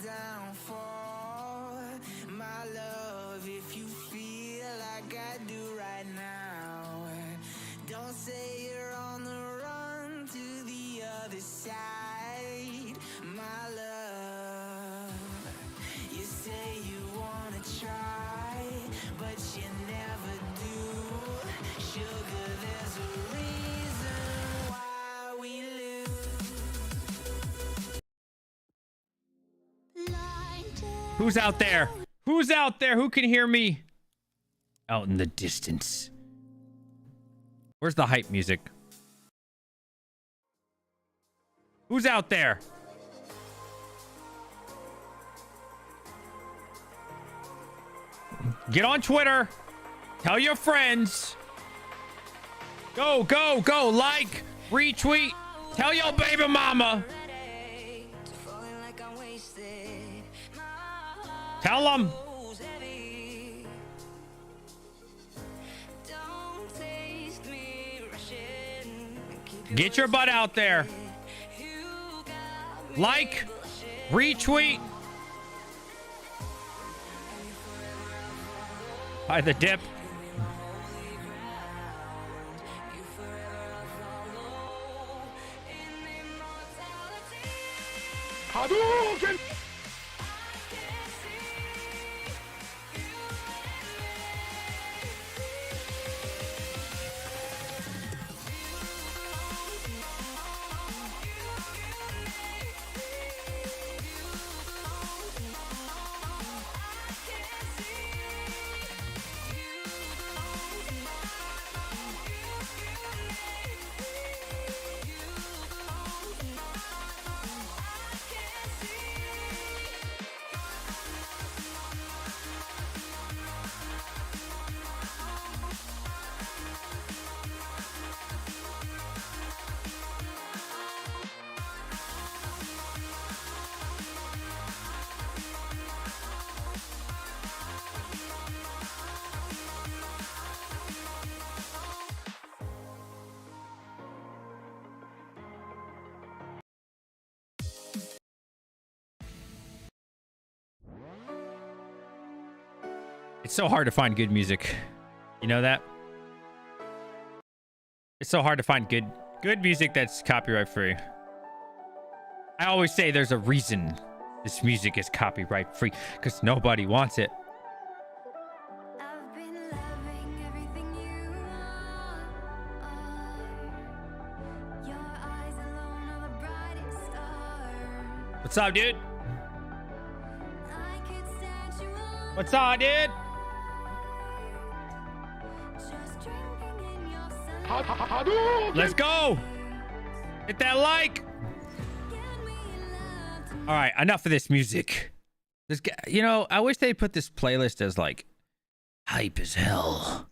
downfall, my love, if you feel like I do right now. Don't say you're on the run to the other side, my love. You say you wanna try, but you never do. Sugar, there's a reason why we lose. Who's out there? Who's out there? Who can hear me? Out in the distance. Where's the hype music? Who's out there? Get on Twitter. Tell your friends. Go, go, go. Like, retweet. Tell your baby mama. Tell them. Get your butt out there. Like, retweet. By the dip. Hadouken! It's so hard to find good music. You know that? It's so hard to find good music that's copyright free. I always say there's a reason this music is copyright free, because nobody wants it. I've been loving everything you are. Your eyes alone are the brightest star. What's up, dude? I could set you on. What's up, dude? Just drinking in your sun. Let's go. Hit that like. All right, enough of this music. This guy, you know, I wish they'd put this playlist as like hype as hell.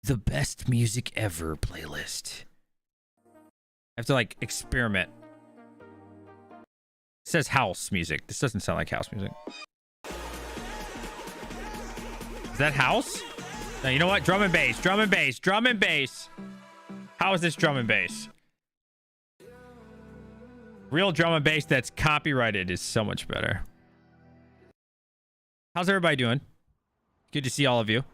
The best music ever playlist. I have to like experiment. It says house music. This doesn't sound like house music. Is that house? No, you know what? Drum and bass, drum and bass, drum and bass. How is this drum and bass? Real drum and bass that's copyrighted is so much better. How's everybody doing? Good to see all of you.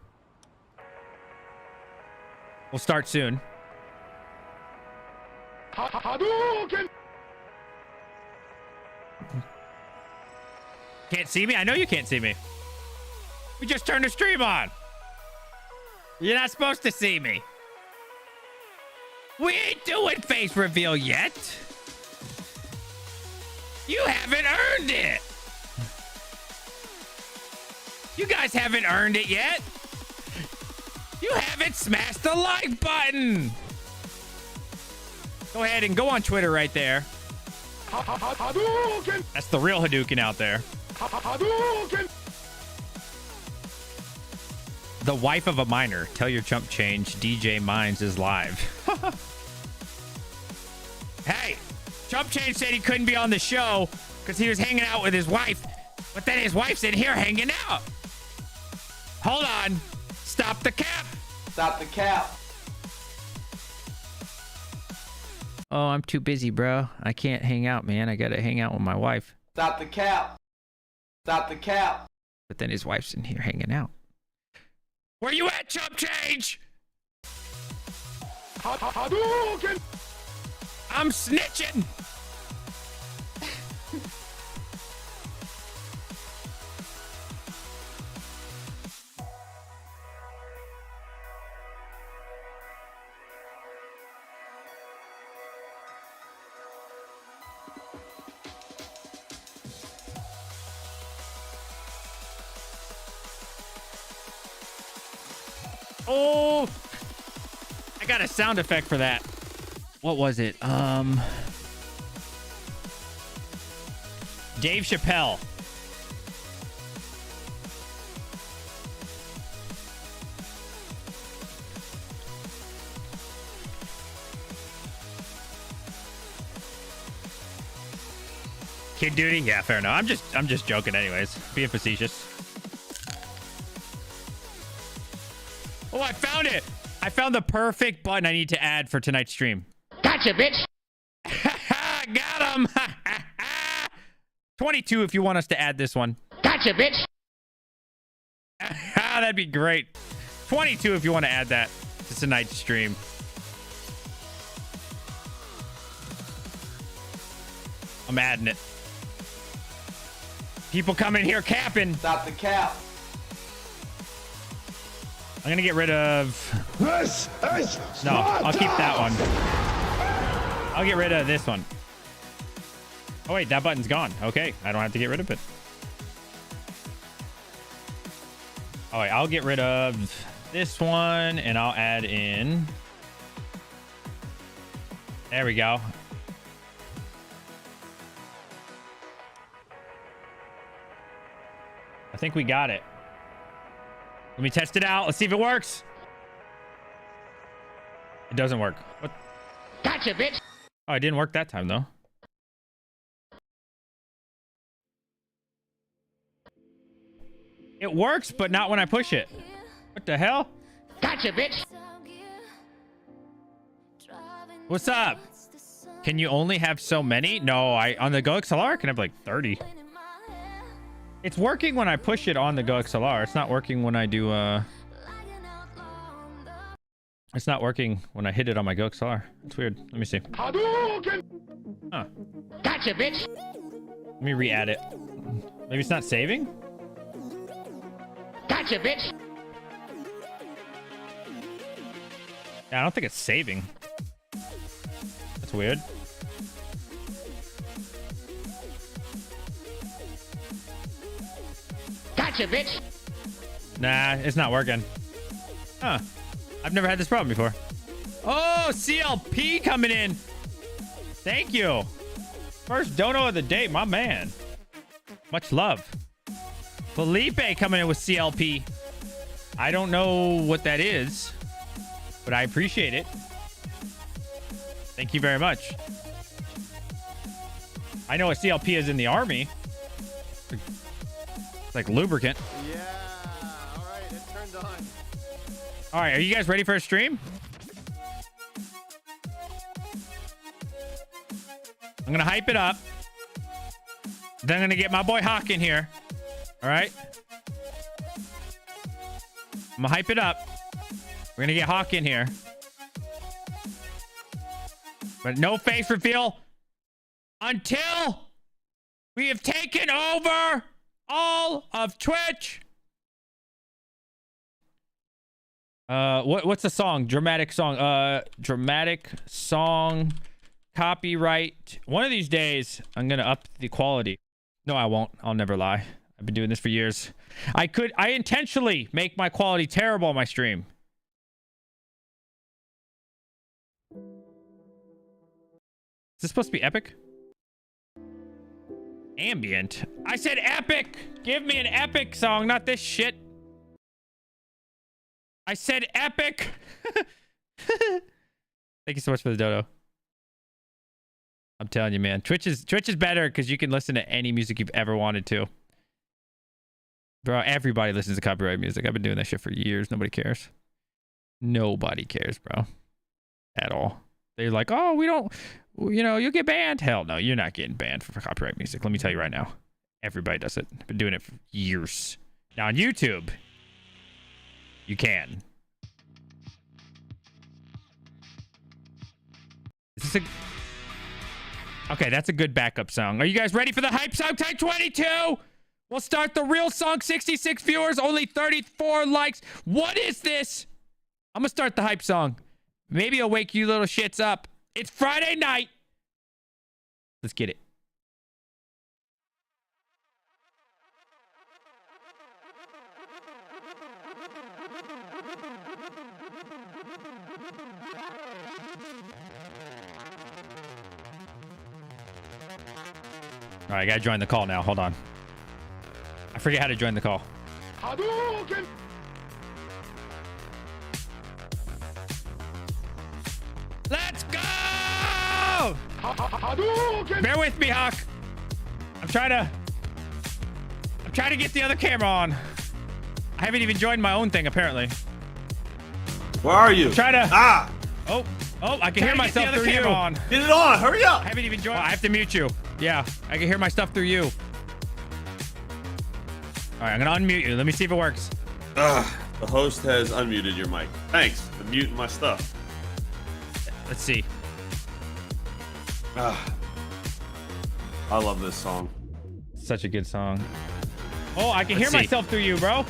We'll start soon. Can't see me? I know you can't see me. We just turned the stream on. You're not supposed to see me. We ain't doing face reveal yet. You haven't earned it. You guys haven't earned it yet. You haven't smashed the like button. Go ahead and go on Twitter right there. That's the real Hadouken out there. The wife of a miner. Tell your chump change. DJ Mines is live. Hey, Chump Change said he couldn't be on the show because he was hanging out with his wife. But then his wife's in here hanging out. Hold on. Stop the cap. Stop the cap. Oh, I'm too busy, bro. I can't hang out, man. I gotta hang out with my wife. Stop the cap. Stop the cap. But then his wife's in here hanging out. Where you at, chump change? I'm snitching. Oh, I got a sound effect for that. What was it? Dave Chappelle. Kid Duty? Yeah, fair enough. I'm just joking anyways. Being facetious. Oh, I found it. I found the perfect button I need to add for tonight's stream. Gotcha, bitch. Got him. 22 if you want us to add this one. Gotcha, bitch. That'd be great. 22 if you want to add that to tonight's stream. I'm adding it. People come in here capping. Stop the cap. I'm gonna get rid of This is no, I'll keep that one. I'll get rid of this one. Oh wait, that button's gone. Okay, I don't have to get rid of it. All right, I'll get rid of this one and I'll add in. There we go. I think we got it. Let me test it out. Let's see if it works. It doesn't work. What? Gotcha, bitch. Oh, it didn't work that time, though. It works, but not when I push it. What the hell? Gotcha, bitch. What's up? Can you only have so many? No, on the Go XLR, I can have like 30. It's working when I push it on the Go XLR. It's not working when I do, it's not working when I hit it on my Go XLR. It's weird. Let me see. Huh. Gotcha, bitch. Let me re-add it. Maybe it's not saving? Gotcha, bitch. Yeah, I don't think it's saving. That's weird. Gotcha, bitch. Nah, it's not working. Huh. I've never had this problem before. Oh, CLP coming in. Thank you. First dono of the day, my man. Much love. Felipe coming in with CLP. I don't know what that is, but I appreciate it. Thank you very much. I know what CLP is in the army. It's like lubricant. Yeah, all right, it turned on. All right, are you guys ready for a stream? I'm gonna hype it up. Then I'm gonna get my boy Hawk in here. All right. I'm gonna hype it up. We're gonna get Hawk in here. But no face reveal until we have taken over all of Twitch. What's the song? Dramatic song copyright. One of these days I'm gonna up the quality. No, I won't. I'll never lie. I've been doing this for years. I intentionally make my quality terrible on my stream. Is this supposed to be epic? Ambient. I said epic. Give me an epic song, not this shit. I said epic. Thank you so much for the dodo. I'm telling you, man. Twitch is better because you can listen to any music you've ever wanted to. Bro, everybody listens to copyright music. I've been doing that shit for years. Nobody cares. Nobody cares, bro. At all. They're like, oh, we don't, you know, you'll get banned. Hell no, you're not getting banned for copyright music. Let me tell you right now. Everybody does it. Been doing it for years. Now on YouTube, you can. Is this a... Okay, that's a good backup song. Are you guys ready for the hype song type 22? We'll start the real song. 66 viewers, only 34 likes. What is this? I'm gonna start the hype song. Maybe I'll wake you little shits up. It's Friday night. Let's get it. All right, I gotta join the call now. Hold on. I forget how to join the call. Hadouken! Let's go! Hadouken! Bear with me, Hawk. I'm trying to get the other camera on. I haven't even joined my own thing, apparently. Where are you? Try to... Ah! Oh, I can hear myself through you. On. Get it on! Hurry up! I haven't even joined. I have to mute you. Yeah, I can hear my stuff through you. All right, I'm gonna unmute you. Let me see if it works. The host has unmuted your mic. Thanks for muting my stuff. Let's see. I love this song. Such a good song. Oh, I can hear myself through you, bro.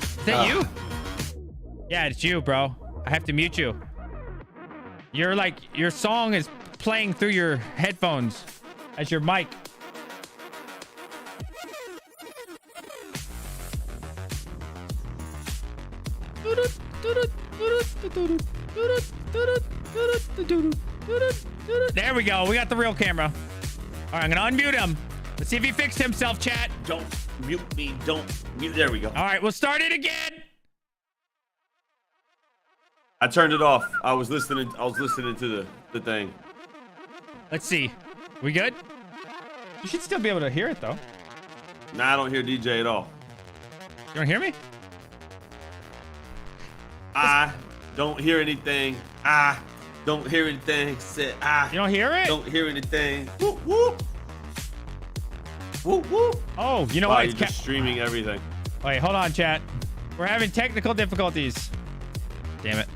Is that you? Yeah, it's you, bro. I have to mute you. You're like, your song is playing through your headphones as your mic. There we go. We got the real camera. All right, I'm gonna unmute him. Let's see if he fixed himself, chat. Don't mute me. Don't mute. There we go. All right, we'll start it again. I turned it off. I was listening to the thing. Let's see. We good? You should still be able to hear it, though. Nah, I don't hear DJ at all. You don't hear me? I don't hear anything. I don't hear anything. Said I. You don't hear it? Don't hear anything. Whoop whoop. Whoop whoop. Oh, you know Wow, what? you're just streaming everything. Wait, hold on, chat. We're having technical difficulties. Damn it.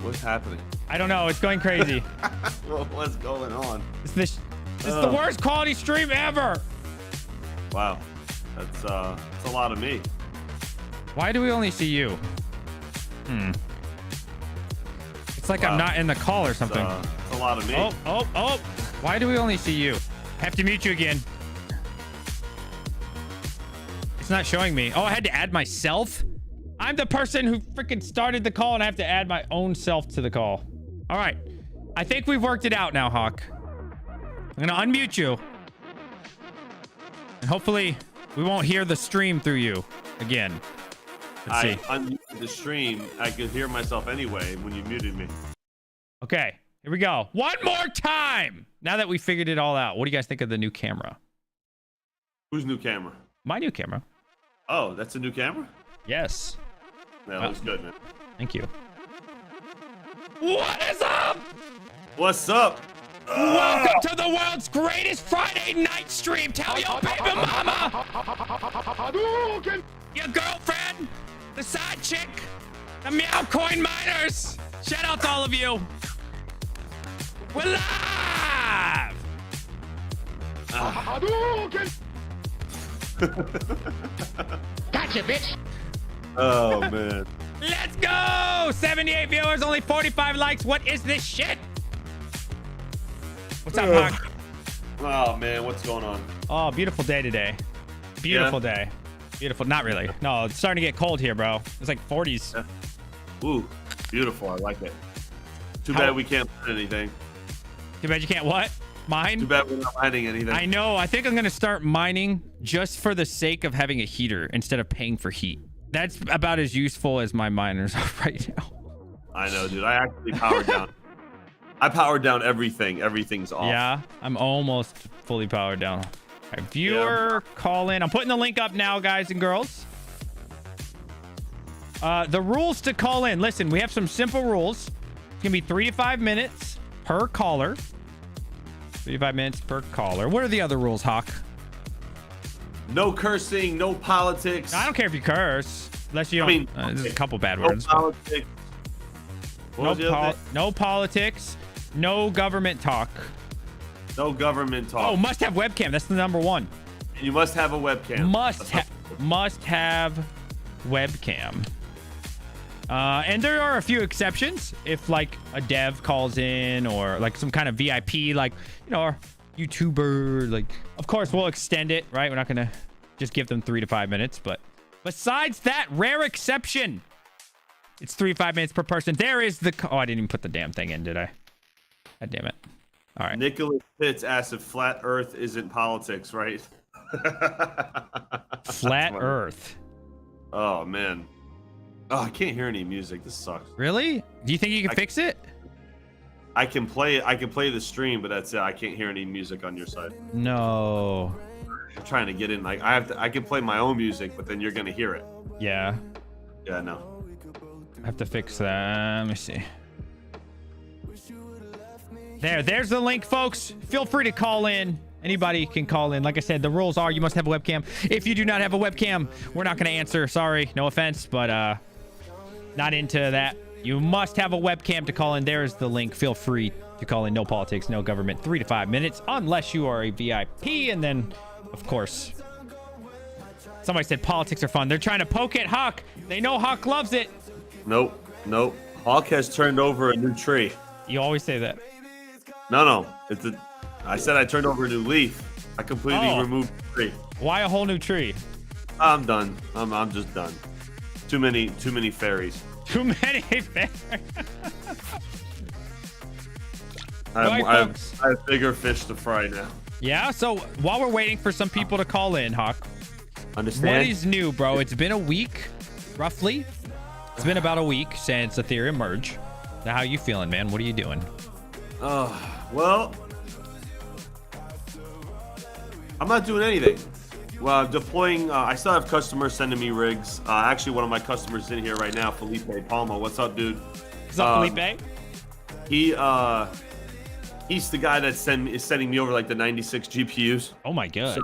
What's happening? I don't know. It's going crazy. What's going on? This is the worst quality stream ever. Wow, that's a lot of me. Why do we only see you? It's like I'm not in the call or something. It's a lot of me. Oh. Why do we only see you? I have to mute you again. It's not showing me. Oh, I had to add myself? I'm the person who freaking started the call and I have to add my own self to the call. All right. I think we've worked it out now, Hawk. I'm going to unmute you. And hopefully we won't hear the stream through you again. Let's see. I unmuted the stream. I could hear myself anyway when you muted me. Okay. Here we go. One more time. Now that we figured it all out, what do you guys think of the new camera? Whose new camera? My new camera. Oh, that's a new camera? Yes. That looks good, man. Thank you. What is up? What's up? Welcome to the world's greatest Friday night stream. Tell your baby mama, Hadouken! your girlfriend, the side chick, the Meowcoin miners. Shout out to all of you. We're live. Hadouken! Gotcha, bitch. Oh, man. Let's go. 78 viewers, only 45 likes. What is this shit? What's up, Hawk? Oh, man. What's going on? Oh, beautiful day today. Beautiful day. Beautiful. Not really. No, it's starting to get cold here, bro. It's like 40s. Yeah. Ooh, beautiful. I like it. Too bad we can't put anything. Too bad you can't what? Mine? Too bad we're not mining anything. I know. I think I'm going to start mining just for the sake of having a heater instead of paying for heat. That's about as useful as my miners are right now. I know, dude. I actually powered down. I powered down everything. Everything's off. Yeah, I'm almost fully powered down. All right, viewer, call in. I'm putting the link up now, guys and girls. The rules to call in. Listen, we have some simple rules. It's going to be 3 to 5 minutes per caller. 35 minutes per caller. What are the other rules, Hawk? No cursing, no politics. I don't care if you curse, unless you don't. I mean, there's a couple bad no words. politics. What was the other thing? No politics. No government talk. No government talk. Oh, must have webcam. That's the number one. And you must have a webcam. Must have webcam. And there are a few exceptions. If like a dev calls in or like some kind of VIP, like, you know, or YouTuber, like, of course we'll extend it, right? We're not gonna just give them 3 to 5 minutes, but besides that rare exception, it's 3 to 5 minutes per person. There is the, oh, I didn't even put the damn thing in, did I? God damn it. All right. Nicholas Pitts asked if flat earth isn't politics, right? Flat earth. Oh man. Oh, I can't hear any music. This sucks. Really? Do you think you can fix it? I can play the stream, but that's it. I can't hear any music on your side. No. I'm trying to get in. Like I can play my own music, but then you're gonna hear it. Yeah. Yeah, no. I have to fix that. Let me see. There's the link, folks. Feel free to call in. Anybody can call in. Like I said, the rules are you must have a webcam. If you do not have a webcam, we're not going to answer. Sorry, no offense, but not into that. You must have a webcam to call in. There's the link. Feel free to call in. No politics, no government. 3 to 5 minutes, unless you are a VIP. And then, of course, somebody said politics are fun. They're trying to poke at Hawk. They know Hawk loves it. Nope. Hawk has turned over a new tree. You always say that. No. I said I turned over a new leaf. I completely removed the tree. Why a whole new tree? I'm done. I'm just done. Too many fairies. Too many fairies. I have bigger fish to fry now. Yeah, so while we're waiting for some people to call in, Hawk, Understand? what is new, bro? It's been a week, roughly. It's been about a week since Ethereum merge. Now, how you feeling, man? What are you doing? Well, I'm not doing anything. Well, deploying. I still have customers sending me rigs. Actually, one of my customers is in here right now, Felipe Palma. What's up, dude? What's up, Felipe? He's the guy that is sending me over like the 96 GPUs. Oh my god. So,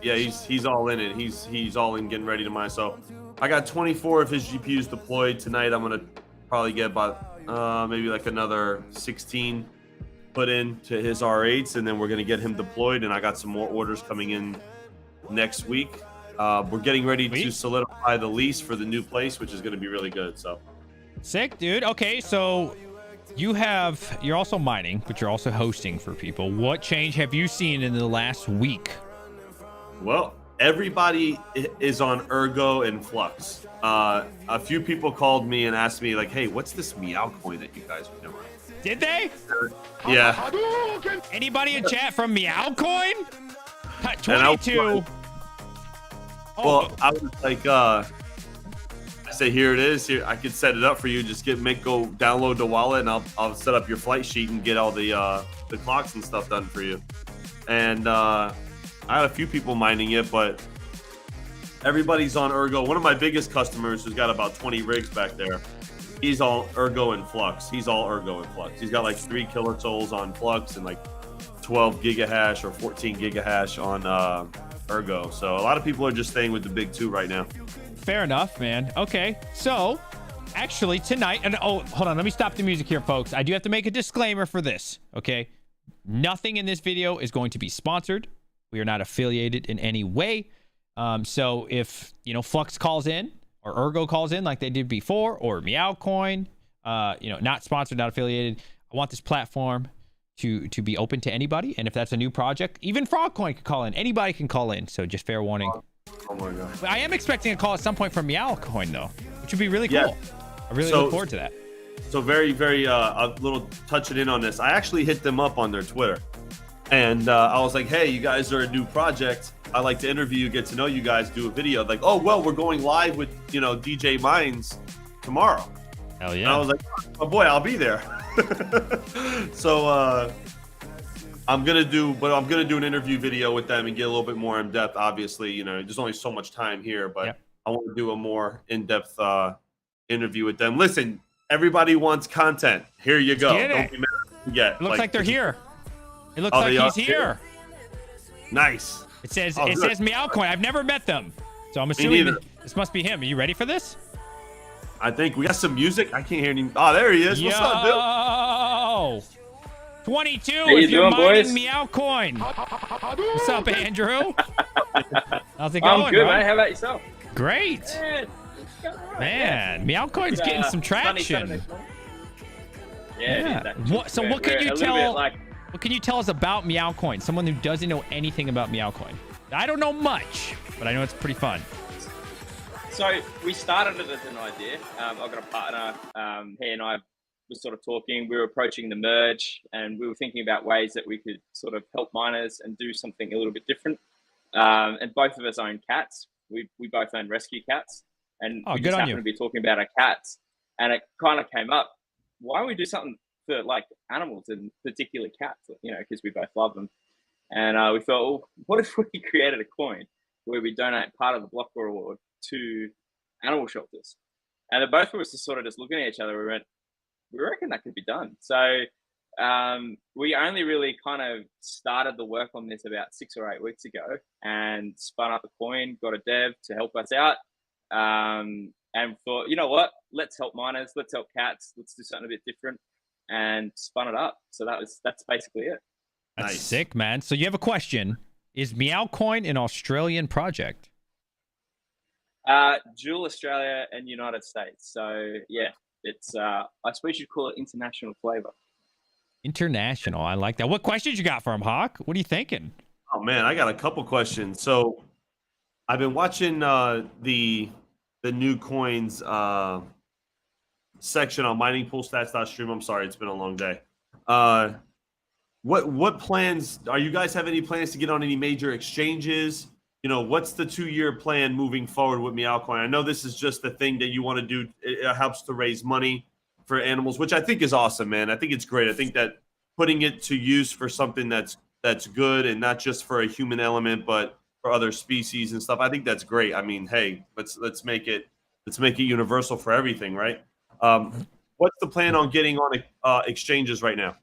yeah, he's all in it. He's all in getting ready to mine. So I got 24 of his GPUs deployed tonight. I'm gonna probably get about maybe like another 16 put in to his R8s, and then we're gonna get him deployed. And I got some more orders coming in next week. We're getting ready to solidify the lease for the new place, which is gonna be really good. So sick, dude. Okay, so you're also mining, but you're also hosting for people. What change have you seen in the last week? Well, everybody is on Ergo and Flux. A few people called me and asked me like, hey, what's this Meowcoin that you guys are doing? Did they? Yeah. Anybody in chat from Meowcoin? 22. Well, I was like, I said, here it is. Here, I could set it up for you. Just go download the wallet, and I'll set up your flight sheet and get all the clocks and stuff done for you. And I had a few people mining it, but everybody's on Ergo. One of my biggest customers, who's got about 20 rigs back there, he's all Ergo and Flux. He's got like 3 kilotouls on Flux and like 12 gigahash or 14 gigahash on Ergo. So a lot of people are just staying with the big 2 right now. Fair enough, man. Okay, so actually tonight, and hold on, let me stop the music here, folks. I do have to make a disclaimer for this, okay? Nothing in this video is going to be sponsored. We are not affiliated in any way. So if, Flux calls in or Ergo calls in like they did before, or Meowcoin, not sponsored, not affiliated, I want this platform to be open to anybody. And if that's a new project, even Frogcoin can call in. Anybody can call in. So just fair warning. Oh my god. But I am expecting a call at some point from Meowcoin though, which would be really cool. I really look forward to that. So very, very a little touching in on this. I actually hit them up on their Twitter. And I was like, hey, you guys are a new project. I like to interview you, get to know you guys, do a video. Like, oh, well, we're going live with, DJ Mines tomorrow. Hell yeah. And I was like, oh boy, I'll be there. So I'm going to do an interview video with them and get a little bit more in depth. Obviously, there's only so much time here, but I want to do a more in-depth interview with them. Listen, everybody wants content. Here you go. Don't be mad. Looks like they're here. It looks Oh, like they he's are here. Nice. It says Oh, it good. says Meowcoin. I've never met them, so I'm assuming neither. this must be him. Are you ready for this? I think we got some music. I can't hear any. Oh, there he is. Yo, What's up, dude? 22. you If you're doing, mining boys? Meowcoin. Hadouken! What's up, Andrew? How's it going, I'm good, bro? mate. How about yourself? Great. Man, it's going all right, Man, Meowcoin's yeah. getting some Sunny traction. Saturday morning. Yeah. it is actually. What? So We're- what can we're you a little tell? bit like, What can you tell us about Meowcoin? Someone who doesn't know anything about Meowcoin. I don't know much, but I know it's pretty fun. so we started it as an idea. I've got a partner. He and I were sort of talking. We were approaching the merge, and we were thinking about ways that we could sort of help miners and do something a little bit different. And both of us own cats. We both own rescue cats, and we good just on happened you. to be talking about our cats, and it kind of came up. Why don't we do something for like animals and particularly cats? You know, because we both love them. And we thought, well, what if we created a coin where we donate part of the block reward to animal shelters? And the both of us were sort of just looking at each other. We went, we reckon that could be done. So we only really kind of started the work on this about 6 or 8 weeks ago and spun up the coin, got a dev to help us out. And thought, you know what, let's help miners, let's help cats, let's do something a bit different, and spun it up. So that's basically it. That's Nice. sick, man. So you have a question. Is Meowcoin an Australian project? Dual Australia and United States. So yeah, it's I suppose you'd call it international flavor. International. I like that. What questions you got for him, Hawk? What are you thinking? Oh man, I got a couple questions. So I've been watching the new coins section on miningpoolstats.stream. I'm sorry, it's been a long day. What plans are you guys have any plans to get on any major exchanges? You know, what's the 2-year plan moving forward with Meowcoin? I know this is just the thing that you want to do. It helps to raise money for animals, which I think is awesome, man. I think it's great. I think that putting it to use for something that's good and not just for a human element, but for other species and stuff. I think that's great. I mean, hey, let's make it universal for everything, right? What's the plan on getting on exchanges right now?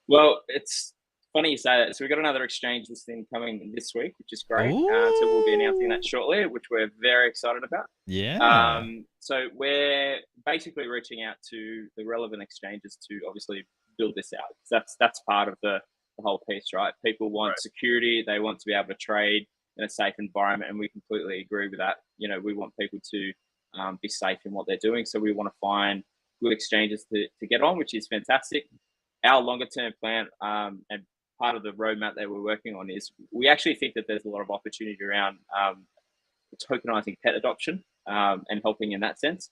Well, it's funny you say that. So we've got another exchange listing coming this week, which is great. So we'll be announcing that shortly, which we're very excited about. Yeah. So we're basically reaching out to the relevant exchanges to obviously build this out. That's part of the whole piece, right? People want security. They want to be able to trade in a safe environment, and we completely agree with that. You know, we want people to be safe in what they're doing. So we want to find good exchanges to get on, which is fantastic. Our longer term plan and part of the roadmap that we're working on is we actually think that there's a lot of opportunity around tokenizing pet adoption and helping in that sense.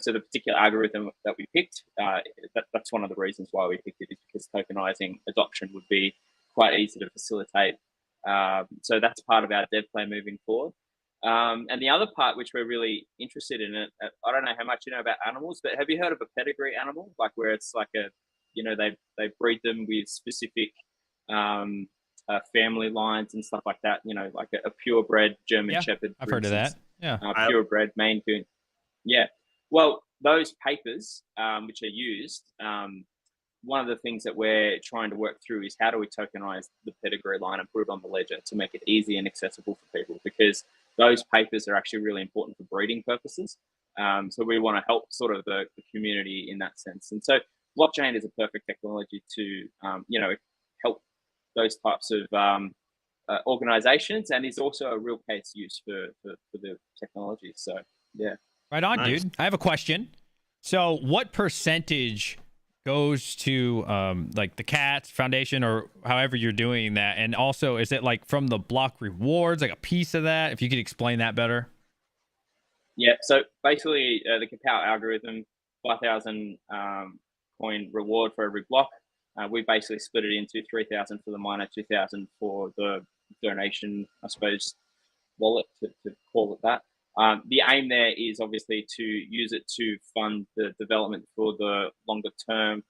So the particular algorithm that we picked, that's one of the reasons why we picked it, is because tokenizing adoption would be quite easy to facilitate. So that's part of our dev plan moving forward. And the other part, which we're really interested in, I don't know how much you know about animals, but have you heard of a pedigree animal? Like where it's like they breed them with specific family lines and stuff like that. You know, like a purebred German Shepherd. I've heard of that. Yeah. Purebred Maine Coon. Yeah. Well, those papers which are used, one of the things that we're trying to work through is how do we tokenize the pedigree line and put it on the ledger to make it easy and accessible for people, because those papers are actually really important for breeding purposes. So we want to help sort of the community in that sense. And so blockchain is a perfect technology to, help those types of organizations, and is also a real case use for the technology. So, yeah. Right on, Nice. dude. I have a question. So what percentage goes to like the Cats Foundation or however you're doing that? And also, is it like from the block rewards, like a piece of that? If you could explain that better. Yeah, so basically the Kapow algorithm, 5,000 coin reward for every block. We basically split it into 3,000 for the miner, 2,000 for the donation, I suppose, wallet, to call it that. The aim there is obviously to use it to fund the development for the longer term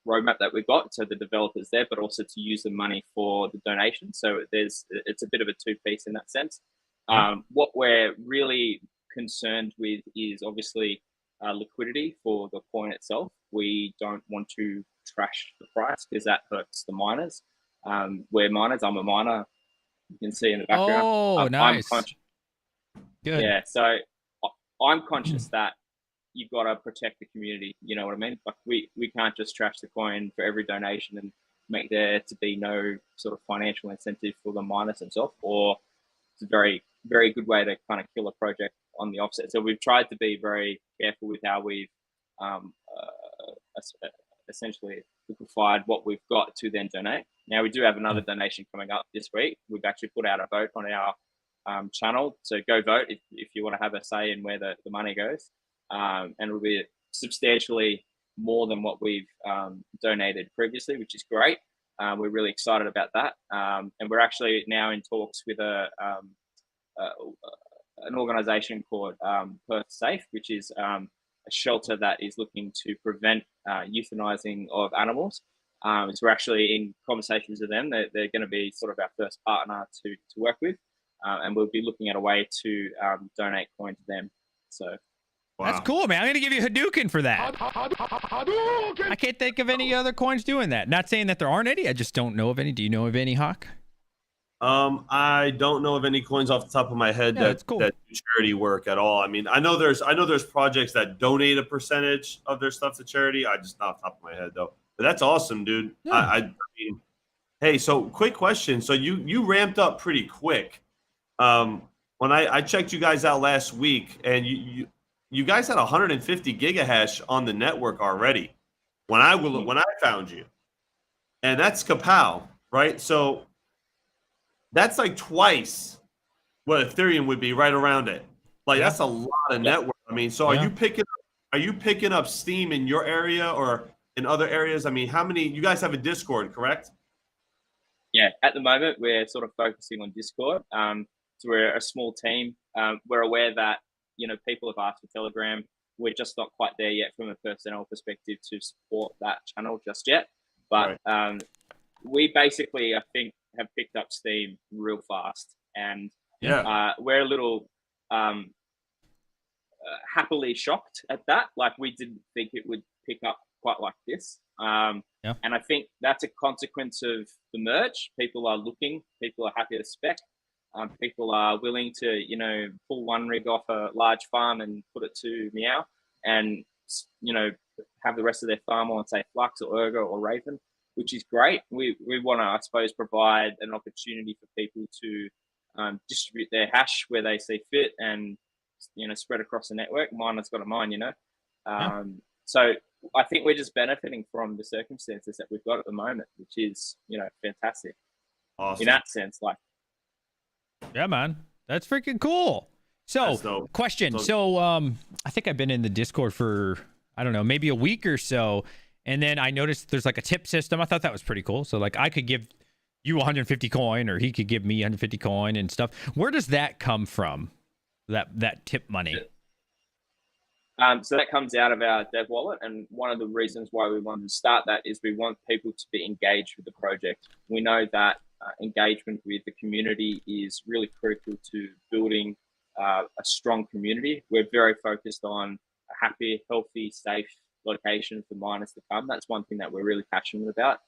roadmap that we've got. So the developers there, but also to use the money for the donation. So it's a bit of a two-piece in that sense. What we're really concerned with is obviously liquidity for the coin itself. We don't want to trash the price, because that hurts the miners. We're miners. I'm a miner. You can see in the background. Oh, nice. Good. Yeah, so I'm conscious that you've got to protect the community. You know what I mean? Like we can't just trash the coin for every donation and make there to be no sort of financial incentive for the miners themselves, or it's a very, very good way to kind of kill a project on the offset. So we've tried to be very careful with how we've essentially liquefied what we've got to then donate. Now we do have another donation coming up this week. We've actually put out a vote on our channel, so go vote if you want to have a say in where the money goes, and it'll be substantially more than what we've donated previously, which is great. We're really excited about that, and we're actually now in talks with an organisation called Perth Safe, which is a shelter that is looking to prevent euthanizing of animals. So we're actually in conversations with them. They're going to be sort of our first partner to work with, and we'll be looking at a way to donate coin to them. So. Wow. That's cool, man. I'm going to give you Hadouken for that. I can't think of any other coins doing that. Not saying that there aren't any. I just don't know of any. Do you know of any, Hawk? I don't know of any coins off the top of my head that do charity work at all. I mean, I know there's projects that donate a percentage of their stuff to charity. I just not off the top of my head though. But that's awesome, dude. Yeah. I mean, hey, so quick question. So you ramped up pretty quick. When I checked you guys out last week, and you guys had 150 gigahash on the network already when I found you, and that's Kapow, right? So that's like twice what Ethereum would be, right around it. Like that's a lot of network. I mean, so are you picking up steam in your area or in other areas? I mean, how many? You guys have a Discord, correct? Yeah, at the moment we're sort of focusing on Discord. So we're a small team. We're aware that people have asked for Telegram. We're just not quite there yet from a personnel perspective to support that channel just yet. But we basically, I think, have picked up steam real fast, and we're a little happily shocked at that. Like we didn't think it would pick up quite like this. And I think that's a consequence of the merge. People are looking. People are happy to spec. People are willing to, pull one rig off a large farm and put it to Meow, and have the rest of their farm on, say, Flux or Ergo or Raven, which is great. We want to, I suppose, provide an opportunity for people to distribute their hash where they see fit, and spread across the network. Miner's got a mine, So I think we're just benefiting from the circumstances that we've got at the moment, which is fantastic. Awesome. In that sense, like. Yeah, man. That's freaking cool. So, question. So, I think I've been in the Discord for, I don't know, maybe a week or so. And then I noticed there's like a tip system. I thought that was pretty cool. So, like, I could give you 150 coin, or he could give me 150 coin and stuff. Where does that come from? That tip money? So that comes out of our dev wallet. And one of the reasons why we wanted to start that is we want people to be engaged with the project. We know that engagement with the community is really critical to building a strong community. We're very focused on a happy, healthy, safe location for miners to come. That's one thing that we're really passionate about.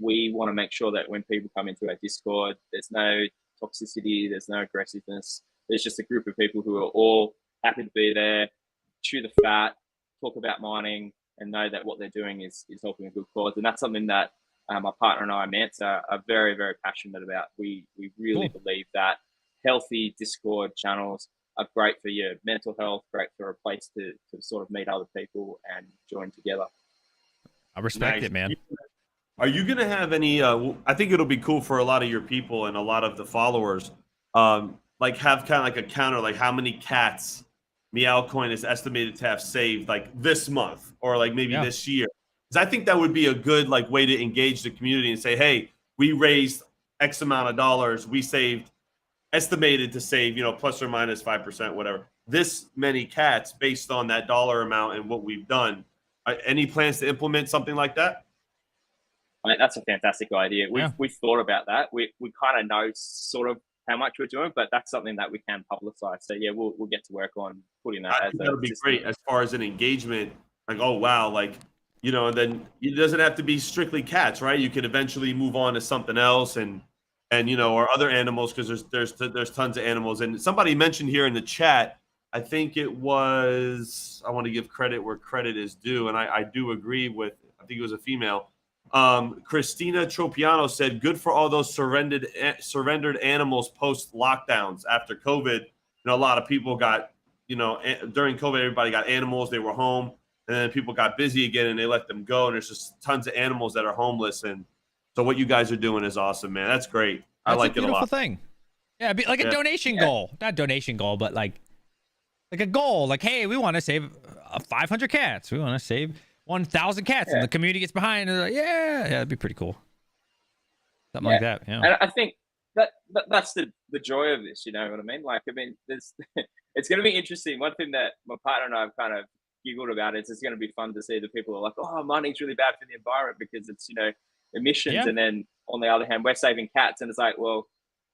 We want to make sure that when people come into our Discord, there's no toxicity, there's no aggressiveness. There's just a group of people who are all happy to be there, chew the fat, talk about mining, and know that what they're doing is helping a good cause. And that's something that my partner and I, Mance, are very, very passionate about. We really believe that healthy Discord channels are great for your mental health, great for a place to sort of meet other people and join together. I respect it, man. Are you going to have any, I think it'll be cool for a lot of your people and a lot of the followers, like have kind of like a counter, like how many cats Meowcoin is estimated to have saved like this month or like maybe this year. Because I think that would be a good like way to engage the community and say, hey, we raised X amount of dollars. We saved, estimated to save, plus or minus 5%, whatever. This many cats based on that dollar amount and what we've done. Any plans to implement something like that? I mean, that's a fantastic idea. We've thought about that. We kind of know sort of how much we're doing, but that's something that we can publicize. So yeah, we'll get to work on putting that. That would be great as far as an engagement. Like, oh wow, like you know, and then it doesn't have to be strictly cats, right? You could eventually move on to something else and you know, or other animals, because there's tons of animals. And somebody mentioned here in the chat, I think it was, I want to give credit where credit is due, and I do agree with, I think it was a female. Christina Tropiano said, good for all those surrendered animals post lockdowns after COVID. You know, a lot of people got, you know, during COVID, everybody got animals, they were home, and then people got busy again and they let them go. And there's just tons of animals that are homeless. And so what you guys are doing is awesome, man. That's great. I like it a lot. Beautiful thing. Yeah, be like a donation goal, not donation goal, but like a goal. Like, hey, we want to save 500 cats. We want to save 1,000 cats, and the community gets behind. And like, yeah, that'd be pretty cool. Something like that. Yeah. And I think that's the joy of this. You know what I mean? Like, I mean, there's it's going to be interesting. One thing that my partner and I have kind of giggled about is it's going to be fun to see the people are like, oh, mining's really bad for the environment because it's, you know, emissions, and then on the other hand, we're saving cats, and it's like, well,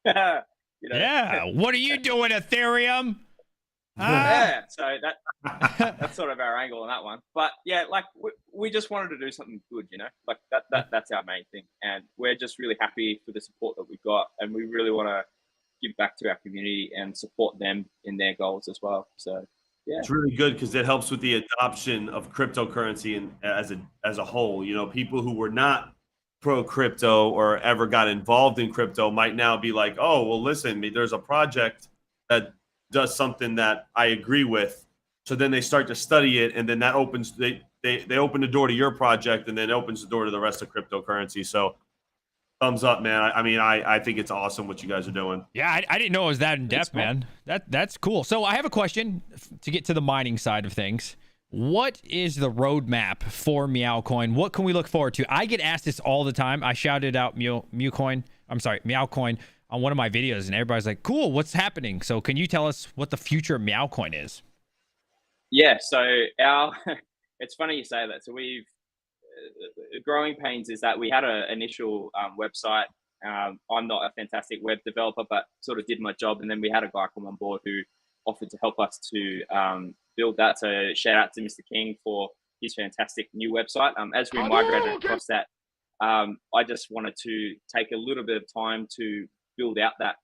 you know, yeah, what are you doing, Ethereum? Yeah, so that's sort of our angle on that one. But yeah, like we just wanted to do something good, you know, like that's our main thing, and we're just really happy for the support that we've got, and we really want to give back to our community and support them in their goals as well. So yeah, it's really good because it helps with the adoption of cryptocurrency and as a whole. You know, people who were not pro crypto or ever got involved in crypto might now be like, oh, well, listen, there's a project that does something that I agree with. So then they start to study it, and then that opens they open the door to your project, and then it opens the door to the rest of cryptocurrency. So thumbs up, man. I mean, I think it's awesome what you guys are doing. Yeah, I didn't know it was that in depth, man. That's cool. So I have a question to get to the mining side of things. What is the roadmap for Meowcoin? What can we look forward to? I get asked this all the time. I shouted out Meowcoin on one of my videos, and everybody's like, cool, what's happening? So can you tell us what the future of Meowcoin is? Yeah, so it's funny you say that. So we've growing pains is that we had an initial website. I'm not a fantastic web developer, but sort of did my job. And then we had a guy come on board who offered to help us to build that. So shout out to Mr. King for his fantastic new website. As we migrated across that, I just wanted to take a little bit of time to build out that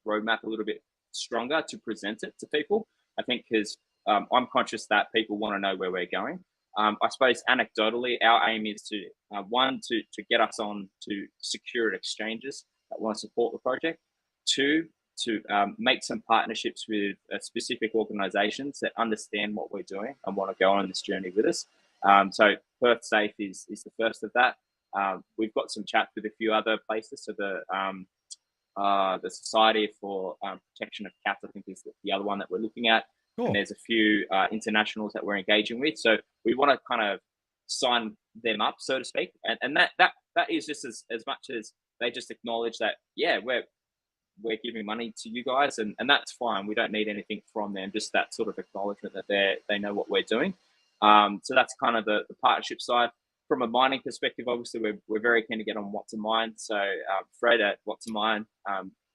roadmap a little bit stronger to present it to people. I think because I'm conscious that people want to know where we're going. I suppose anecdotally, our aim is to one, to get us on to secured exchanges that want to support the project. Two, to make some partnerships with specific organizations that understand what we're doing and want to go on this journey with us. So Perth Safe is the first of that. We've got some chats with a few other places. So the Society for Protection of Cats, I think, is the other one that we're looking at. Cool. And there's a few internationals that we're engaging with. So we want to kind of sign them up, so to speak. And that is just as much as they just acknowledge that, yeah, we're giving money to you guys, and that's fine. We don't need anything from them, just that sort of acknowledgement that they know what we're doing. So that's kind of the partnership side. From a mining perspective, obviously, we're very keen to get on what to mine. So Fred at What to Mine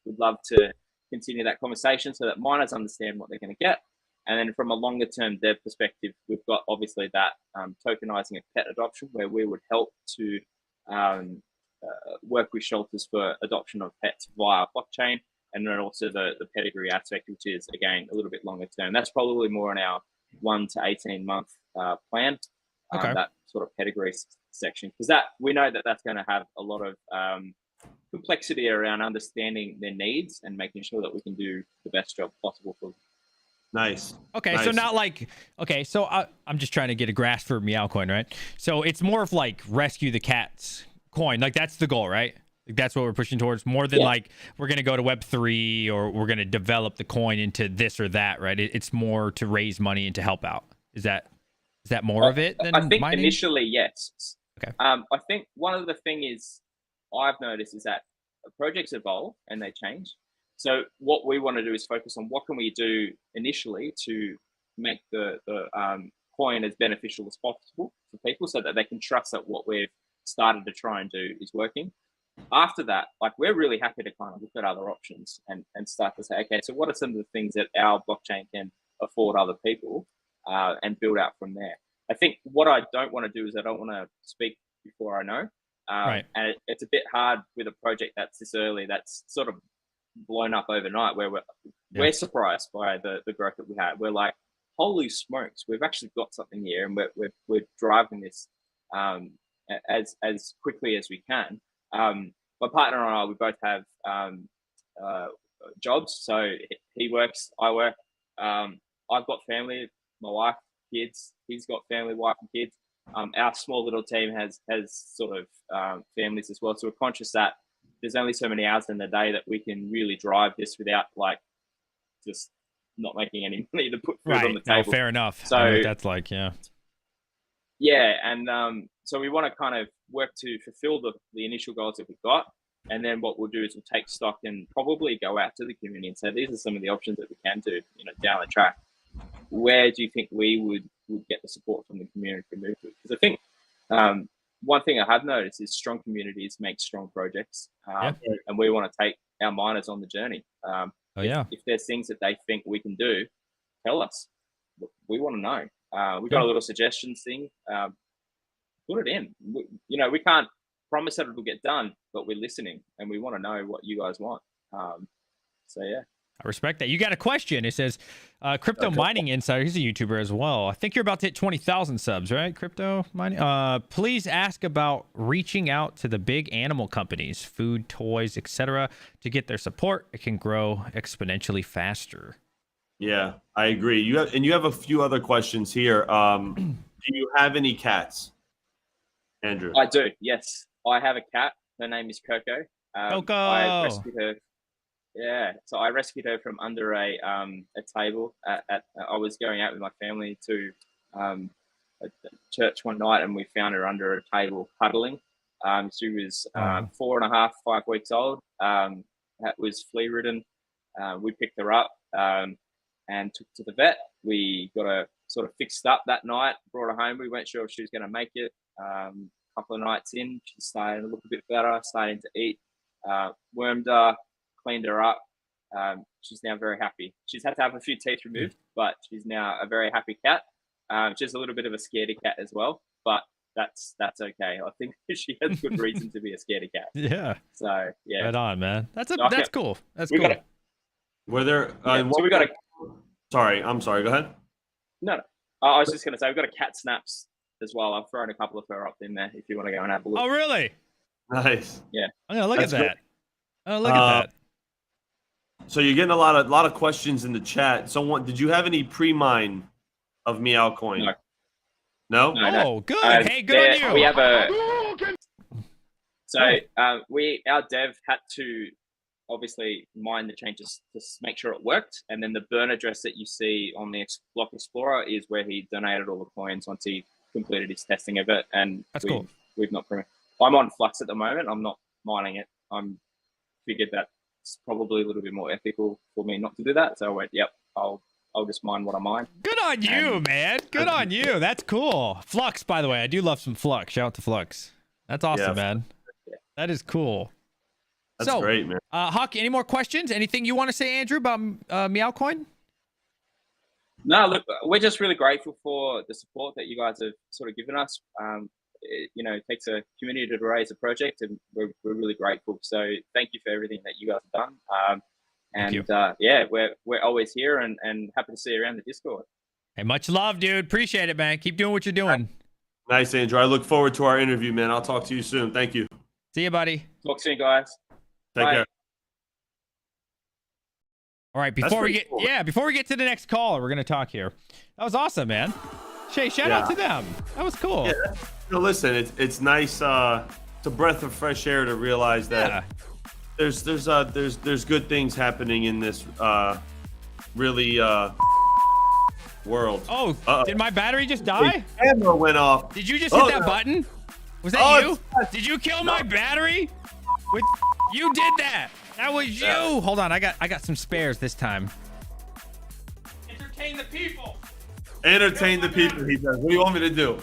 would love to continue that conversation so that miners understand what they're going to get. And then from a longer term dev perspective, we've got obviously that tokenizing of pet adoption, where we would help to work with shelters for adoption of pets via blockchain, and then also the pedigree aspect, which is again a little bit longer term. That's probably more in our 1 to 18 month plan. That sort of pedigree section, because that we know that that's going to have a lot of complexity around understanding their needs and making sure that we can do the best job possible for them. Nice. Okay, nice. so not like, okay, so I'm just trying to get a grasp for Meowcoin, right? So it's more of like rescue the cats coin. Like that's the goal, right? Like that's what we're pushing towards, more than like we're going to go to Web3 or we're going to develop the coin into this or that, right? It's more to raise money and to help out. Is that more of it than I think mining? Initially, yes. Okay. I think one of the things I've noticed is that projects evolve and they change. So what we want to do is focus on what can we do initially to make the coin as beneficial as possible for people, so that they can trust that what we've started to try and do is working. After that, like we're really happy to kind of look at other options and start to say, okay, so what are some of the things that our blockchain can afford other people, and build out from there. I think what I don't want to do is I don't want to speak before I know. Right. And it's a bit hard with a project that's this early, that's sort of blown up overnight, where we're surprised by the growth that we had. We're like, holy smokes, we've actually got something here, and we're driving this as quickly as we can. My partner and I, we both have jobs, so he works, I work. I've got family, my wife, kids. He's got family, wife, and kids. Our small little team has sort of families as well, so we're conscious that there's only so many hours in the day that we can really drive this without like just not making any money to put food on the table. No, fair enough. So I know what that's like, yeah. Yeah, and so we want to kind of work to fulfill the initial goals that we've got, and then what we'll do is we'll take stock and probably go out to the community and say, these are some of the options that we can do, down the track. Where do you think we would get the support from the community to move to? Because I think one thing I have noticed is strong communities make strong projects, and we want to take our miners on the journey. If there's things that they think we can do, tell us. We want to know. We've got a little suggestions thing. Put it in. We can't promise that it'll get done, but we're listening, and we want to know what you guys want. So yeah. I respect that. You got a question. It says, Crypto Mining Insider, he's a YouTuber as well. I think you're about to hit 20,000 subs, right? Crypto Mining. Please ask about reaching out to the big animal companies, food, toys, etc., to get their support. It can grow exponentially faster. Yeah, I agree. You have a few other questions here. Do you have any cats, Andrew? I do. Yes, I have a cat. Her name is Coco. Coco. I rescued her. Yeah, so I rescued her from under a table. I was going out with my family to a church one night, and we found her under a table cuddling. She was 4.5, 5 weeks old. That was flea ridden. We picked her up and took to the vet. We got her sort of fixed up that night, brought her home. We weren't sure if she was going to make it. A couple of nights in, she's starting to look a bit better, starting to eat. Wormed her, cleaned her up. She's now very happy. She's had to have a few teeth removed, but she's now a very happy cat. She's a little bit of a scaredy cat as well, but that's okay. I think she has good reason to be a scaredy cat. Yeah. So yeah. Right on, man. That's cool. That's we cool. Were there? So we got a. Sorry, I'm sorry. Go ahead. No. I was just going to say we've got a cat snaps as well. I've thrown a couple of her up in there if you want to go and have a look. Oh, really? Nice. Yeah. I'm gonna look at that. Good. Oh, look at that. So you're getting a lot of questions in the chat. Did you have any pre-mine of Meowcoin? No. Oh, good. Hey, good on you. We have a. Hadouken! So our dev had to obviously mine the changes to make sure it worked, and then the burn address that you see on the Block Explorer is where he donated all the coins once he completed his testing of it. And that's cool. We've not. I'm on Flux at the moment. I'm not mining it. I'm figured that it's probably a little bit more ethical for me not to do that. So I went, yep, I'll just mine what I mine. Good on you, man. Good on you. That's cool. Flux, by the way, I do love some Flux. Shout out to Flux. That's awesome, man. Yeah. That is cool. That's great, man. Hawk, any more questions? Anything you want to say, Andrew, about Meowcoin? No, look, we're just really grateful for the support that you guys have sort of given us. It takes a community to raise a project, and we're really grateful. So thank you for everything that you guys have done. We're always here and happy to see you around the Discord. Hey, much love, dude. Appreciate it, man. Keep doing what you're doing. Nice, Andrew. I look forward to our interview, man. I'll talk to you soon. Thank you. See you, buddy. Talk soon, guys. Take care. All right, before we get to the next caller, we're gonna talk here. That was awesome, man. Shay, shout out to them. That was cool. Yeah. Listen, it's nice. It's a breath of fresh air to realize that there's good things happening in this really world. Oh, did my battery just die? The camera went off. Did you just hit that button? Was that you? Did you kill my battery? You did that. That was you. Hold on, I got some spares this time. Entertain the people. Entertain the people, he says. What do you want me to do?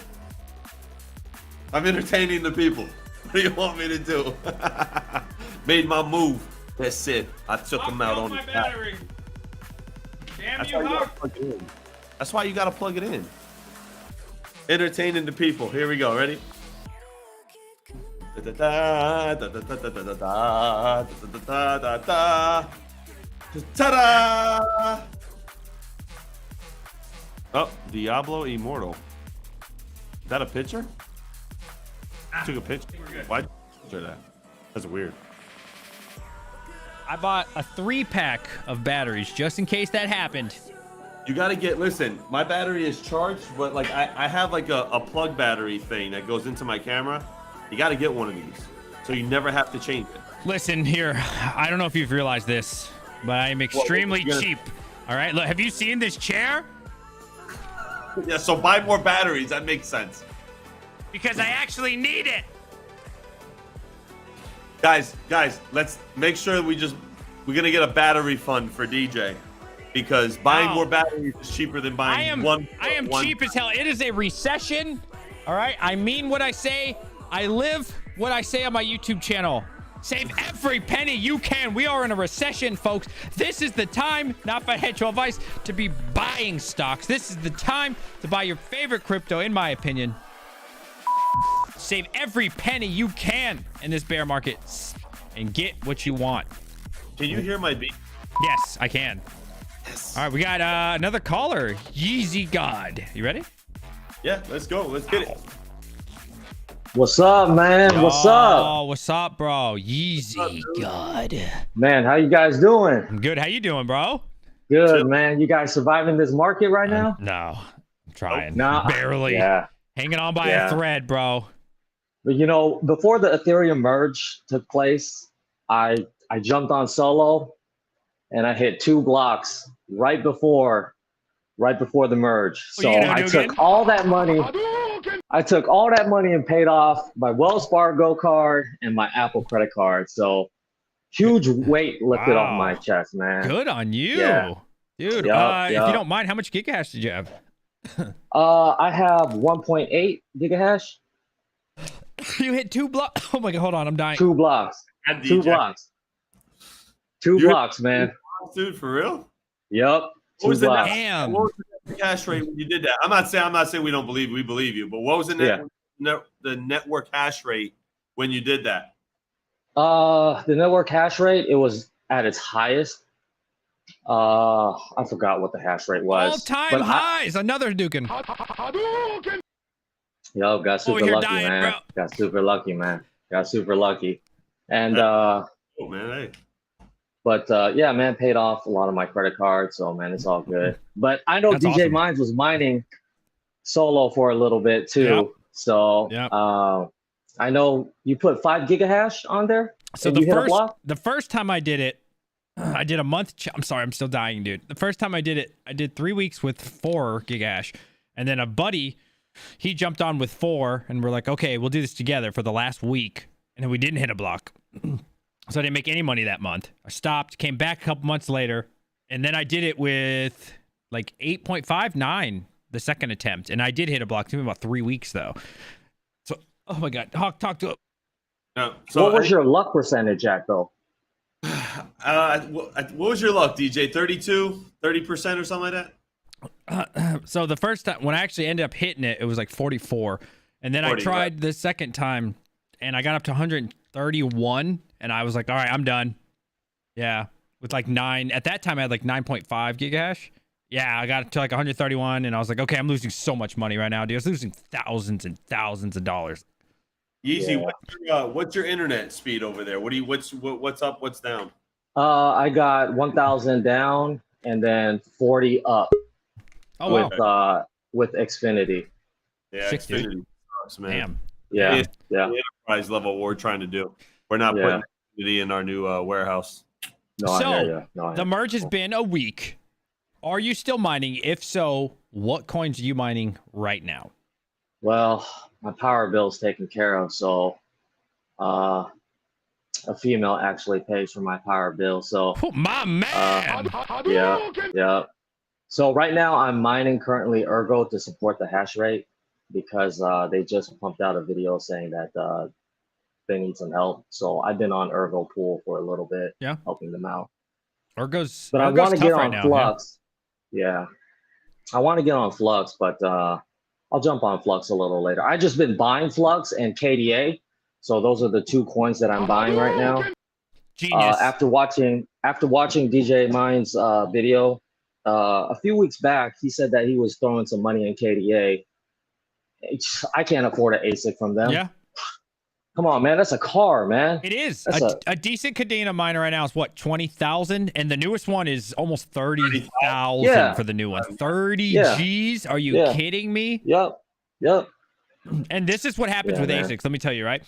I'm entertaining the people. What do you want me to do? Made my move. That's it. I took him out on the battery. Damn you, Hawk. That's why you gotta plug it in. Entertaining the people. Here we go. Ready? Ta-da! Oh, Diablo Immortal. Is that a picture? Took a picture. Why'd you picture that? That's weird. I bought a 3-pack of batteries just in case that happened. You gotta get, listen, my battery is charged, but like I have like a plug battery thing that goes into my camera. You gotta get one of these so you never have to change it. Listen here, I don't know if you've realized this, but I am extremely cheap. All right, look, have you seen this chair? Yeah, so buy more batteries. That makes sense. Because I actually need it. Guys, let's make sure we're gonna get a battery fund for DJ. Because buying more batteries is cheaper than buying one. I am cheap as hell. It is a recession. All right. I mean what I say. I live what I say on my YouTube channel. Save every penny you can. We are in a recession, folks. This is the time, not financial advice, to be buying stocks. This is the time to buy your favorite crypto, in my opinion. Save every penny you can in this bear market and get what you want. Can you hear my beat? Yes, I can. Yes. All right, we got another caller, Yeezy God. You ready? Yeah, let's go. Let's get it. What's up, man? What's up? Oh, what's up, bro? Yeezy God. Man, how you guys doing? I'm good. How you doing, bro? Good, man. You guys surviving this market right now? No, I'm trying. Nah. Barely. Yeah. Hanging on by a thread, bro. But you know, before the Ethereum merge took place, I jumped on solo and I hit 2 blocks right before the merge. So I took all that money. I took all that money and paid off my Wells Fargo card and my Apple credit card. So huge weight lifted off my chest, man. Good on you, dude. Yep. If you don't mind, how much gigahash did you have? I have 1.8 gigahash. You hit 2 blocks. Oh my god, hold on, I'm dying. 2 blocks. 2 blocks. 2 blocks, man. Dude, for real? Yep. What was the Damn. What was the hash rate when you did that? I'm not saying we don't believe we believe you, but what was the network hash rate when you did that? The network hash rate, it was at its highest. I forgot what the hash rate was. All-time highs. Another Dukin. Yo, got super lucky, dying, man. bro. Got super lucky, man. Got super lucky. And oh man, hey. But yeah, man, paid off a lot of my credit cards, so man, it's all good. But I know That's DJ awesome. Mines was mining solo for a little bit too. Yep. So I know you put 5 gigahash on there. So and you hit a block? the first time I did it, I did a month. I'm sorry, I'm still dying, dude. The first time I did it, I did 3 weeks with 4 gigahash, and then a buddy, he jumped on with 4, and we're like, okay, we'll do this together for the last week, and then we didn't hit a block. So I didn't make any money that month. I stopped, came back a couple months later, and then I did it with like 8.59 the second attempt, and I did hit a block. It took me about 3 weeks though. So, oh my god, Hawk, talk to him. No, so what was your luck percentage at though? What was your luck, DJ? 30% or something like that? So the first time when I actually ended up hitting it, it was like 44, and then 40, I tried the second time, and I got up to 131. And I was like, all right, I'm done. Yeah. With like 9. At that time, I had like 9.5 gigahash. Yeah, I got to like 131. And I was like, okay, I'm losing so much money right now, dude. I was losing thousands and thousands of dollars. Easy. Yeah. What's your internet speed over there? What's up? What's down? I got 1,000 down and then 40 up. Oh, with Xfinity. Yeah, 60. Xfinity sucks, man. Damn. Yeah. It's the enterprise level we're trying to do. We're not putting Xfinity in our new warehouse. No, So, I hear you. No, I hear the merge has been a week. Are you still mining? If so, what coins are you mining right now? Well, my power bill's taken care of, so a female actually pays for my power bill. So Oh, my man. yeah. So right now I'm mining currently Ergo to support the hash rate because they just pumped out a video saying that they need some help. So I've been on Ergo pool for a little bit, helping them out. Ergo's But I want to get on right now, Flux. Yeah. I want to get on Flux, but I'll jump on Flux a little later. I just been buying Flux and KDA, so those are the 2 coins that I'm buying right now. Genius. After watching DJ Mine's video a few weeks back, he said that he was throwing some money in KDA. I can't afford an ASIC from them. Yeah. Come on, man. That's a car, man. It is. That's A decent Cadena miner right now is what, 20,000? And the newest one is almost 30,000 Yeah. for the new one. 30 Yeah. G's? Are you kidding me? Yep. And this is what happens with man. ASICs. Let me tell you, right?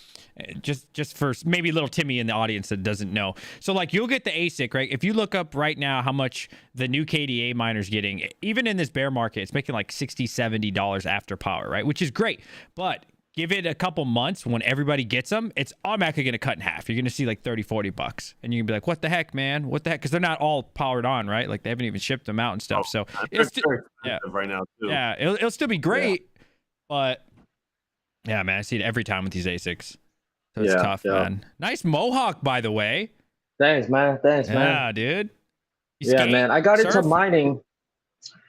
Just for maybe little Timmy in the audience that doesn't know. So like you'll get the ASIC, right? If you look up right now how much the new KDA miner's getting, even in this bear market, it's making like $60, $70 after power, right? Which is great. But give it a couple months when everybody gets them, it's automatically going to cut in half. You're going to see like 30, 40 bucks. And you're going to be like, what the heck, man? What the heck? Because they're not all powered on, right? Like they haven't even shipped them out and stuff. So it's right now too. Yeah, it'll still be great. But yeah, man, I see it every time with these ASICs. So it's tough, man. Nice mohawk, by the way. Thanks, man. Yeah, dude. You Yeah, skate? man. I got into Surf? mining.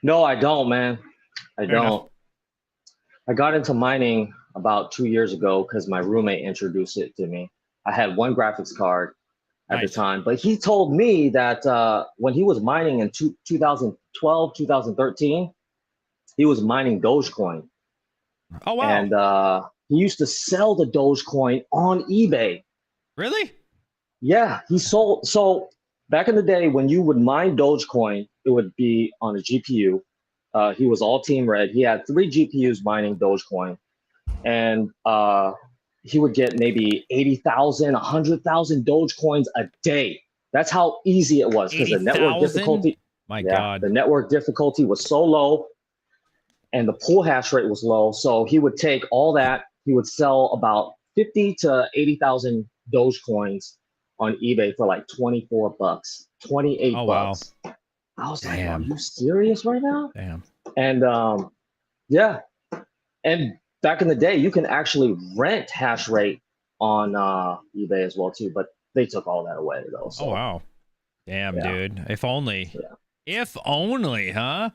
No, I don't, man. I Fair don't. enough. I got into mining about 2 years ago because my roommate introduced it to me. I had one graphics card at the time, but he told me that when he was mining in 2012, 2013, he was mining Dogecoin. Oh, wow. And he used to sell the Dogecoin on eBay. Really? Yeah, he sold. So back in the day, when you would mine Dogecoin, it would be on a GPU. He was all team red. He had 3 GPUs mining Dogecoin, and he would get maybe 80,000, 100,000 Dogecoins a day. That's how easy it was because the network difficulty. My God. The network difficulty was so low, and the pool hash rate was low. So he would take all that. He would sell about 50 to 80,000 Dogecoins on eBay for like 24 bucks, 28 bucks. I was like, are you serious right now? Damn. And yeah. And back in the day, you can actually rent hash rate on eBay as well too, but they took all that away though. So. Oh wow. Damn, dude. If only. Yeah. If only, huh?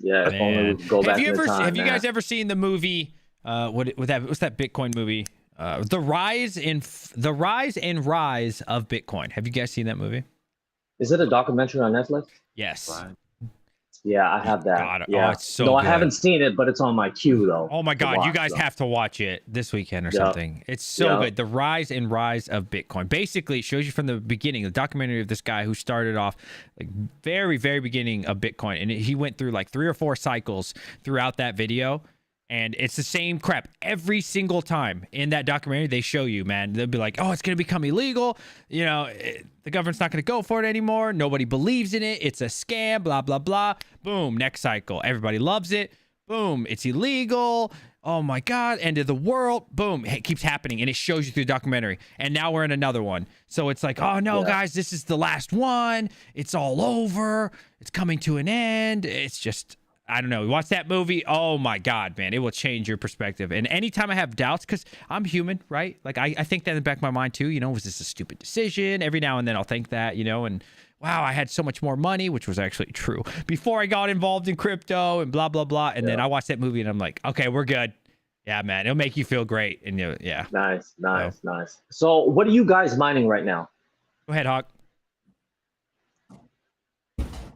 Yeah, if only we could go back in time. Have you guys ever seen the movie what's that Bitcoin movie? The Rise and Rise of Bitcoin. Have you guys seen that movie? Is it a documentary on Netflix? Yes. Right. Yeah, I have that. God, yeah. it's so good. I good. haven't seen it, but it's on my queue though. Oh my God, you guys have to watch it this weekend or something. It's so good. The Rise and Rise of Bitcoin. Basically, it shows you from the beginning, the documentary of this guy who started off like very, very beginning of Bitcoin. And he went through like 3 or 4 cycles throughout that video. And it's the same crap every single time in that documentary. They show you, man. They'll be like, "Oh, it's going to become illegal. You know, the government's not going to go for it anymore. Nobody believes in it. It's a scam. Blah blah blah." Boom. Next cycle, everybody loves it. Boom. It's illegal. Oh my God. End of the world. Boom. It keeps happening, and it shows you through the documentary. And now we're in another one. So it's like, oh no, guys, this is the last one. It's all over. It's coming to an end. It's just. I don't know. Watch that movie. Oh my God, man. It will change your perspective. And anytime I have doubts, because I'm human, right? Like I think that in the back of my mind too, you know, was this a stupid decision? Every now and then I'll think that, you know, and wow, I had so much more money, which was actually true before I got involved in crypto and blah, blah, blah. And then I watch that movie and I'm like, okay, we're good. Yeah, man. It'll make you feel great. And yeah. Nice. So what are you guys mining right now? Go ahead, Hawk.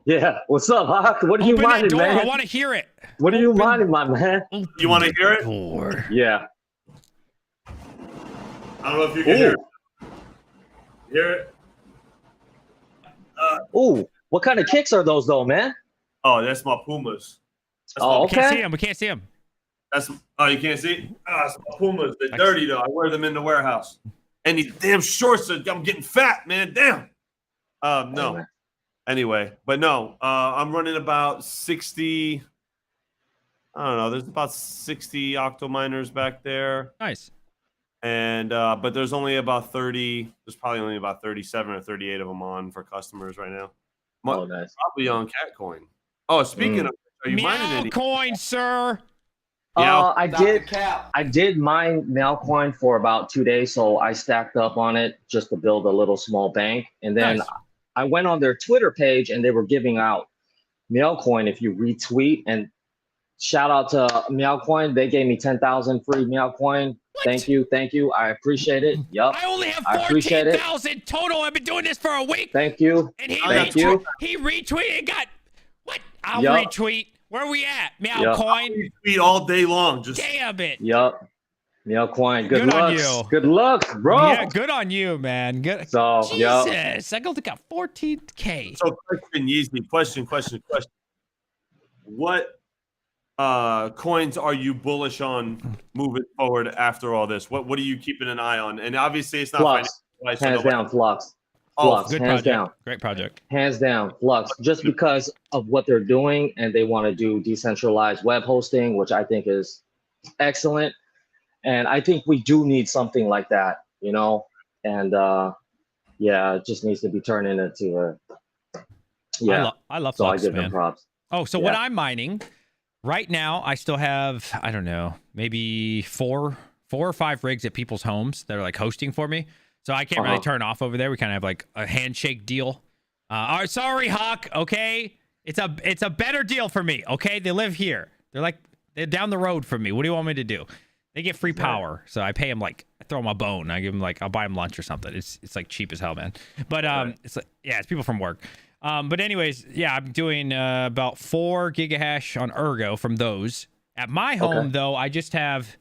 Yeah, what's up, Hawk? What are you mining, man? I want to hear it. What are you mining, my man? You want to hear it? Yeah. I don't know if you can hear it. Hear it? Ooh, what kind of kicks are those, though, man? Oh, that's my Pumas. Okay. We can't see them. You can't see? It's my Pumas. They're dirty, though. I wear them in the warehouse. And these damn shorts, I'm getting fat, man. Damn. No. Oh, anyway, but no, I'm running about 60. I don't know. There's about 60 octo miners back there. Nice. And but there's only about 30. There's probably only about 37 or 38 of them on for customers right now. Nice. Probably on Catcoin. Oh, speaking of, are you mining any? Meowcoin, sir. I did mine Meowcoin for about 2 days, so I stacked up on it just to build a little small bank, and then I went on their Twitter page and they were giving out Meowcoin if you retweet, and shout out to Meowcoin. They gave me 10,000 free Meowcoin. Thank you. I appreciate it. Yup. I only have I appreciate it. 14,000 total. I've been doing this for a week. Thank you. And he Thank you. He retweeted and got what? I'll Yup. retweet. Where we at? Meowcoin. Tweet all day long. Just Damn it. Yup. Meowcoin. Good Good on looks. you. Good looks, bro. Yeah, good on you, man. Good. So, yup. Jesus, I got 14K. so question, Yeezy. Question. What coins are you bullish on moving forward after all this? What are you keeping an eye on? And obviously, it's not Flux. financial, so Hands nobody- down, Flux. Oh, Flux. Good Hands project. down. Great project. Hands down, Flux, just because of what they're doing, and they want to do decentralized web hosting, which I think is excellent. And I think we do need something like that, you know? And yeah, it just needs to be turned into a, yeah. I love So Flux, I give man. them props. Oh, so what Yeah. I'm mining right now, I still have, I don't know, maybe four or five rigs at people's homes that are like hosting for me. So I can't really turn off over there. We kind of have like a handshake deal. All right, sorry, Hawk. Okay, it's a better deal for me. Okay, they live here. They're down the road from me. What do you want me to do? They get free power, so I pay them like I throw them a bone. I give them like I'll buy them lunch or something. It's like cheap as hell, man. But it's like it's people from work. But anyways, yeah, I'm doing about 4 gigahash on Ergo from those. At my home though, I just have,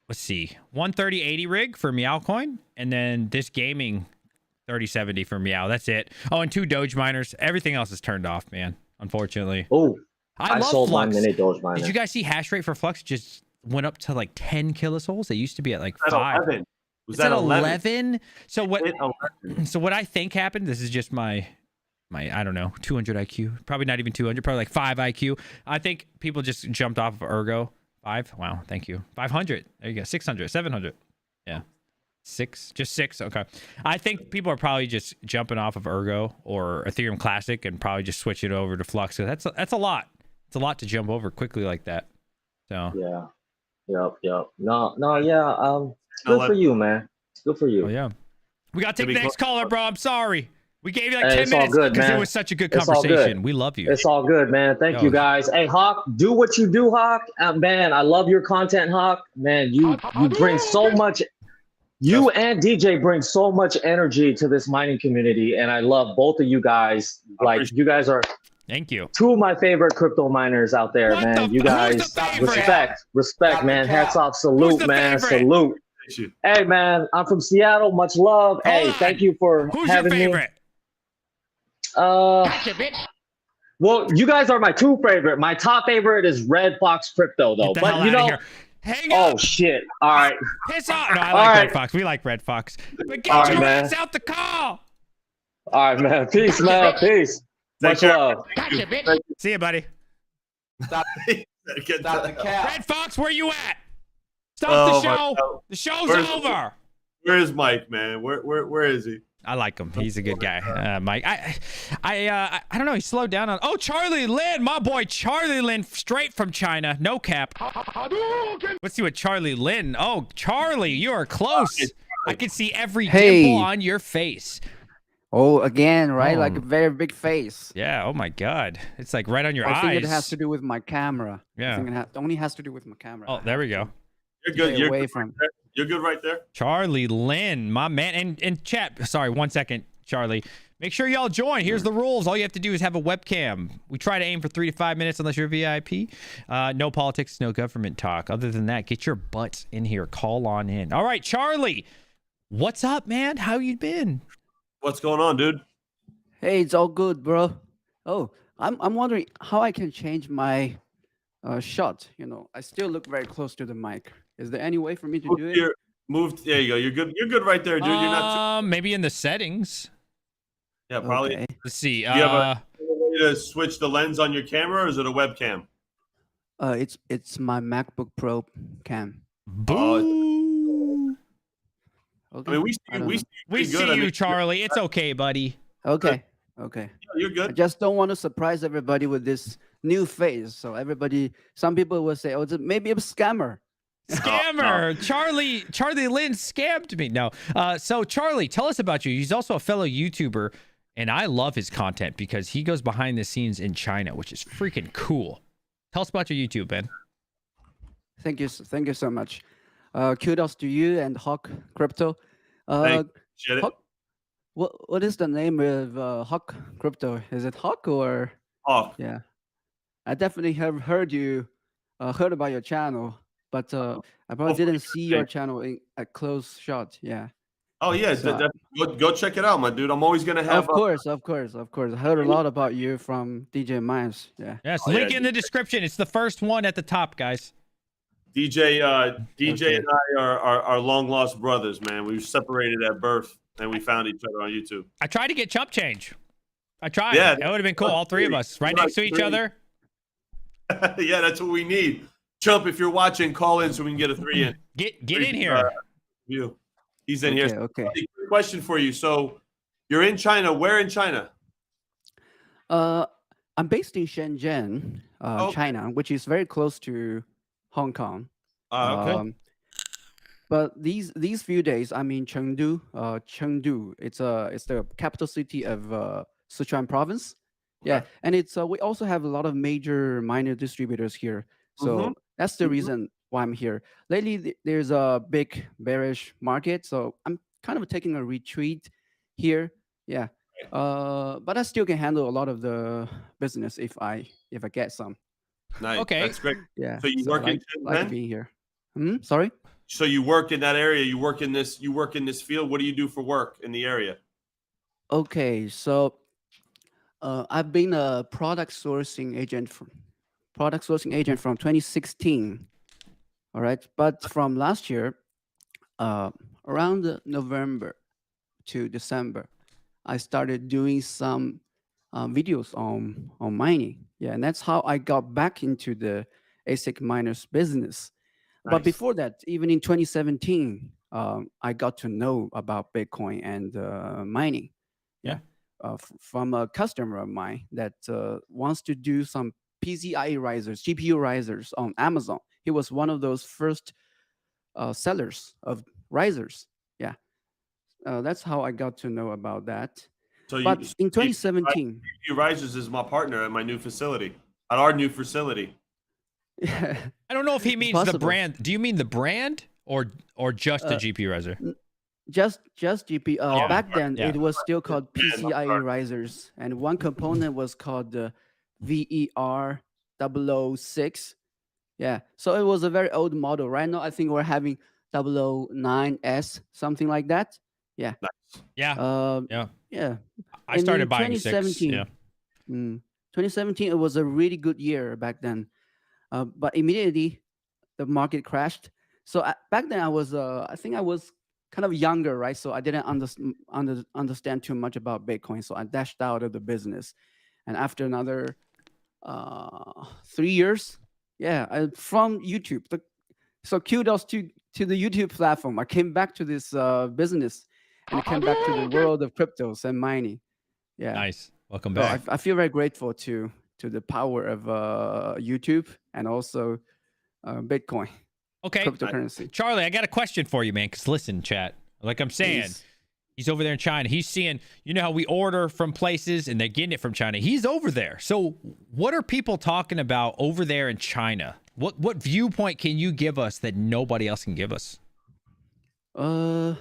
let's see, 13080 rig for Meowcoin, and then this gaming 3070 for Meow. That's it. Oh, and 2 Doge miners. Everything else is turned off, man. Unfortunately. Oh, I love sold Flux. my mini Doge miner. Did you guys see hash rate for Flux just went up to like 10 kilosouls? They used to be at like At 5. 11. Was It's that at 11? So what? Hit 11. So what I think happened. This is just my I don't know, 200 IQ. Probably not even 200. Probably like 5 IQ. I think people just jumped off of Ergo. 5. Wow. Thank you. 500. There you go. 600. 700. Yeah. 6. Just 6. Okay. I think people are probably just jumping off of Ergo or Ethereum Classic and probably just switching over to Flux. That's a lot. It's a lot to jump over quickly like that. So. Yeah. Yep. No, yeah. Good for you, man. Good for you. Oh yeah. We gotta take the next caller, bro. I'm sorry. We gave you like Hey, 10 it's all minutes good, because it man. was such a good It's all good. conversation. We love you. It's all good, man. Thank Yo. you, guys. Hey, Hawk, do what you do, Hawk. Man, I love your content, Hawk. Man, you bring so much. You and DJ bring so much energy to this mining community, and I love both of you guys. Like, you guys are Thank you. 2 of my favorite crypto miners out there, What man. the- You who's guys, the favorite? respect, man. Hats off, salute, the man, favorite? salute. Thank you. Hey, man, I'm from Seattle. Much love. Hey, on. thank you for Who's your having me. favorite? Gotcha, bitch. Well, you guys are my 2 favorite. My top favorite is Red Fox Crypto, though. Get the hell But you outta know, here. Hang oh up. shit! All right, Piss off. No, I All like right. Red Fox. We like Red Fox. But get All right, your man. ass out the call. all right, man. Peace, man. Peace. Take Much care. love. Gotcha, bitch. See you, buddy. Get Stop the cap. Red Fox, where you at? Stop Oh, the my show. God. The show's Where's- over. Where is Mike, man? Where is he? I like him. He's a good guy, Mike. I don't know. He slowed down on. Oh, Charlie Lin, my boy, Charlie Lin, straight from China, no cap. Hadouken! Let's see what Charlie Lin. Oh, Charlie, you are close. I can see every Hey. dimple on your face. Oh, again, right? Like Oh. a very big face. Yeah. Oh my God. It's like right on your I eyes. think it has to do with my camera. Yeah. I think it only has to do with my camera. Oh, there we go. You're good. Stay You're away good. from. You're good right there. Charlie Lin, my man, and chat. Sorry, 1 second, Charlie. Make sure y'all join. Here's the rules. All you have to do is have a webcam. We try to aim for 3 to 5 minutes unless you're a VIP. No politics, no government talk. Other than that, get your butts in here. Call on in. All right, Charlie. What's up, man? How you been? What's going on, dude? Hey, it's all good, bro. Oh, I'm wondering how I can change my shot. You know, I still look very close to the mic. Is there any way for me to do it? There you go. You're good. You're good right there, dude. You're not. Maybe in the settings. Yeah, probably. Okay. Let's see. you have a way to switch the lens on your camera, or is it a webcam? It's my MacBook Pro cam. Boo. Okay. I mean, we see I don't we know. see, We pretty see good. I you, mean, Charlie. It's okay, buddy. Okay. Okay. You're I good. just don't want to surprise everybody with this new face. So some people will say, "Oh, maybe a scammer." Scammer. Charlie Lin scammed me. No. So Charlie, tell us about you. He's also a fellow YouTuber, and I love his content because he goes behind the scenes in China, which is freaking cool. Tell us about your YouTube, man. Thank you so much. Kudos to you and Hawk Crypto. Appreciate it. Hawk, what is the name of Hawk Crypto? Is it Hawk or? Hawk. Yeah, I definitely have heard about your channel, but I probably didn't see your channel a close shot. Yeah. Oh yeah, So go check it out, my dude. I'm always gonna have. of course. I heard a lot about you from DJ Myers. Yeah. Yes, Oh, link yeah. in the description. It's the first one at the top, guys. DJ Okay. and I are long lost brothers, man. We were separated at birth, and we found each other on YouTube. I tried to get chump change. I tried. Yeah, That would have been cool. All three of us right next to each other. Yeah, that's what we need. Chump, if you're watching, call in so we can get a 3 in. Get in here. You. He's in here. Okay. Quick question for you. So you're in China. Where in China? I'm based in Shenzhen, Okay. China, which is very close to Hong Kong. Okay. But these few days, I'm in Chengdu. Chengdu, it's the capital city of Sichuan province. Yeah, Okay. and it's we also have a lot of major miner distributors here. So that's the reason why I'm here. Lately, there's a big bearish market, so I'm kind of taking a retreat here. Yeah, but I still can handle a lot of the business if I get some. Nice. Okay. That's great. Yeah. So you I work in like Shenzhen? being here. Sorry. So you work in that area. You work in this field. What do you do for work in the area? Okay, so I've been a product sourcing agent from 2016. All right, but from last year, around November to December, I started doing some videos on mining. Yeah, and that's how I got back into the ASIC miners business. But Nice. before that, even in 2017, I got to know about Bitcoin and mining. Yeah. From a customer of mine that wants to do some PCIe risers, GPU risers on Amazon. He was one of those first sellers of risers. Yeah. That's how I got to know about that. So But in 2017, GPU Risers is my partner at my new facility. At our new facility. I don't know if he means the possible. brand. Do you mean the brand or just the GPU riser? just GPU. Back then, yeah. it was still called Yeah, my PCIe part. risers, and one component was called the VER006. Yeah, so it was a very old model. Right now, I think we're having 009S, something like that. Yeah. Yeah. Yeah. Yeah. I And started in buying 6. 2017, Yeah. 2017, it was a really good year back then. But immediately, the market crashed. So back then, I think I was kind of younger, right? So I didn't understand too much about Bitcoin. So I dashed out of the business. And after another 3 years, from YouTube. So kudos to the YouTube platform. I came back to this business and I came back to the world of cryptos and mining. Yeah. Nice. Welcome So back. I feel very grateful to the power of YouTube and also Bitcoin, Okay. cryptocurrency. Charlie, I got a question for you, man. Because listen, chat. Like I'm saying, Please. he's over there in China. He's seeing, you know how we order from places and they're getting it from China. He's over there. So what are people talking about over there in China? What viewpoint can you give us that nobody else can give us? I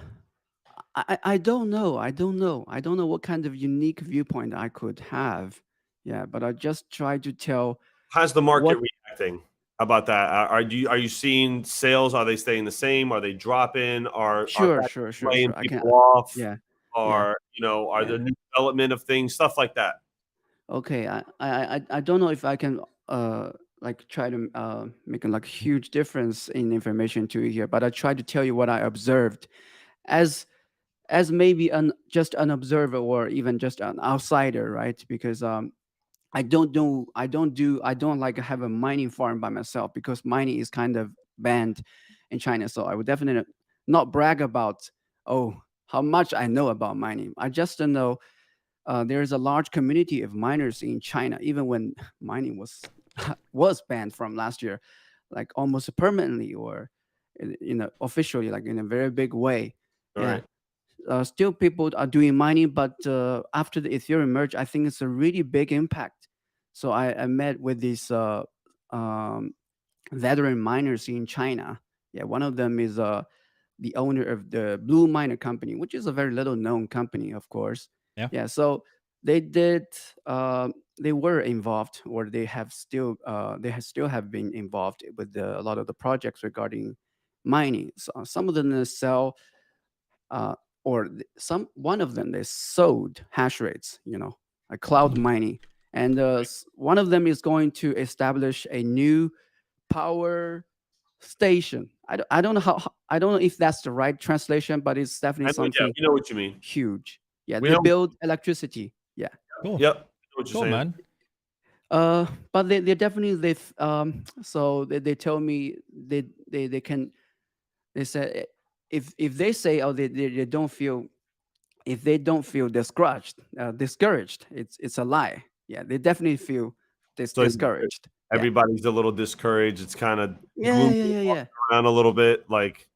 don't know. I don't know what kind of unique viewpoint I could have. Yeah, but I just try to tell. How's the market What- reacting? How about that? Are you seeing sales? Are they staying the same? Are they dropping? Are Sure. laying I can. people off? Yeah. Are are there new development of things, stuff like that? Okay. I don't know if I can like try to make a like huge difference in information to you here, but I try to tell you what I observed as maybe just an observer or even just an outsider, right? Because I don't like have a mining farm by myself because mining is kind of banned in China. So I would definitely not brag about how much I know about mining. I just know there's a large community of miners in China, even when mining was banned from last year, like almost permanently or officially, like in a very big way. All right. Still people are doing mining, but after the Ethereum merge, I think it's a really big impact. So I met with these veteran miners in China. Yeah, one of them is the owner of the Blue Miner Company, which is a very little known company, of course. Yeah. Yeah. So they did. They were involved, or still have been involved with a lot of the projects regarding mining. So some of them sell, one of them they sold hash rates. Like cloud mining, and one of them is going to establish a new power station. I don't know I don't know if that's the right translation, but it's definitely something we know what you mean. huge. Yeah, We they know- build electricity. Yeah. Cool. Yep. I know what you're Cool, saying. man. But they definitely so they tell me they can, they said, if they say, oh, they don't feel, if they don't feel discouraged, it's a lie. Yeah, they definitely feel So discouraged. Yeah. Everybody's a little discouraged. It's kind of Yeah. around a little bit. Like,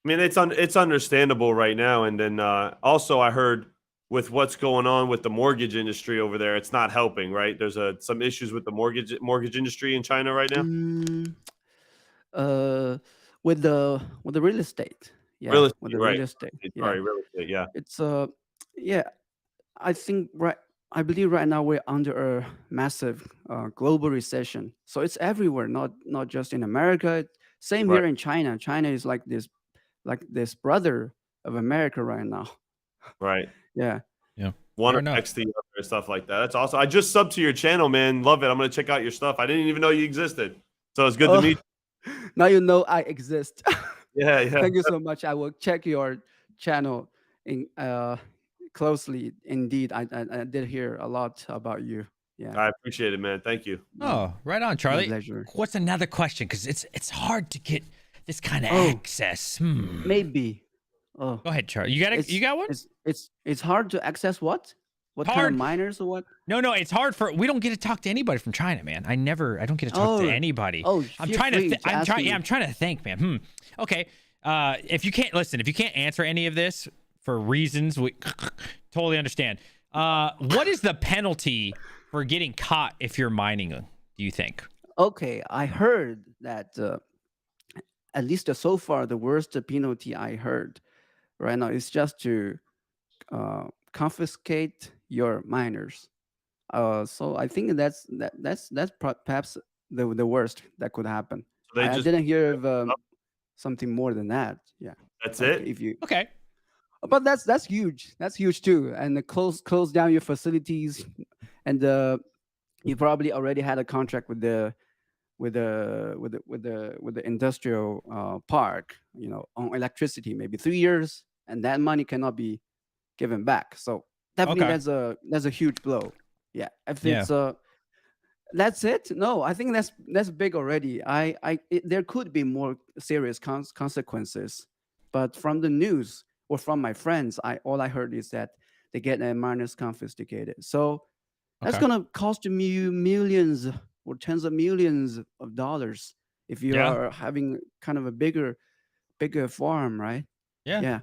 I mean, it's understandable right now. And then also, I heard with what's going on with the mortgage industry over there, it's not helping. Right? There's some issues with the mortgage industry in China right now. With the real estate. Yeah, Real estate, with the right. real estate. Yeah. Sorry, real estate. Yeah. It's yeah, I believe right now we're under a massive global recession. So it's everywhere, not just in America. Same here in China. China is like this brother of America right now. Right. Yeah. One Fair enough. affects the other and stuff like that. That's awesome. I just subbed to your channel, man. Love it. I'm gonna check out your stuff. I didn't even know you existed. So it's good to meet you. Now you know I exist. Yeah. Thank you so much. I will check your channel in closely. Indeed, I did hear a lot about you. Yeah. I appreciate it, man. Thank you. Oh, right on, Charlie. pleasure. What's another question? Because it's hard to get this kind of access. Maybe. Oh, Go ahead, Charlie. You got one? It's hard to access what? What kind Hard. of miners or what? No, it's hard we don't get to talk to anybody from China, man. I don't get to talk to anybody. Oh, I'm feel trying free to to ask me. I'm trying to think, man. Okay. If you can't answer any of this for reasons we totally understand. What is the penalty for getting caught if you're mining, do you think? Okay, I heard that at least so far the worst penalty I heard right now is just to confiscate your miners. So I think that's perhaps the worst that could happen. So I didn't hear of something more than that. Yeah, That's like it. if you, Okay. but that's huge. That's huge too. And close down your facilities, and you probably already had a contract with the industrial park, on electricity, maybe 3 years, and that money cannot be given back. So definitely Okay. that's a huge blow. Yeah. If Yeah. it's that's it. No, I think that's big already. There could be more serious consequences, but from the news or from my friends, all I heard is that they get their miners confiscated. So that's Okay. gonna cost you millions or tens of millions of dollars if you Yeah. are having kind of a bigger farm, right? Yeah. Yeah.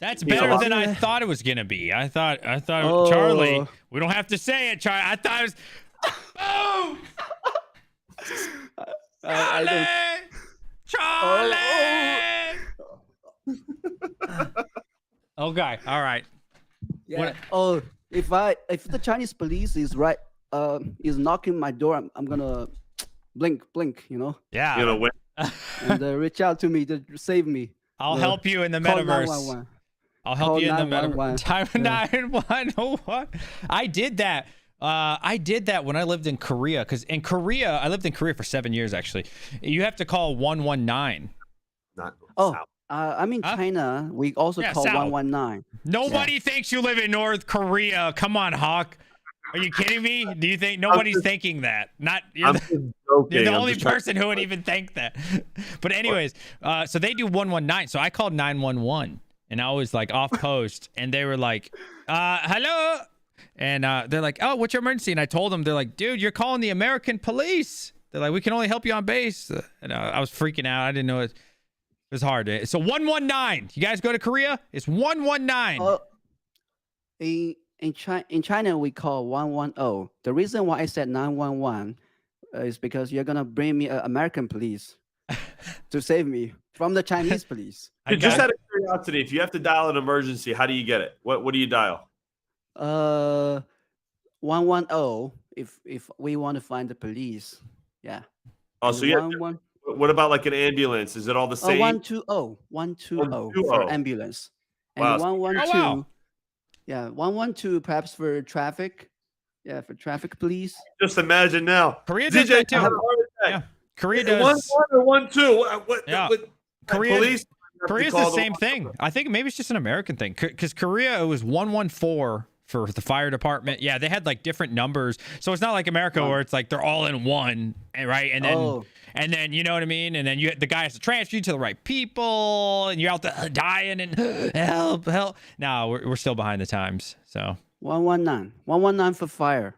That's Yeah, better well, than I yeah. thought it was gonna be. I thought Charlie. Oh. We don't have to say it, Charlie. I thought it was. Boom! I don't. Charlie! Okay. All right. Yeah. What- Oh, if the Chinese police is knocking my door, I'm gonna blink, Yeah. You know, when and reach out to me to save me. I'll No. help you in the Call metaverse. 911. I'll help Call you in the 911. metaverse. Time 911. I did that. I did that when I lived in Korea, because in Korea, I lived in Korea for 7 years, actually. You have to call 119. not Oh, south. I'm in Huh? China. We also Yeah, call south. 119. Nobody thinks you live in North Korea. Come on, Hawk. Are you kidding me? Do you think nobody's thinking that? Not you're I'm the, just joking. you're the I'm only just trying- person who would even think that. But anyways, so they do 119. So I called 911, and I was like off post, and they were like, "Hello," and they're like, "Oh, what's your emergency?" And I told them, they're like, "Dude, you're calling the American police." They're like, "We can only help you on base," and I was freaking out. I didn't know it was hard. So 119. You guys go to Korea? It's 119. In China we call 110. The reason why I said 911, is because you're gonna bring me American police to save me from the Chinese police. Just out of curiosity, if you have to dial an emergency, how do you get it? What do you dial? 110 if we want to find the police. Yeah. Oh, And so you have to, 11 what about like an ambulance? Is it all the same? 120 for ambulance. And Wow. 112. Oh, wow. Yeah, 112 perhaps for traffic. Yeah, for traffic police. Just imagine now. Korea does DJ that too. had a heart attack. Yeah. Korea One does. or 1-2. What? Yeah. Korea, police. Korea's the same thing. I think maybe it's just an American thing because Korea, it was 114 for the fire department. Yeah, they had like different numbers, so it's not like America where it's like they're all in one, right? And then you know what I mean. And then the guy has to transfer you to the right people, and you're out there dying and help. No, we're still behind the times. So 119 for fire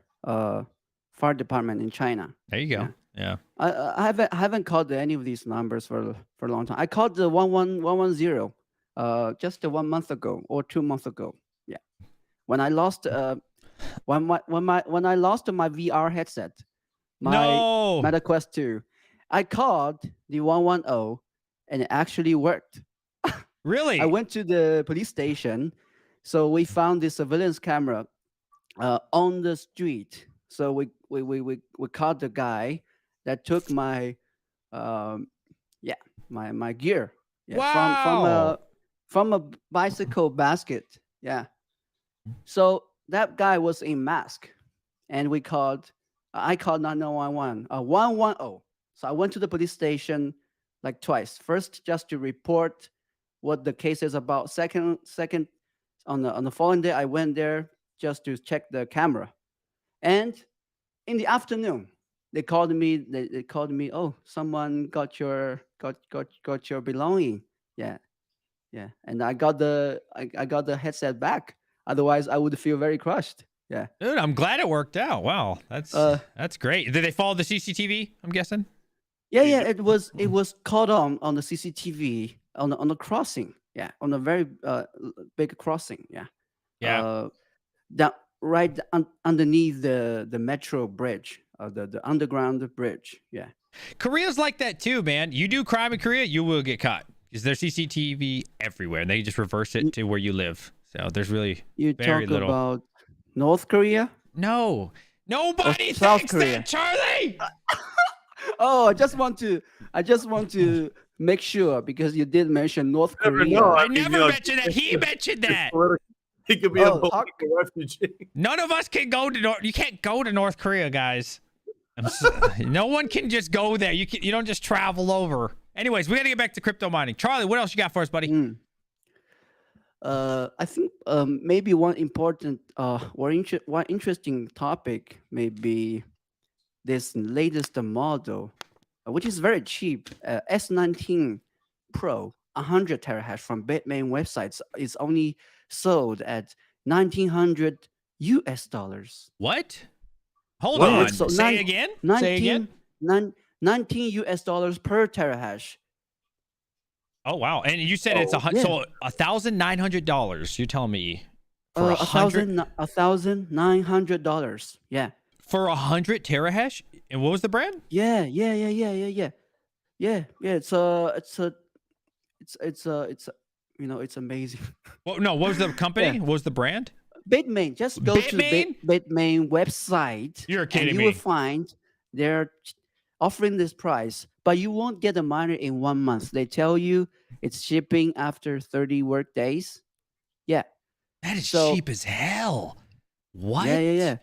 department in China. there you go. Yeah. I haven't called any of these numbers for a long time. I called the 110 just 1 month ago or 2 months ago. Yeah, when I lost when I lost my VR headset, my Meta Quest 2, I called the 110 and it actually worked. Really? I went to the police station, so we found the surveillance camera on the street. So we caught the guy that took my my gear. Yeah, Wow. from a bicycle basket. Yeah. So that guy was in mask, and I called 911 110. So I went to the police station like twice. First, just to report what the case is about. Second, on the following day, I went there just to check the camera. And in the afternoon, they called me. They called me. Oh, someone got your belonging. Yeah. And I got the headset back. Otherwise, I would feel very crushed. Yeah. Dude, I'm glad it worked out. Wow, that's great. Did they follow the CCTV? I'm guessing. Yeah. It was caught on the CCTV on the crossing. Yeah, on a very big crossing. Yeah. Yeah. Right underneath the metro bridge, the underground bridge. Yeah. Korea's like that too, man. You do crime in Korea, you will get caught. Because there's CCTV everywhere, and they just reverse it to where you live. So there's really very little. About North Korea? No, nobody South thinks Korea. that, Charlie. Oh, I just want to make sure, because you did mention North Korea. know. I never mentioned that. He mentioned that. He could be a political refugee. None of us can go to North. You can't go to North Korea, guys. No one can just go there. You don't just travel over. Anyways, we got to get back to crypto mining. Charlie, what else you got for us, buddy? I think maybe one important one interesting topic may be this latest model, which is very cheap. S19 Pro 100 terahash from Bitmain websites is only sold at $1,900. What? Hold Yeah, on. so Say again. Say again. $19 per terahash. Oh wow! And you said it's so $1,900. You're telling me for $1,900. Yeah. For 100 terahash? And what was the brand? Yeah. It's amazing. Well, no, what was the company? Yeah. What was the brand? Bitmain. Just go to the Bitmain website. You're kidding and me. You will find they're offering this price, but you won't get a miner in 1 month. They tell you it's shipping after 30 work days. Yeah. That is cheap as hell. What? Yeah.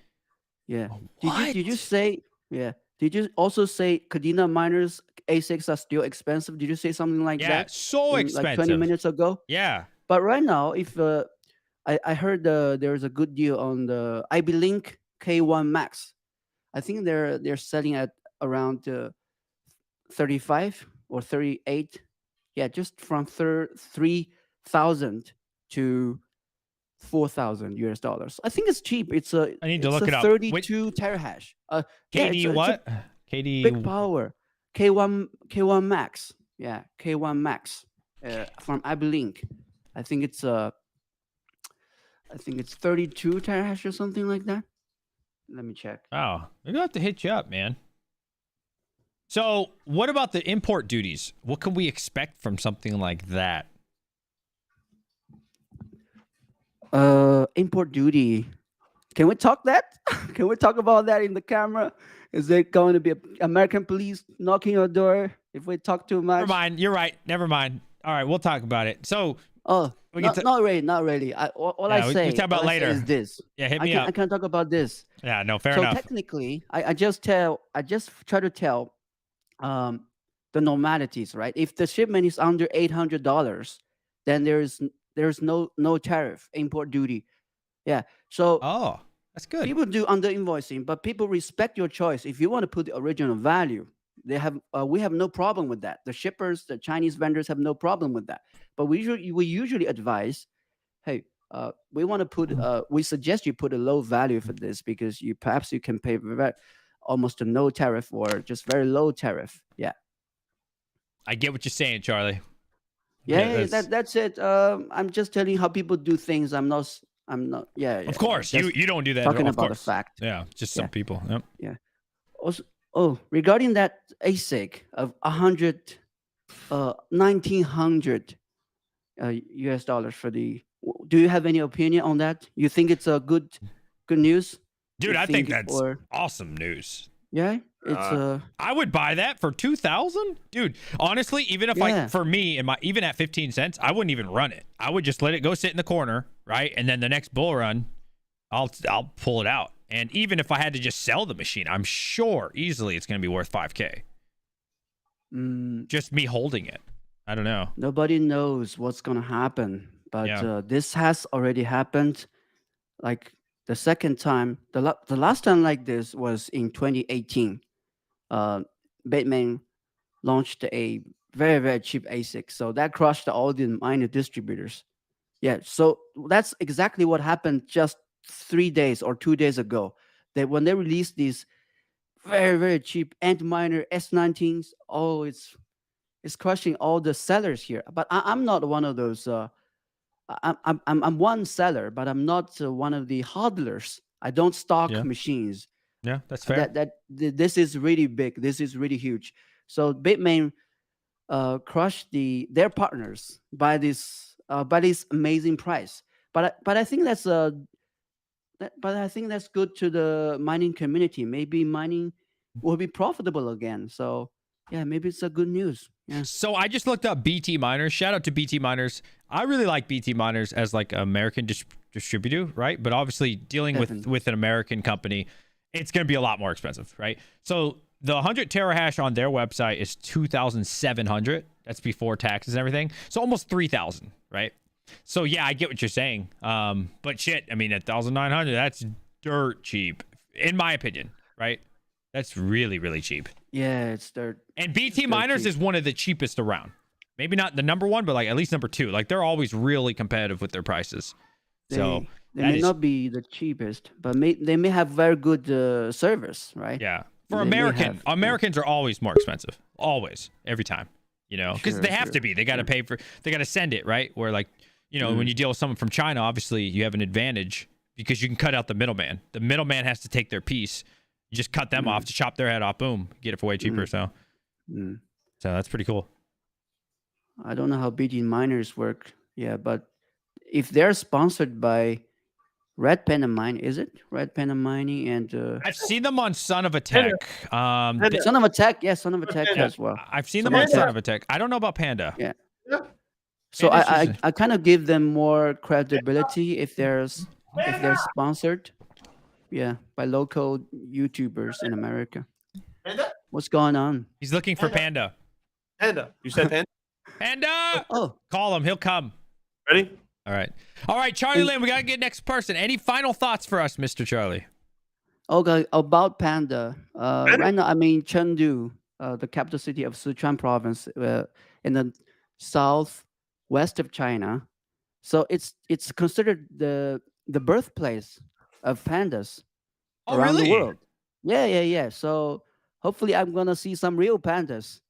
What? Did you say? Yeah. Did you also say Kadena miners ASICs are still expensive? Did you say something like that? Yeah, so expensive. Like 20 minutes ago. Yeah. But right now, if I heard there's a good deal on the IB-Link K1 Max. I think they're selling at around 35 or 38. Yeah, just from 3,000 to $4,000 US. I think it's cheap. I need to look it up. 32 terahash. KD what? KD big power. K1 Max. Yeah, K1 Max. From IB-Link. I think it's 32 terahash or something like that. Let me check. Oh, maybe I'll have to hit you up, man. So, what about the import duties? What can we expect from something like that? Import duty. Can we talk that? Can we talk about that in the camera? Is there going to be American police knocking your door if we talk too much? Never mind. You're right. Never mind. All right, we'll talk about it. So, Oh, we can not really, not really. All Yeah, I we say, can talk about all I say later. is this. yeah, hit I me can, up. I can talk about this. Yeah, no, fair So enough. technically, I just try to tell the normalities, right? If the shipment is under $800, then there's no tariff, import duty. Yeah. So Oh, that's good. people do under invoicing, but people respect your choice. If you want to put the original value, we have no problem with that. The shippers, the Chinese vendors have no problem with that. But we usually advise, hey, we want to put we suggest you put a low value for this because perhaps you can pay almost a no tariff or just very low tariff. Yeah. I get what you're saying, Charlie. Yeah, that's it. I'm just telling you how people do things. I'm not. Yeah. Of course, just you don't do that. talking Of about course. the fact. Yeah, just some Yeah. people. Yep. Yeah. Also, regarding that ASIC of 1900 US dollars for the. Do you have any opinion on that? You think it's a good news? Dude, You I think that's or awesome news. yeah, it's I would buy that for 2,000, dude. Honestly, even if Yeah. for me and even at 15 cents, I wouldn't even run it. I would just let it go sit in the corner, right? And then the next bull run, I'll pull it out. And even if I had to just sell the machine, I'm sure easily it's going to be worth 5K. Just me holding it. I don't know. nobody knows what's gonna happen, but Yeah. this has already happened. Like the second time, the last time like this was in 2018. Bateman launched a very, very cheap ASIC, so that crushed all the minor distributors. Yeah, so that's exactly what happened just 3 days or 2 days ago. That when they released these very, very cheap Antminer S19s, oh, it's crushing all the sellers here. But I'm not one of those. I'm one seller, but I'm not one of the hodlers. I don't stock Yeah. machines. Yeah, that's fair. This is really big. This is really huge. So Bitmain crushed their partners by this amazing price. But I think that's good to the mining community. Maybe mining will be profitable again. So yeah, maybe it's a good news. Yeah. So I just looked up BT miners. Shout out to BT miners. I really like BT miners as like American distributor, right? But obviously dealing with an American company, it's going to be a lot more expensive, right? So the 100 terahash on their website is 2,700. That's before taxes and everything. So almost 3,000, right? So yeah, I get what you're saying. But shit, I mean, 1,900, that's dirt cheap, in my opinion, right? That's really, really cheap. Yeah, it's dirt. And BT miners is one of the cheapest around. Maybe not the number one, but like at least number two. Like they're always really competitive with their prices. So They may not be the cheapest, but they may have very good service, right? yeah, for They may Americans are always more expensive, always, every time. You know, because Sure, they have sure, to be. They got to pay they got to send it, right? Where like, you know, when you deal with someone from China, obviously you have an advantage because you can cut out the middleman. The middleman has to take their piece. You just cut them off to chop their head off. Boom, get it for way cheaper. So that's pretty cool. I don't know how BT miners work. Yeah, but if they're sponsored by Red Panda Mine, is it Red Panda Mining and I've seen them on Son of a Tech. Son of a Tech? Yeah, Son of a Tech as well. I've seen them on Son of a Tech. I don't know about Panda. Yeah. So Panda's I kind of give them more credibility if they're sponsored, yeah, by local YouTubers in America. Panda? What's going on? He's looking for Panda. Panda. You said Panda? Panda! Oh, Call him. He'll come. Ready? All right, Charlie Lin, we got to get next person. Any final thoughts for us, Mr. Charlie? okay. About Panda. Right now, I'm in Chengdu, the capital city of Sichuan province, in the southwest of China. So it's considered the birthplace of pandas around the world. Yeah. So hopefully, I'm gonna see some real pandas.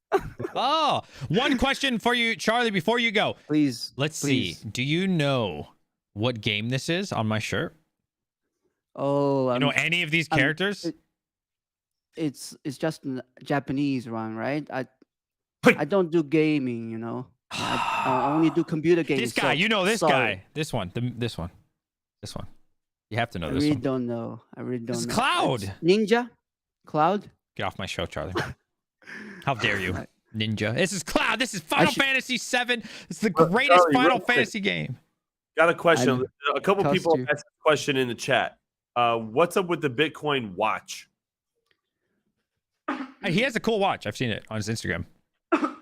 Oh, one question for you, Charlie, before you go. Please. Let's please. see. Do you know what game this is on my shirt? Oh, You know any of these characters? it's just a Japanese one, right? I don't do gaming, you know. I only do computer games. This guy, so you know this sorry. guy. This one. This one. You have to know I this really one. don't know. I really don't This is know. Cloud. It's Ninja? Cloud? Get off my show, Charlie. How dare you, I- Ninja? This is Cloud. This is Final should- Fantasy VII. It's the Charlie, greatest real Final quick. Fantasy game. Got a question. I'm- A couple Cost people you. asked a question in the chat. What's up with the Bitcoin watch? Hey, he has a cool watch. I've seen it on his Instagram. Oh,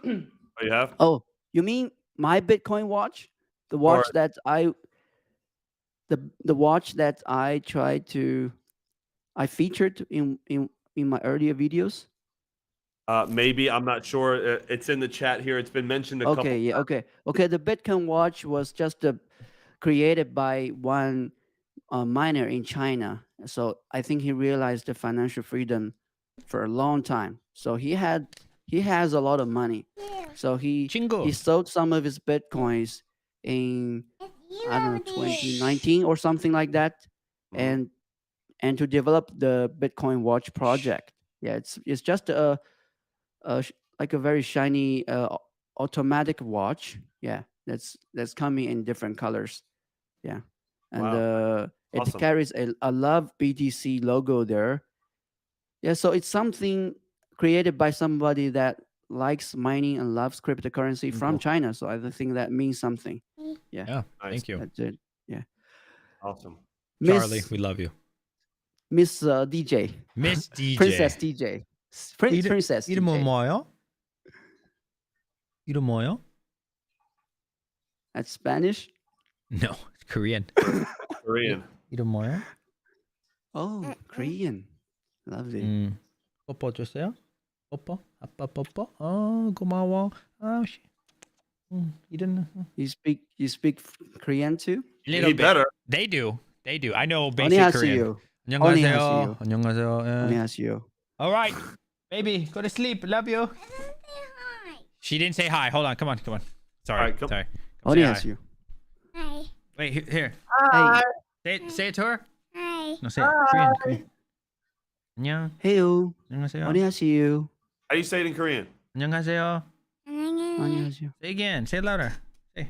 you have? Oh, you mean my Bitcoin watch? The watch that I the watch that I featured in my earlier videos? Maybe. I'm not sure. It's in the chat here. It's been mentioned a couple Okay, yeah, okay. The Bitcoin watch was just created by one miner in China. So I think he realized the financial freedom for a long time. So he has a lot of money. So he Chingo. sold some of his Bitcoins in, I don't know, 2019 or something like that, and to develop the Bitcoin watch project. Yeah, it's just like a very shiny automatic watch. Yeah, that's coming in different colors. Yeah, and Wow. it Awesome. carries a Love BTC logo there. Yeah, so it's something created by somebody that likes mining and loves cryptocurrency from China. So I think that means something. Yeah, Yeah, Nice. thank you, that's it. Yeah, Awesome. Charlie. We love you, Miss DJ, Miss DJ. Princess DJ, Princess DJ. Moyo. Moyo. That's Spanish. No, it's Korean. Korean. Moyo. Oh, Korean. Lovely. 뽀뽀 줬어요? 뽀뽀? 아빠 뽀뽀? 고마워. 씨. 이런. You speak Korean too? Little He bit. better. They do. I know basic Korean. 안녕하세요. 안녕하세요. 안녕하세요. 안녕하세요. All right, baby, go to sleep. Love you. She didn't say hi. Hold on. Come on. Sorry. All right, come- Sorry. Come say hi. 안녕하세요. Hi. Wait, here. Hey. Say it to her. Hi. No, say it. Korean. 안녕. Heyo. 안녕하세요. 안녕하세요. How do you say it in Korean? 안녕하세요. 안녕하세요. Say again. Say it louder. Say.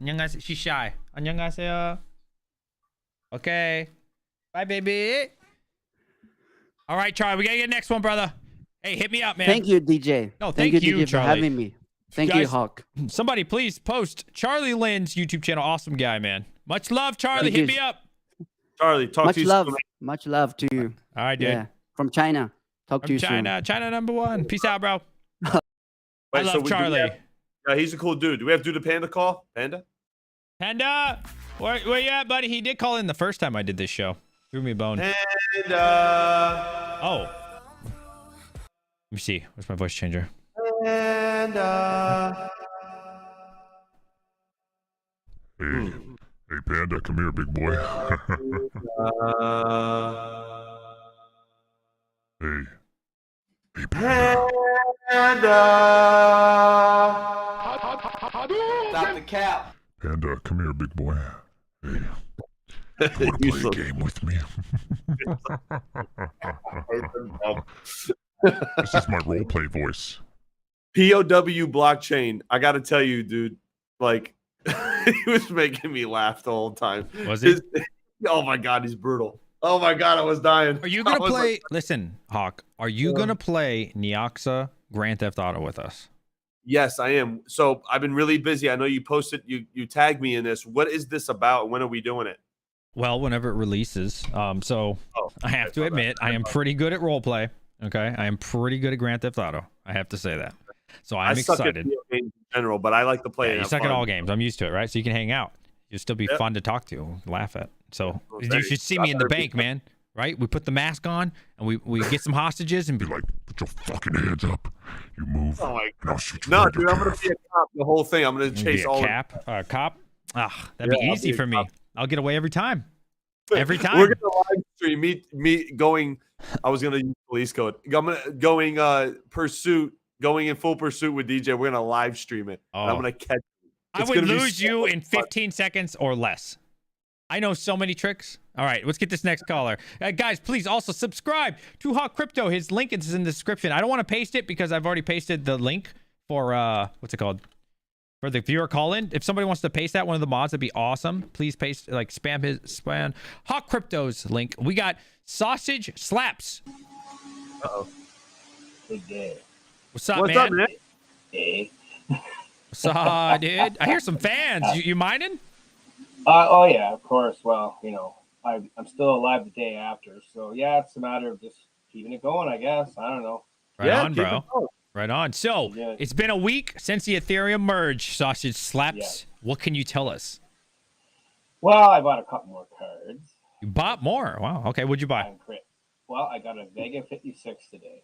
안녕하세요. She's shy. 안녕하세요. Okay. Bye, baby. All right, Charlie. We gotta get the next one, brother. Hey, hit me up, man. Thank you, DJ. No, thank thank you, you, DJ, for Charlie. having me. Thank you, Guys, Hawk. Somebody please post Charlie Lynn's YouTube channel. Awesome guy, man. Much love, Charlie. Thank Hit you. me up. Charlie, talk Much to you love. soon. Much love to you. All right, dude. Yeah. From China. Talk to From you China. China #1. Peace out, bro. I Wait, love do we Charlie. have- yeah, he's a cool dude. Do we have to do the Panda call? Panda? Panda, where you at, buddy? He did call in the first time I did this show. Threw me a bone. Panda. Oh. Let me see. Where's my voice changer? Panda. Hey, Panda, come here, big boy. Hey, Panda. Stop the cap. Panda, come here, big boy. Hey, you want to play a game with me? This is my roleplay voice. POW blockchain. I got to tell you, dude, like, he was making me laugh the whole time. Was he? Oh my God, he's brutal. Oh my God, I was dying. Are you I gonna was play? like- Listen, Hawk. Are you gonna play Neoxa Grand Theft Auto with us? Yes, I am. So I've been really busy. I know you posted, you tagged me in this. What is this about? When are we doing it? Well, whenever it releases. So Oh, I have to my admit, bad. I am pretty good at roleplay. Okay, I am pretty good at Grand Theft Auto. I have to say that. So I'm suck at excited. video games in general, but I like to play. Yeah, and you have suck at fun. all games. I'm used to it, right? So you can hang out. You'll still be Yep. fun to talk to, laugh at. So Well, you there should see you me in the better be bank, man. Right? We put the mask on and we get some hostages and be Be like, put your fucking hands up. You move, Oh my and I'll shoot you No, right in dude, the I'm gonna calf. be a cop the whole thing. I'm gonna be chase a all. cop. Ah, that'd be Yeah, I'll easy be a for me. cop. I'll get away every time. Every time. We're gonna live stream me going. I was gonna use police code. Going pursuit, going in full pursuit with DJ. We're gonna live stream it. And I'm Oh. gonna catch. I It's would gonna be lose so you much in fun. 15 seconds or less. I know so many tricks. All right, let's get this next caller. Guys, please also subscribe to Hawk Crypto. His link is in the description. I don't want to paste it because I've already pasted the link for what's it called? For the viewer call-in. If somebody wants to paste that, one of the mods, that'd be awesome. Please paste, like, spam Hawk Crypto's link. We got Sausage Slaps. Uh-oh. Good day. What's up, What's man? up, man? Hey. What's up, dude? I hear some fans. You mining? Oh yeah, of course. Well, you know, I'm still alive the day after, so yeah, it's a matter of just keeping it going, I guess. I don't know. Right on, keep it bro. going. Right on. So, Yeah. it's been a week since the Ethereum merge. Sausage Slaps. Yeah. What can you tell us? Well, I bought a couple more cards. You bought more. Wow. Okay, what'd you buy? Well, I got a Vega 56 today.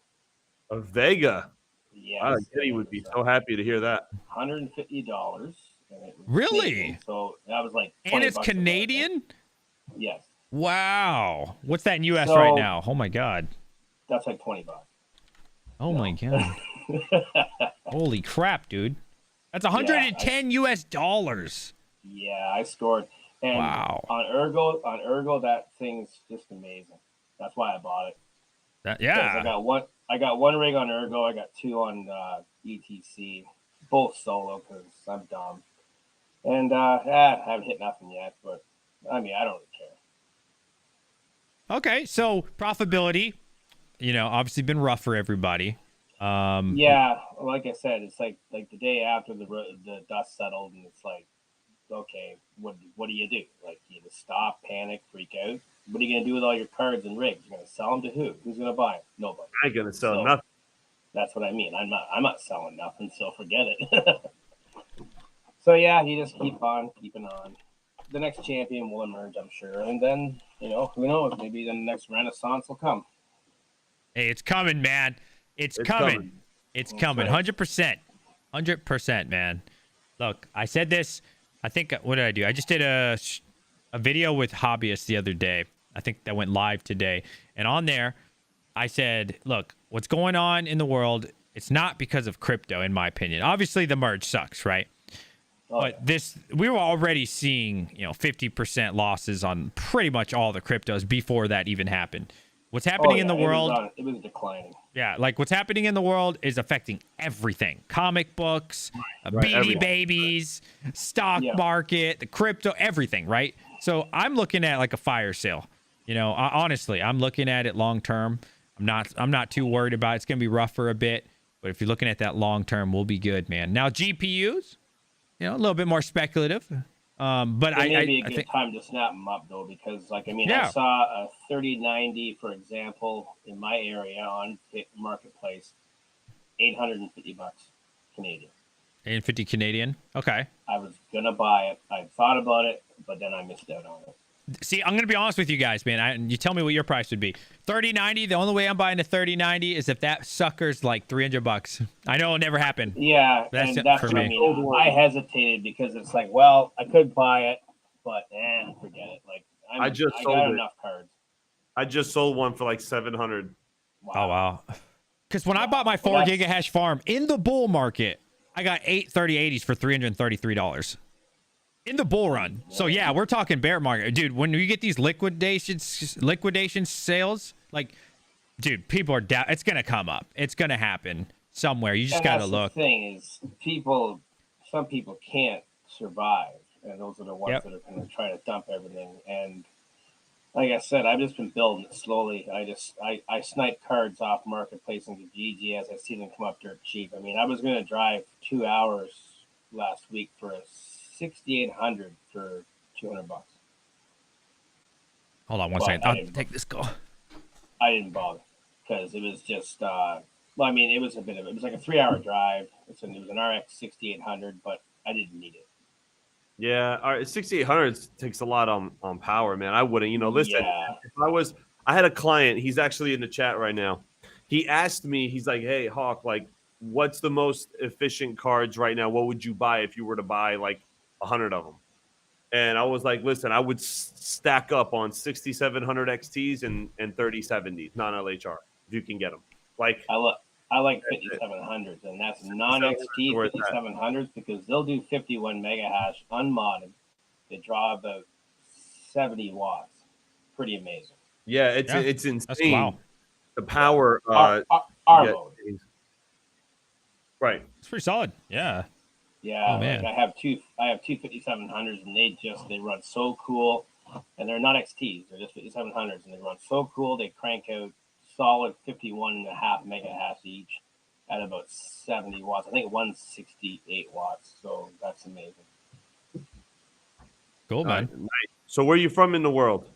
A Vega. Yeah. Kitty would be so happy to hear that. $150. And it was Really? Canadian, so that was like. And 20 it's bucks a Canadian? bag. Yes. Wow. What's that in US So- right now? Oh my god. That's like $20. Oh my god. Holy crap, dude. That's 110 US dollars. Yeah, I scored. And Wow. on Ergo, that thing's just amazing. That's why I bought it. That, 'Cause yeah. I got one rig on Ergo. I got two on ETC, both solo because I'm dumb. And I haven't hit nothing yet, but I mean, I don't really care. Okay, so profitability, obviously been rough for everybody. Yeah, like I said, it's like the day after the dust settled, and it's like, okay, what do you do? Like, you just stop, panic, freak out. What are you gonna do with all your cards and rigs? You're gonna sell them to who? Who's gonna buy them? Nobody. I ain't gonna sell So, nothing. That's what I mean. I'm not selling nothing, so forget it. So yeah, you just keep on keeping on. The next champion will emerge, I'm sure, and then who knows? Maybe the next renaissance will come. Hey, it's coming, man. It's coming. It's coming. 100%. 100%, man. Look, I said this. I think, what did I do? I just did a video with hobbyists the other day. I think that went live today. And on there, I said, look, what's going on in the world, it's not because of crypto, in my opinion. Obviously, the merge sucks, right? But we were already seeing, 50% losses on pretty much all the cryptos before that even happened. What's happening in the world? It was declining. Yeah, like what's happening in the world is affecting everything. Comic books, Beanie everything. Babies, stock market, the crypto, everything, right? So I'm looking at like a fire sale. Honestly, I'm looking at it long term. I'm not too worried about it. It's going to be rough for a bit, but if you're looking at that long term, we'll be good, man. Now GPUs, a little bit more speculative. But It may be a I good think time to snap them up though, because I Yeah. saw a 3090, for example, in my area on Marketplace, $850 Canadian. 850 Canadian. Okay. I was gonna buy it. I thought about it, but then I missed out on it. See, I'm gonna be honest with you guys, man. You tell me what your price would be. 3090. The only way I'm buying a 3090 is if that sucker's like $300. I know it'll never happen. Yeah, That's and it that's for what I me. mean. I hesitated because it's like, well, I could buy it, but forget it. Like I sold got it. enough cards. I just sold one for like 700. Oh wow. Because when I bought my 4 gigahash farm in the bull market, I got 8 3080s for $333 in the bull run. So yeah, we're talking bear market, dude. When you get these liquidation sales, like, dude, people are down. It's gonna come up. It's gonna happen somewhere. You just And gotta that's look. The thing is, some people can't survive, and those are the ones that are going to try to dump everything. And like I said, I've just been building it slowly. I snipe cards off Marketplace and Kijiji as I see them come up dirt cheap. I mean, I was going to drive 2 hours last week for a 6,800 for $200. Hold on one second. I'll take this call. I didn't bother because it was just. I mean, it was it was like a 3-hour drive. It was an RX 6800, but I didn't need it. Yeah, all right, 6800 takes a lot on power, man. I wouldn't, listen. Yeah. If I had a client, he's actually in the chat right now. He asked me, he's like, "Hey, Hawk, like, what's the most efficient cards right now? What would you buy if you were to buy like 100 of them?" And I was like, "Listen, I would stack up on 6700 XTs and 3070s, non-LHR, if you can get them." Like, I like 5700s, and that's non-XT 5700s because they'll do 51 mega hash unmodded. They draw about 70 watts. Pretty amazing. Yeah, it's That's insane. wow. The power. Our yeah, mode. right. It's pretty solid. Yeah. Yeah, Oh, man. like I have two 5700s, and they run so cool, and they're not XTs, they're just 5700s, and they run so cool. They crank out solid 51.5 megahash each at about 70 watts. I think 168 watts. So that's amazing. Cool, man. Nice. So where are you from in the world?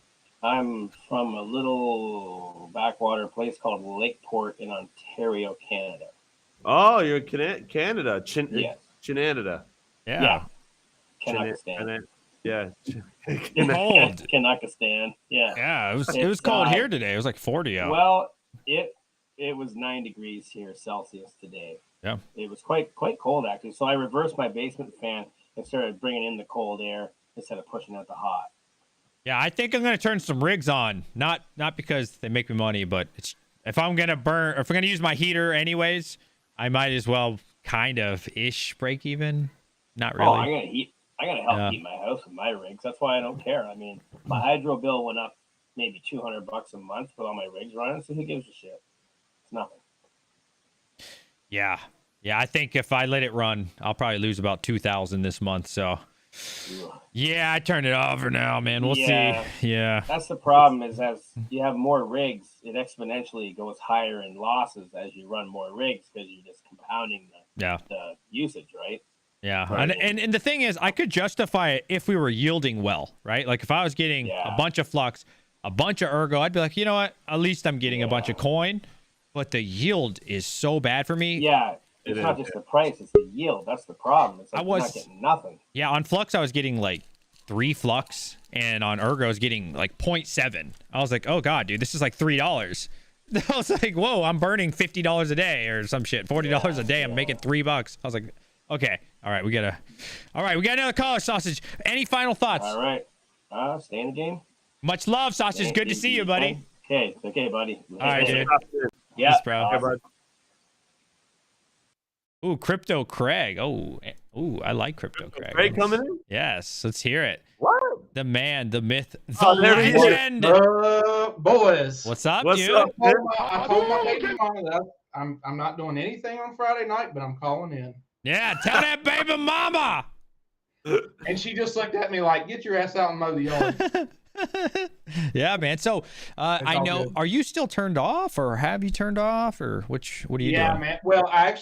I'm from a little backwater place called Lakeport in Ontario, Canada. Oh, you're in Canada. Yes. Canada. Yeah. Kanakistan. Yeah. Cold. Kanakistan. Yeah. Yeah, it was cold here today. It was like 40 out. Well, it was 9 degrees here Celsius today. Yeah. It was quite cold actually. So I reversed my basement fan and started bringing in the cold air instead of pushing out the hot. Yeah, I think I'm gonna turn some rigs on. Not because they make me money, but if I'm gonna use my heater anyways, I might as well kind of break even. Not really. Oh, I gotta help heat my house with my rigs. That's why I don't care. I mean, my hydro bill went up maybe $200 a month with all my rigs running. So who gives a shit? It's nothing. Yeah. I think if I let it run, I'll probably lose about 2,000 this month. So. Yeah, I turned it off for now, man. We'll see. Yeah. That's the problem is as you have more rigs, it exponentially goes higher in losses as you run more rigs because you're just compounding the usage, right? Yeah. Right. And the thing is, I could justify it if we were yielding well, right? Like if I was getting a bunch of Flux, a bunch of Ergo, I'd be like, you know what? At least I'm getting a bunch of coin. But the yield is so bad for me. Yeah. It's not just the price, it's the yield. That's the problem. It's like you're not getting nothing. Yeah, on Flux, I was getting like 3 Flux, and on Ergo, I was getting like 0.7. I was like, oh, God, dude, this is like $3. I was like, whoa, I'm burning $50 a day or some shit. $40 a day. I'm making $3. I was like, okay. All right, we got another caller, Sausage. Any final thoughts? All right. Stay in the game. Much love, Sausage. Good to see you, buddy. Okay, buddy. All right, dude. Yeah. Peace, bro. Awesome. Ooh, Crypto Craig. Oh, I like Crypto Craig. Craig coming in? Yes, let's hear it. What? The man, the myth, the there he is. legend. Boys. What's up, What's dude? up, man? I told my baby mama that I'm not doing anything on Friday night, but I'm calling in. Yeah, tell that baby mama. And she just looked at me like, get your ass out and mow the yard. Yeah, man. So I know, good. are you still turned off, or have you turned off, or what are you doing? Yeah, man. Well, I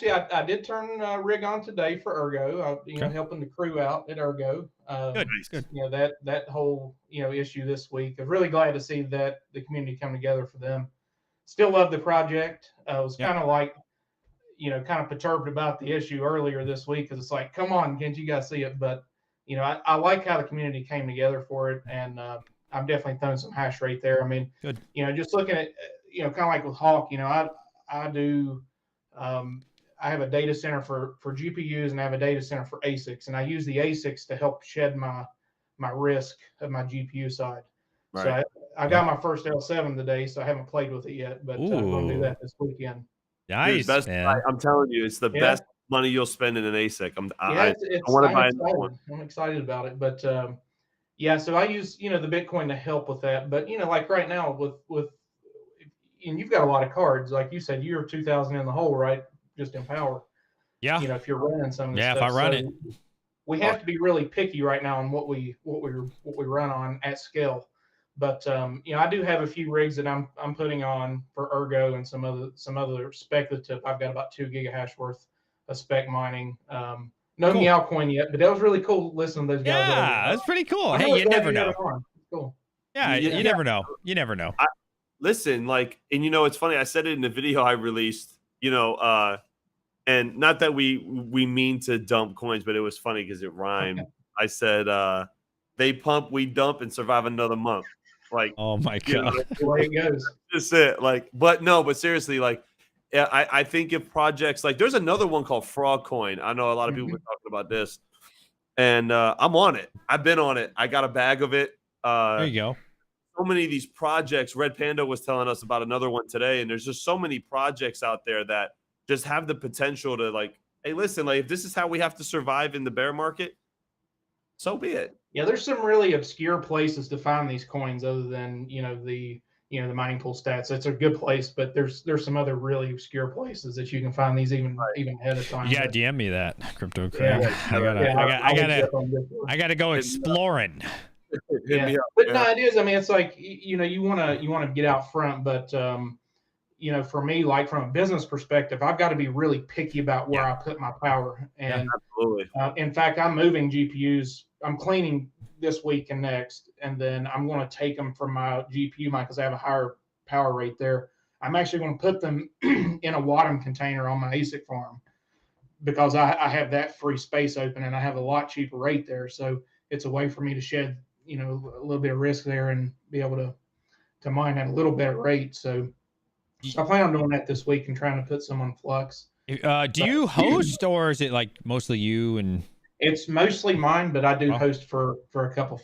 did turn rig on today for Ergo. Helping the crew out at Ergo. Good. That whole issue this week. I'm really glad to see that the community come together for them. Still love the project. I was kind of like, kind of perturbed about the issue earlier this week because it's like, come on, can't you guys see it? But I like how the community came together for it, and I'm definitely throwing some hash rate there. I mean, good. Just looking at, kind of like with Hawk, I do, I have a data center for GPUs and I have a data center for ASICs, and I use the ASICs to help shed my risk of my GPU side. Right. So I got my first L7 today, so I haven't played with it yet, but I'm going to do that this weekend. Nice, Dude, man. I'm telling you, it's the best money you'll spend in an ASIC. I want to buy another one. I'm excited about it, but so I use the Bitcoin to help with that. But like right now with and you've got a lot of cards, like you said, you're 2,000 in the hole, right? Just in power. Yeah. If you're running some of this stuff. If I run it, we have to be really picky right now on what we run on at scale. But I do have a few rigs that I'm putting on for Ergo and some other speculative. I've got about 2 gigahash worth of spec mining. No cool. Meowcoin yet, but that was really cool listening to those guys. Yeah, that's pretty cool. Hey, you never know. Cool. Yeah, you never know. You never know. Listen, and it's funny. I said it in the video I released. And not that we mean to dump coins, but it was funny because it rhymed. Okay. I said, they pump, we dump, and survive another month. Like, oh my God, the way it goes. That's it. But seriously, I think if projects there's another one called Frog Coin. I know a lot of people have been talking about this, and I'm on it. I've been on it. I got a bag of it. There you go. So many of these projects. Red Panda was telling us about another one today, and there's just so many projects out there that just have the potential to hey, listen, if this is how we have to survive in the bear market, so be it. Yeah, there's some really obscure places to find these coins other than, the mining pool stats. It's a good place, but there's some other really obscure places that you can find these even ahead of time. You gotta But, DM me that, Crypto yeah, Craig. I gotta go exploring. yeah. But no, it is. I mean, it's like, you want to get out front, but for me, like from a business perspective, I've got to be really picky about where I put my power. And absolutely. In fact, I'm moving GPUs. I'm cleaning this week and next, and then I'm going to take them from my GPU mine because I have a higher power rate there. I'm actually going to put them in a Wattum container on my ASIC farm because I have that free space open and I have a lot cheaper rate there. So it's a way for me to shed, a little bit of risk there and be able to mine at a little better rate. So I plan on doing that this week and trying to put some on Flux. Do you host, or is it like mostly you? And it's mostly mine, but I do host for a couple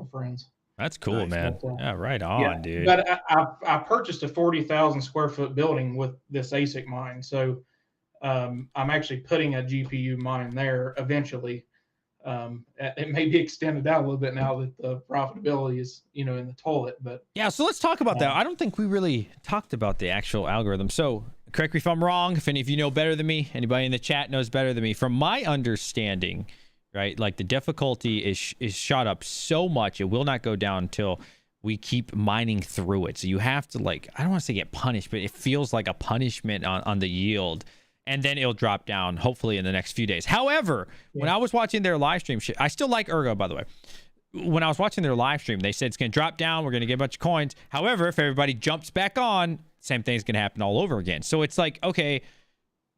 friends. That's cool, man. But, yeah, right on, dude. But I purchased a 40,000 square foot building with this ASIC mine, so I'm actually putting a GPU mine there eventually. It may be extended out a little bit now that the profitability is, in the toilet. But yeah, so let's talk about that. I don't think we really talked about the actual algorithm. So correct me if I'm wrong. If any of you know better than me, anybody in the chat knows better than me. From my understanding, right, like the difficulty is shot up so much it will not go down until we keep mining through it. So you have to, like, I don't want to say get punished, but it feels like a punishment on the yield. And then it'll drop down, hopefully, in the next few days. However, when I was watching their live stream, I still like Ergo, by the way. When I was watching their live stream, they said it's going to drop down. We're going to get a bunch of coins. However, if everybody jumps back on, same thing's going to happen all over again. So it's like, okay,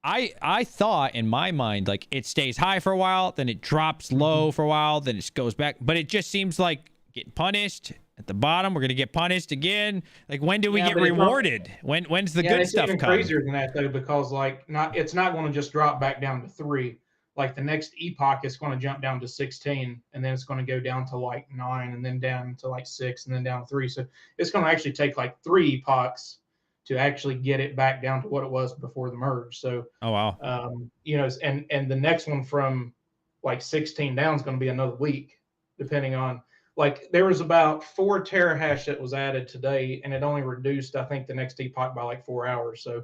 I thought in my mind, like, it stays high for a while, then it drops low for a while, then it goes back. But it just seems like getting punished. At the bottom, we're going to get punished again. Like, when do we get rewarded? When's the good stuff even coming? Crazier than that, though, because it's not going to just drop back down to 3. Like the next epoch, it's going to jump down to 16, and then it's going to go down to like 9, and then down to like 6, and then down to 3. So it's going to actually take like 3 epochs to actually get it back down to what it was before the merge. So oh wow, and the next one from like 16 down is going to be another week, depending on. Like there was about 4 terahash that was added today, and it only reduced, I think, the next epoch by like 4 hours. So,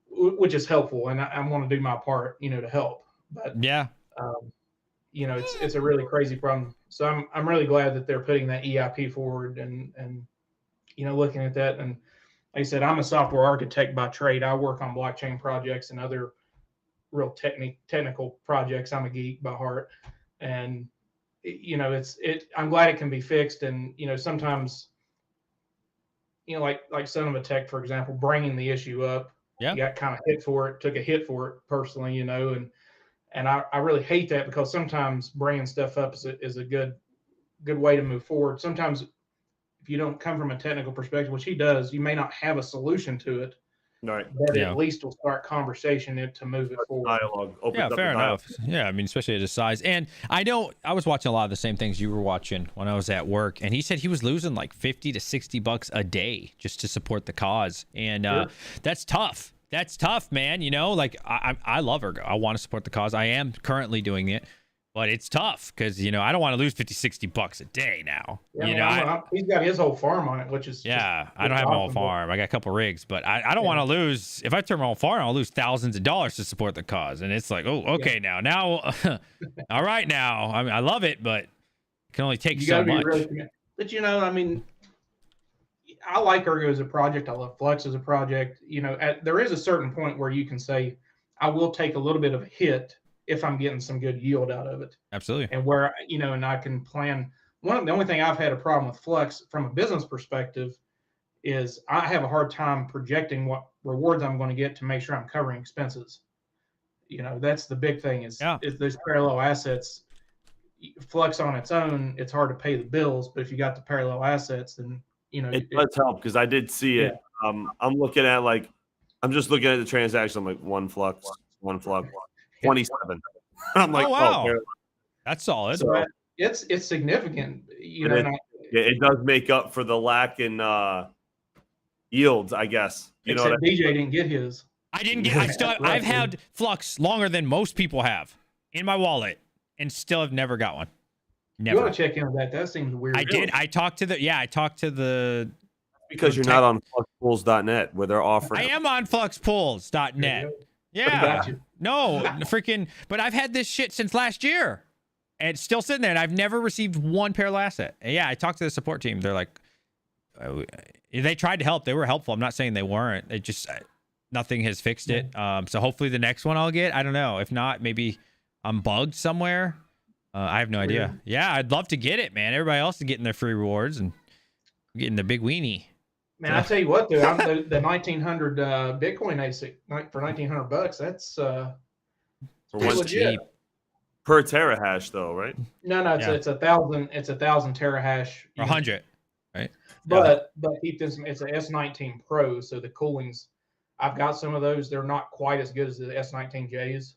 which is helpful, and I'm going to do my part, to help. But yeah, it's a really crazy problem. So I'm really glad that they're putting that EIP forward and looking at that. And like I said, I'm a software architect by trade. I work on blockchain projects and other real technical projects. I'm a geek by heart, and I'm glad it can be fixed. And, sometimes, like Son of a Tech, for example, bringing the issue up, you got kind of took a hit for it personally, and I really hate that because sometimes bringing stuff up is a good way to move forward. Sometimes if you don't come from a technical perspective, which he does, you may not have a solution to it. Right. But at least we'll start conversation to move it forward. Dialogue. Yeah, fair enough. Yeah, I mean, especially at his size. And I was watching a lot of the same things you were watching when I was at work, and he said he was losing like $50 to $60 a day just to support the cause. And that's tough. That's tough, man. I love Ergo. I want to support the cause. I am currently doing it. But it's tough because, I don't want to lose $50, $60 a day now. Yeah, he's got his whole farm on it, which is I don't have my whole farm. I got a couple rigs, but I don't want to lose. If I turn my whole farm, I'll lose thousands of dollars to support the cause. And it's like, oh, okay, now, all right, now. I mean, I love it, but it can only take so much. But I like Ergo as a project. I love Flux as a project. There is a certain point where you can say, I will take a little bit of a hit if I'm getting some good yield out of it. Absolutely. And where, and I can plan. The only thing I've had a problem with Flux from a business perspective is I have a hard time projecting what rewards I'm going to get to make sure I'm covering expenses. That's the big thing is those parallel assets. Flux on its own, it's hard to pay the bills, but if you got the parallel assets, then, it does help because I did see it. I'm looking at I'm just looking at the transaction. I'm like, one flux, 27. I'm like, oh wow, that's solid. So it's significant. It does make up for the lack in yields, I guess. Except DJ didn't get his. I didn't get. I've had Flux longer than most people have in my wallet. and still have never got one. You Never. want to check into that? That seems weird. I did. I talked to the. Because you're not on fluxpools.net where they're offering. I am on fluxpools.net. Yeah. No, freaking. But I've had this shit since last year, and it's still sitting there, and I've never received one parallel asset. And yeah, I talked to the support team. They're like, they tried to help. They were helpful. I'm not saying they weren't. They just nothing has fixed it. So hopefully the next one I'll get. I don't know. If not, maybe I'm bugged somewhere. I have no idea. Yeah, I'd love to get it, man. Everybody else is getting their free rewards and getting the big weenie. Man, I tell you what, dude, the 1900 Bitcoin ASIC for $1,900. That's for one cheap per terahash, though, right? No, it's 1,000. It's 1,000 terahash. 100, right? But keep this. It's a S19 Pro, so the cooling's. I've got some of those. They're not quite as good as the S19Js.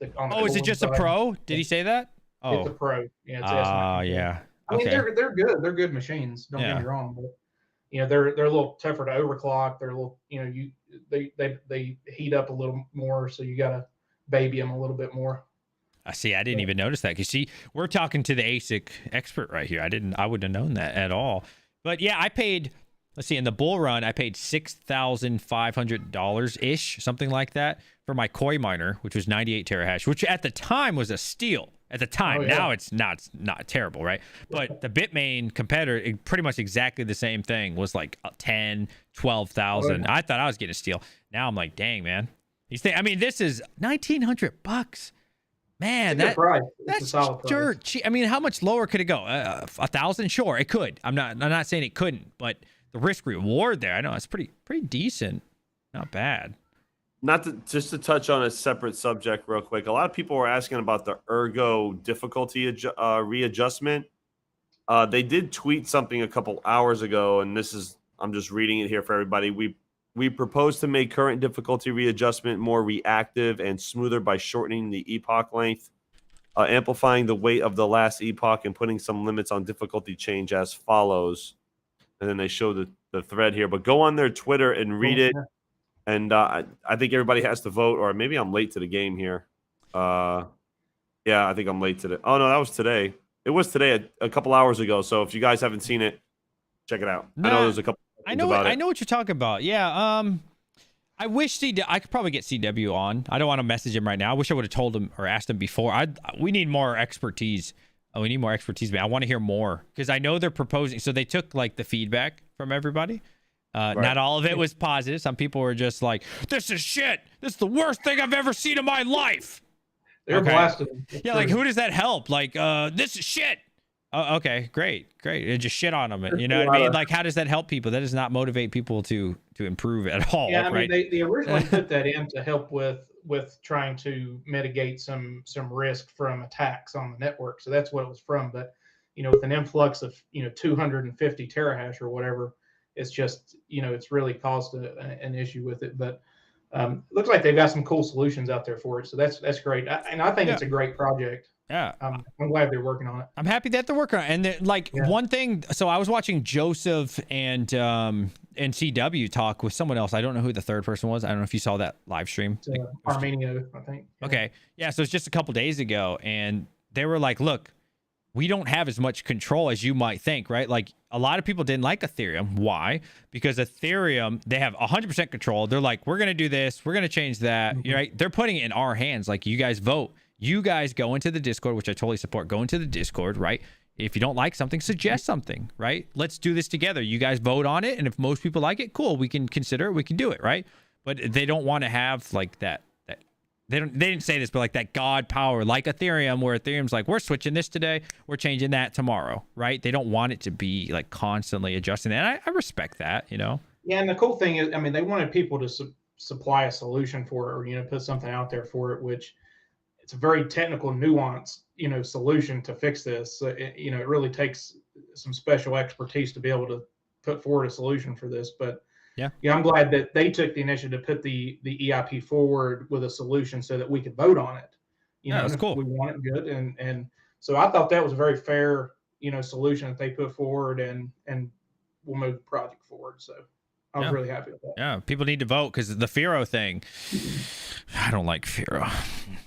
Is it just a Pro? Did he say that? Oh, it's a Pro. Yeah, it's S19. Yeah. I mean, they're good. They're good machines. Don't get me wrong, but they're a little tougher to overclock. They're a little, they heat up a little more, so you gotta baby them a little bit more. I see. I didn't even notice that. Cause see, we're talking to the ASIC expert right here. I wouldn't have known that at all. But yeah, I paid. Let's see. In the bull run, I paid $6,500 ish, something like that, for my Koi miner, which was 98 terahash, which at the time was a steal. At the time, now it's not terrible, right? But the Bitmain competitor, pretty much exactly the same thing, was like 10, 12,000. I thought I was getting a steal. Now I'm like, dang, man. I mean, this is $1,900. Man, that's dirt cheap. I mean, how much lower could it go? 1,000? Sure, it could. I'm not saying it couldn't, but the risk reward there, I know it's pretty decent. Not bad. Just to touch on a separate subject real quick. A lot of people were asking about the Ergo difficulty readjustment. They did tweet something a couple hours ago, and I'm just reading it here for everybody. We propose to make current difficulty readjustment more reactive and smoother by shortening the epoch length, amplifying the weight of the last epoch, and putting some limits on difficulty change as follows. And then they show the thread here. But go on their Twitter and read it. And I think everybody has to vote, or maybe I'm late to the game here. Yeah, I think I'm late to the. Oh no, that was today. It was today, a couple hours ago. So if you guys haven't seen it, check it out. I know there's a couple. I know what you're talking about. Yeah. I wish I could probably get CW on. I don't want to message him right now. I wish I would have told him or asked him before. We need more expertise. We need more expertise, man. I want to hear more because I know they're proposing. So they took like the feedback from everybody. Right. Not all of it was positive. Some people were just like, "This is shit. This is the worst thing I've ever seen in my life." They're blasted. Yeah, like who does that help? Like, this is shit. Okay, great. And just shit on them. You know what I mean? Like, how does that help people? That does not motivate people to improve at all. Yeah, I right? mean, they originally put that in to help with trying to mitigate some risk from attacks on the network. So that's what it was from. But with an influx of 250 terahash or whatever. It's just, it's really caused an issue with it, but it looks like they've got some cool solutions out there for it. So that's great. I think it's a great project. Yeah. I'm glad they're working on it. I'm happy that they're working on it. And one thing, so I was watching Joseph and CW talk with someone else. I don't know who the third person was. I don't know if you saw that live stream. Armenio, I think. Yeah. Okay. Yeah. So it's just a couple days ago. And they were like, look, we don't have as much control as you might think, right? Like a lot of people didn't like Ethereum. Why? Because Ethereum, they have 100% control. They're like, we're going to do this. We're going to change that. Right? They're putting it in our hands. Like you guys vote. You guys go into the Discord, which I totally support. Go into the Discord, right? If you don't like something, suggest something, right? Let's do this together. You guys vote on it. And if most people like it, cool. We can consider it. We can do it, right? But they don't want to have like that. They didn't say this, but like that God power, like Ethereum, where Ethereum's like, we're switching this today, we're changing that tomorrow, right? They don't want it to be like constantly adjusting. And I respect that, Yeah, and the cool thing is, I mean, they wanted people to supply a solution for it, or put something out there for it, which it's a very technical, nuanced, solution to fix this. So it really takes some special expertise to be able to put forward a solution for this, but. Yeah, I'm glad that they took the initiative to put the EIP forward with a solution so that we could vote on it. That's cool. We want it good, and so I thought that was a very fair, solution that they put forward, and we'll move the project forward. So I was really happy with that. Yeah, people need to vote because the Firo thing. I don't like Firo.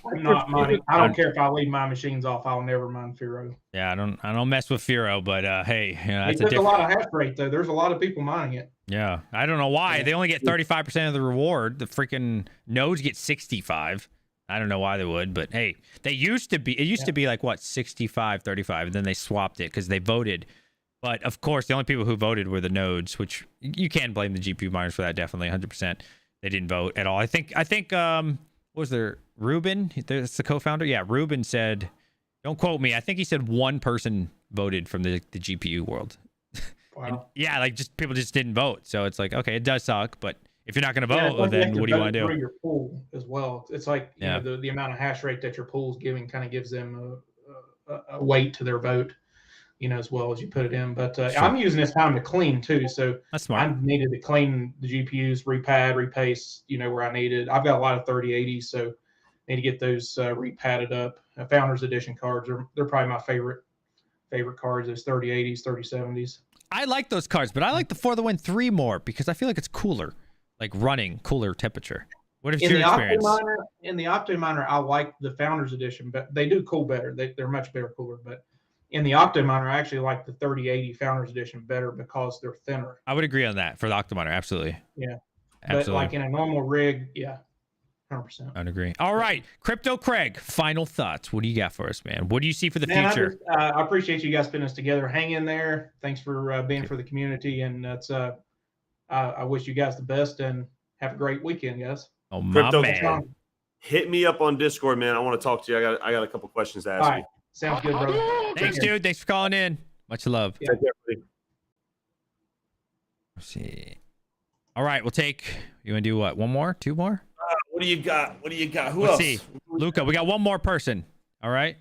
I'm not minding. I don't care if I leave my machines off. I'll never mind Firo. Yeah, I don't mess with Firo, but hey, you know, They that's took a lot of hash rate though. There's a lot of people mining it. Yeah, I don't know why they only get 35% of the reward. The freaking nodes get 65. I don't know why they would, but hey, they used to be. It used to be like what 65, 35, and then they swapped it because they voted. But of course, the only people who voted were the nodes, which you can blame the GPU miners for that. Definitely, 100%. They didn't vote at all. I think. What was there? Ruben, that's the co-founder. Yeah, Ruben said, don't quote me. I think he said one person voted from the GPU world. Wow. And yeah, like just people just didn't vote. So it's like, okay, it does suck, but if you're not going to vote, well, then what do you want to do? Your pool as well. It's like you know, the amount of hash rate that your pool's giving kind of gives them a weight to their vote, you know, as well as you put it in. But I'm using this time to clean too, so that's smart. I needed to clean the GPUs, repad, repaste, you know, where I needed. I've got a lot of 3080s, so I need to get those repadded up. Founders Edition cards they're probably my favorite cards. Those 3080s, 3070s. I like those cards, but I like the For the Win 3 more because I feel like it's cooler, like running cooler temperature. What is your experience? In the OptiMiner, I like the Founders Edition, but they do cool better. They're much better cooler. But in the OptiMiner, I actually like the 3080 Founders Edition better because they're thinner. I would agree on that for the OptiMiner, absolutely. Yeah, absolutely. But like in a normal rig, yeah, 100%. I'd agree. All right, Crypto Craig, final thoughts. What do you got for us, man? What do you see for the future? I appreciate you guys putting us together. Hang in there. Thanks for being for the community, and that's I wish you guys the best and have a great weekend, guys. Oh, my man. Hit me up on Discord, man. I want to talk to you. I got a couple questions to ask you. Sounds good, brother. Thanks, dude. Thanks for calling in. Much love. Yeah. Let's see. All right, we'll take. You want to do what? One more? Two more? What do you got? Who Let's else? See. Luca, we got one more person. All right.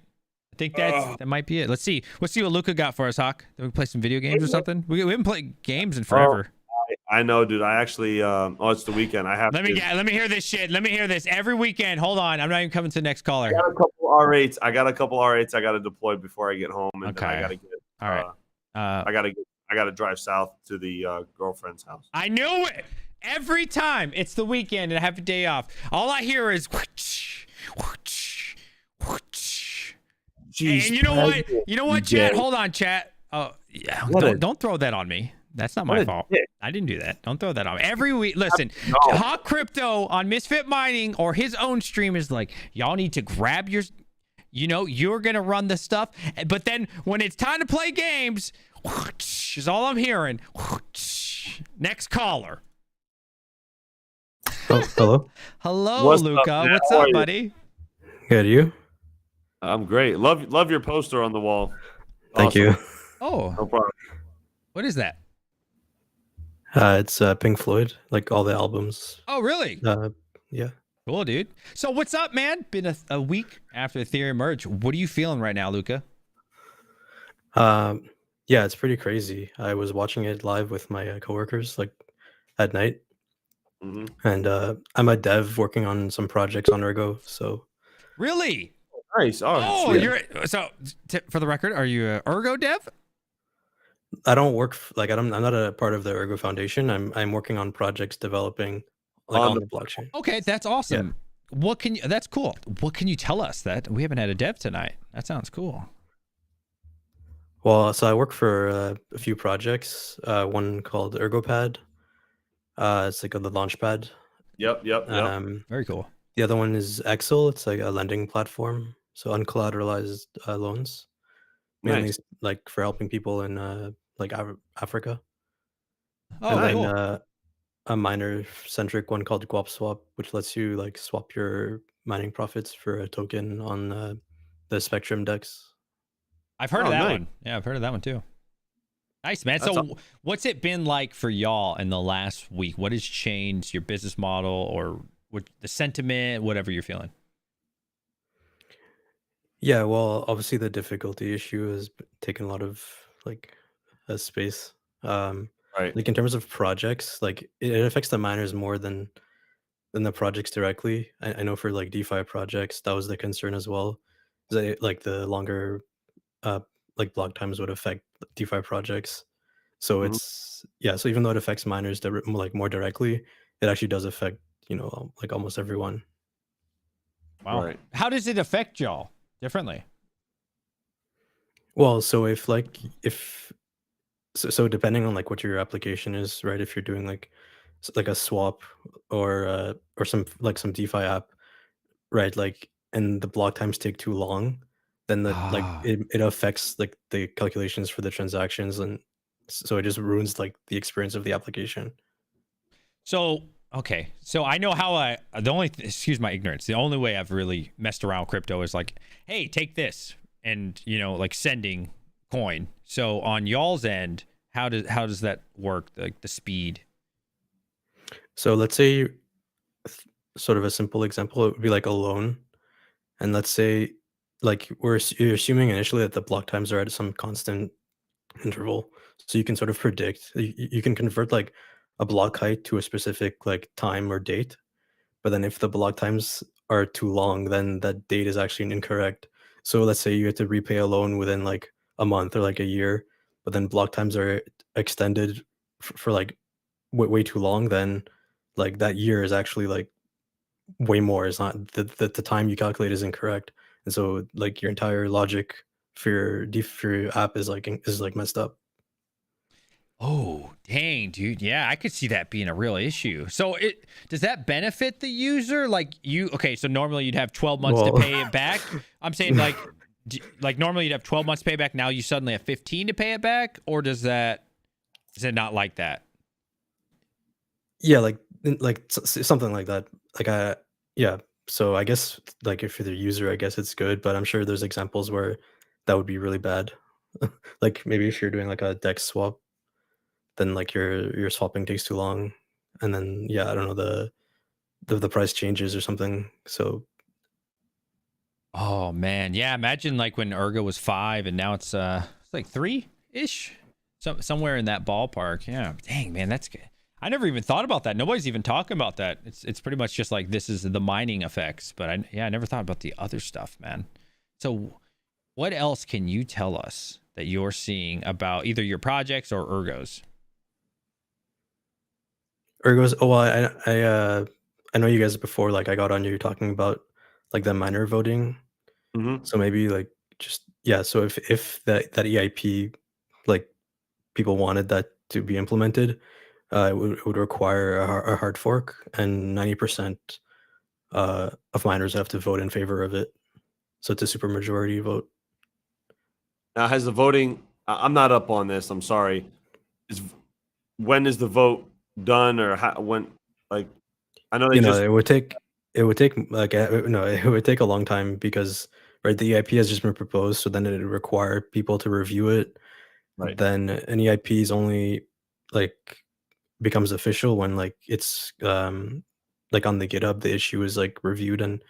I think that might be it. Let's see. Let's see what Luca got for us, Hawk. Then we play some video games or something. We haven't played games in forever. I know, dude. I actually, it's the weekend. I have. Let me hear this shit. Let me hear this every weekend. Hold on, I'm not even coming to the next caller. I got a couple R8s. I got to deploy before I get home, and okay. then I got to get. All right. I got to drive south to the girlfriend's house. I knew it. Every time it's the weekend and I have a day off, all I hear is whoosh, whoosh, whoosh. And you know what? You know what, chat? Hold on, chat. Oh, yeah. Don't throw that on me. That's not my fault. I didn't do that. Don't throw that on me. Every week, listen, Hawk Crypto on Misfit Mining or his own stream is like, y'all need to grab your, you know, you're going to run the stuff. But then when it's time to play games, whoosh, is all I'm hearing. Whoosh. Next caller. Oh, hello. Hello, What's Luca. up, What's up, buddy? Good, you? I'm great. Love your poster on the wall. Thank you. Oh, no problem. What is that? It's Pink Floyd, like all the albums. Oh, really? Yeah. Cool, dude. So what's up, man? Been a week after Ethereum merge. What are you feeling right now, Luca? Yeah, it's pretty crazy. I was watching it live with my coworkers, like at night. Mm-hmm. And I'm a dev working on some projects on Ergo. So really nice. Oh, you're so. For the record, are you a Ergo dev? I don't work I'm not a part of the Ergo Foundation. I'm working on projects developing on the blockchain. Okay, that's awesome. Yeah. What can you? That's cool. What can you tell us that we haven't had a dev tonight? That sounds cool. Well, so I work for a few projects. One called ErgoPad. It's like the launch pad. Yep. Very cool. The other one is Excel. It's like a lending platform, so uncollateralized loans, mainly like for helping people in like Africa. Oh, and then cool. A miner-centric one called GwapSwap, which lets you like swap your mining profits for a token on the Spectrum DEX. I've heard of that one. Yeah, I've heard of that one too. Nice, man. So what's it been like for y'all in the last week? What has changed your business model or the sentiment, whatever you're feeling? Yeah, well, obviously the difficulty issue has taken a lot of like space. Right. Like in terms of projects, like it affects the miners more than the projects directly. I know for like DeFi projects, that was the concern as well. Like the longer like block times would affect DeFi projects. So Mhm. it's so even though it affects miners like more directly, it actually does affect like almost everyone. Wow. Right. How does it affect y'all differently? Well, so so depending on like what your application is, right? If you're doing like like a swap or some DeFi app, right? Like and the block times take too long, then Ah. it affects like the calculations for the transactions, and so it just ruins like the experience of the application. So okay, so I know how the only excuse my ignorance. The only way I've really messed around with crypto is like, hey, take this, and like sending coin. So on y'all's end, how does that work? Like the speed. So let's say sort of a simple example, it would be like a loan, and let's say like you're assuming initially that the block times are at some constant interval, so you can sort of predict. You can convert like a block height to a specific like time or date. But then if the block times are too long, then that date is actually incorrect. So let's say you have to repay a loan within like a month or like a year, but then block times are extended for like way too long, then like that year is actually like way more. It's not the time you calculate is incorrect. And so like your entire logic for for your app is like messed up. Oh, dang, dude. Yeah, I could see that being a real issue. So does that benefit the user? Like okay, so normally you'd have 12 months to Well- pay it back. I'm saying like normally you'd have 12 months to pay back. Now you suddenly have 15 to pay it back, or is it not like that? Yeah, like something like that. Like yeah. So I guess like if you're the user, I guess it's good, but I'm sure there's examples where that would be really bad. Like maybe if you're doing like a DEX swap, then like your swapping takes too long, and then I don't know, the price changes or something. So Oh man, yeah. Imagine like when Ergo was 5 and now it's like 3-ish, somewhere in that ballpark. Yeah, dang man, that's good. I never even thought about that. Nobody's even talking about that. It's pretty much just like this is the mining effects, but I never thought about the other stuff, man. So what else can you tell us that you're seeing about either your projects or Ergos? Ergo's. Oh, well, I know you guys before. Like I got on you talking about like the miner voting. Mhm. So maybe like just So if that EIP, like people wanted that to be implemented, it would require a hard fork, and 90% of miners have to vote in favor of it. So it's a supermajority vote. Now, has the voting? I'm not up on this. I'm sorry. When is the vote done, or when? Like, I know they just. It would take like no, it would take a long time because right, the EIP has just been proposed, so then it would require people to review it. Right. Then an EIP is only like becomes official when like it's like on the GitHub, the issue is like reviewed and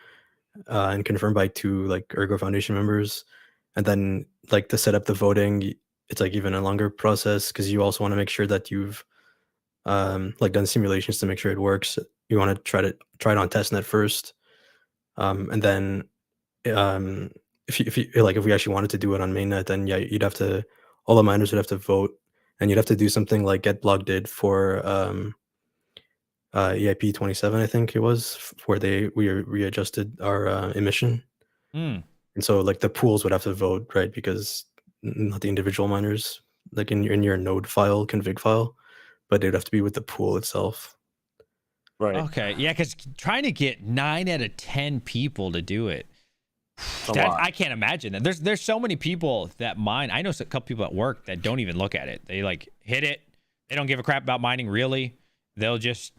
confirmed by 2 like Ergo Foundation members, and then like to set up the voting, it's like even a longer process because you also want to make sure that you've like done simulations to make sure it works. You want to try it on testnet first, and then if you like if we actually wanted to do it on mainnet, then you'd have to all the miners would have to vote, and you'd have to do something like GetBlog did for EIP 27, I think it was, where we readjusted our emission. Hmm. And so like the pools would have to vote, right? Because not the individual miners, like in your node file, config file, but it'd have to be with the pool itself. Right. Okay, yeah, because trying to get 9 out of 10 people to do it, A lot. I can't imagine that. There's so many people that mine. I know a couple people at work that don't even look at it. They like hit it. They don't give a crap about mining really. They'll just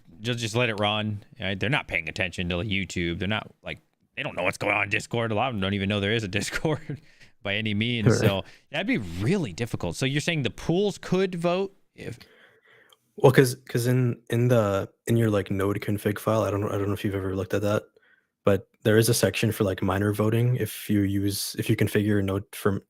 let it run. Right? They're not paying attention to like YouTube. They're not like they don't know what's going on in Discord. A lot of them don't even know there is a Discord by any means. Right. So that'd be really difficult. So you're saying the pools could vote if. Well, because in your like node config file, I don't know if you've ever looked at that, but there is a section for like miner voting if you configure your node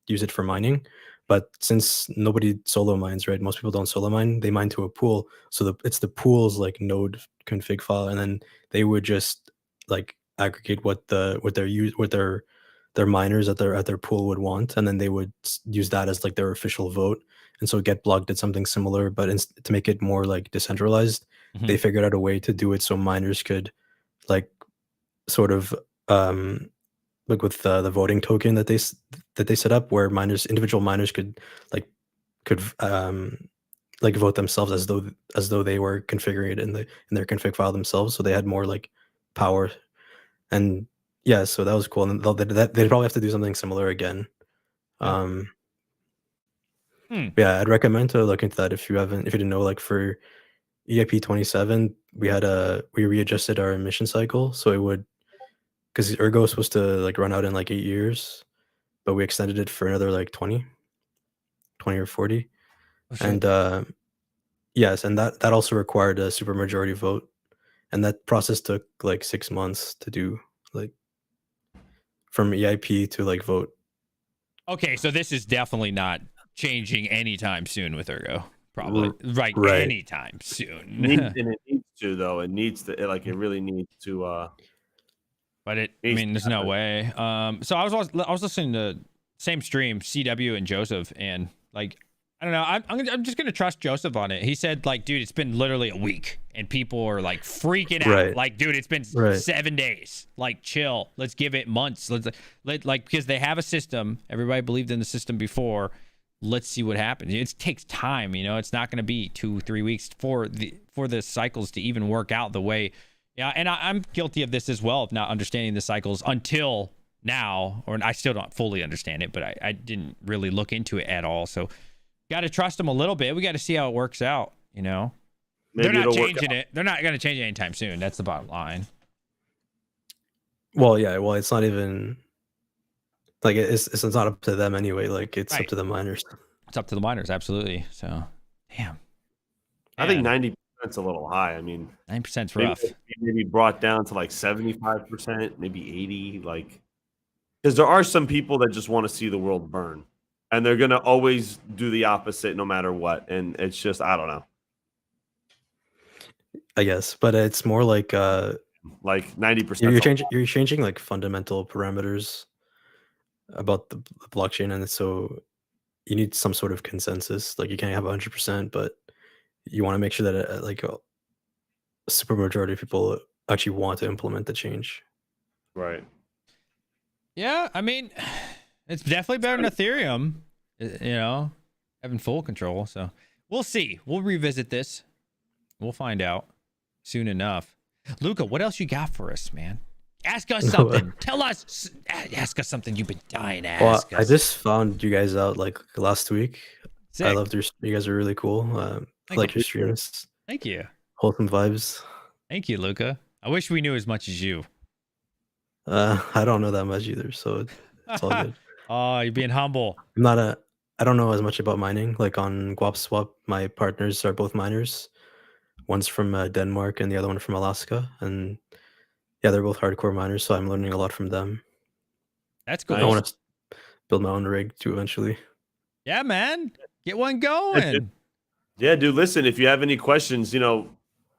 use it for mining. But since nobody solo mines, right? Most people don't solo mine; they mine to a pool. So it's the pool's like node config file, and then they would just like aggregate what the their miners at their pool would want, and then they would use that as like their official vote. And so GetBlock did something similar, but to make it more like decentralized, they figured out a way to do it so miners could like sort of like with the voting token that they set up, where individual miners could vote themselves as though they were configuring it in their config file themselves, so they had more like power. And yeah, so that was cool, and they'd probably have to do something similar again. Yeah, I'd recommend to look into that if you didn't know. Like for EIP 27, we readjusted our emission cycle, so it would, because Ergo was supposed to like run out in like 8 years, but we extended it for another like 20 or 40. And yes, and that also required a supermajority vote, and that process took like 6 months to do, like from EIP to like vote. Okay, so this is definitely not changing anytime soon with Ergo. Probably right. Anytime soon. And it needs to, though. It needs to, like, it really needs to. But I mean, there's no way. So I was listening to same stream, CW and Joseph, and like, I don't know. I'm just gonna trust Joseph on it. He said, like, dude, it's been literally a week, and people are like freaking out. Like, dude, it's been 7 days. Like, chill. Let's give it months. Like, because they have a system. Everybody believed in the system before. Let's see what happens. It takes time. You know, it's not going to be 2-3 weeks for the cycles to even work out the way. Yeah, and I'm guilty of this as well, of not understanding the cycles until now, or I still don't fully understand it, but I didn't really look into it at all. So, got to trust them a little bit. We got to see how it works out. You know, they're not changing it. They're not going to change it anytime soon. That's the bottom line. Well, yeah. Well, it's not even like it's not up to them anyway. Like it's up to the miners. It's up to the miners, absolutely. So, damn. I think 90%'s a little high. I mean, 9%'s rough. Maybe brought down to like 75%, maybe 80. Like, because there are some people that just want to see the world burn, and they're gonna always do the opposite no matter what. And it's just, I don't know. I guess, but it's more like 90%. You're changing like fundamental parameters about the blockchain, and so you need some sort of consensus. Like you can't have 100%, but you want to make sure that like a super majority of people actually want to implement the change. Right. Yeah, I mean, it's definitely better than Ethereum, you know, having full control. So we'll see. We'll revisit this. We'll find out soon enough. Luca, what else you got for us, man? Ask us something. Tell us. Ask us something you've been dying to ask us. I just found you guys out like last week. Sick. I loved you guys are really cool. I like your streams. Thank you. Wholesome vibes. Thank you, Luca. I wish we knew as much as you. I don't know that much either, so it's all good. Oh, you're being humble. I don't know as much about mining. Like on GuapSwap, my partners are both miners. One's from Denmark and the other one from Alaska, and yeah, they're both hardcore miners, so I'm learning a lot from them. That's cool. I want to build my own rig too eventually. Yeah, man. Get one going. Yeah, dude, listen, if you have any questions, you know,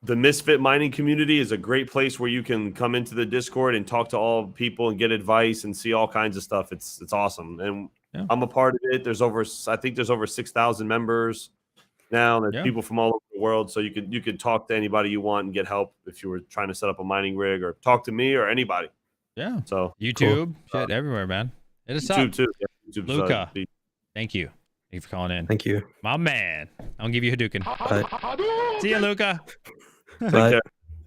the Misfit mining community is a great place where you can come into the Discord and talk to all people and get advice and see all kinds of stuff. It's awesome. And I'm a part of it. I think there's over 6,000 members now. There's people from all over the world. So you could talk to anybody you want and get help if you were trying to set up a mining rig, or talk to me or anybody. Yeah. So YouTube, shit, everywhere, man. Hit us YouTube up. too. Yeah, Luca, thank you. Thank you for calling in. Thank you. My man. I'll give you Hadouken. Bye. See you, Luca. Bye.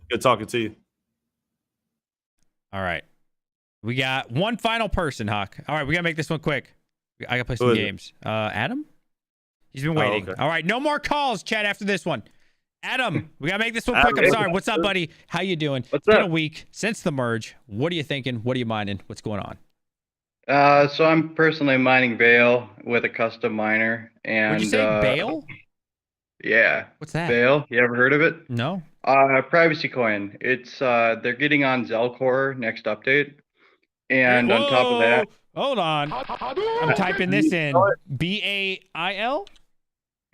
Good talking to you. All right. We got one final person, Hawk. All right, we got to make this one quick. I got to play some games. Adam? He's been waiting. Okay. All right, no more calls, chat, after this one. Adam, we got to make this one quick. I'm sorry. What's up, buddy? How you doing? It's been a week since the merge. What are you thinking? What are you mining? What's going on? So I'm personally mining Veil with a custom miner. And Would you say Veil? Yeah. What's that? Veil. You ever heard of it? No. Privacy coin. It's they're getting on Zelcore next update. And on top of that, hold on. I'm typing this in. BAIL?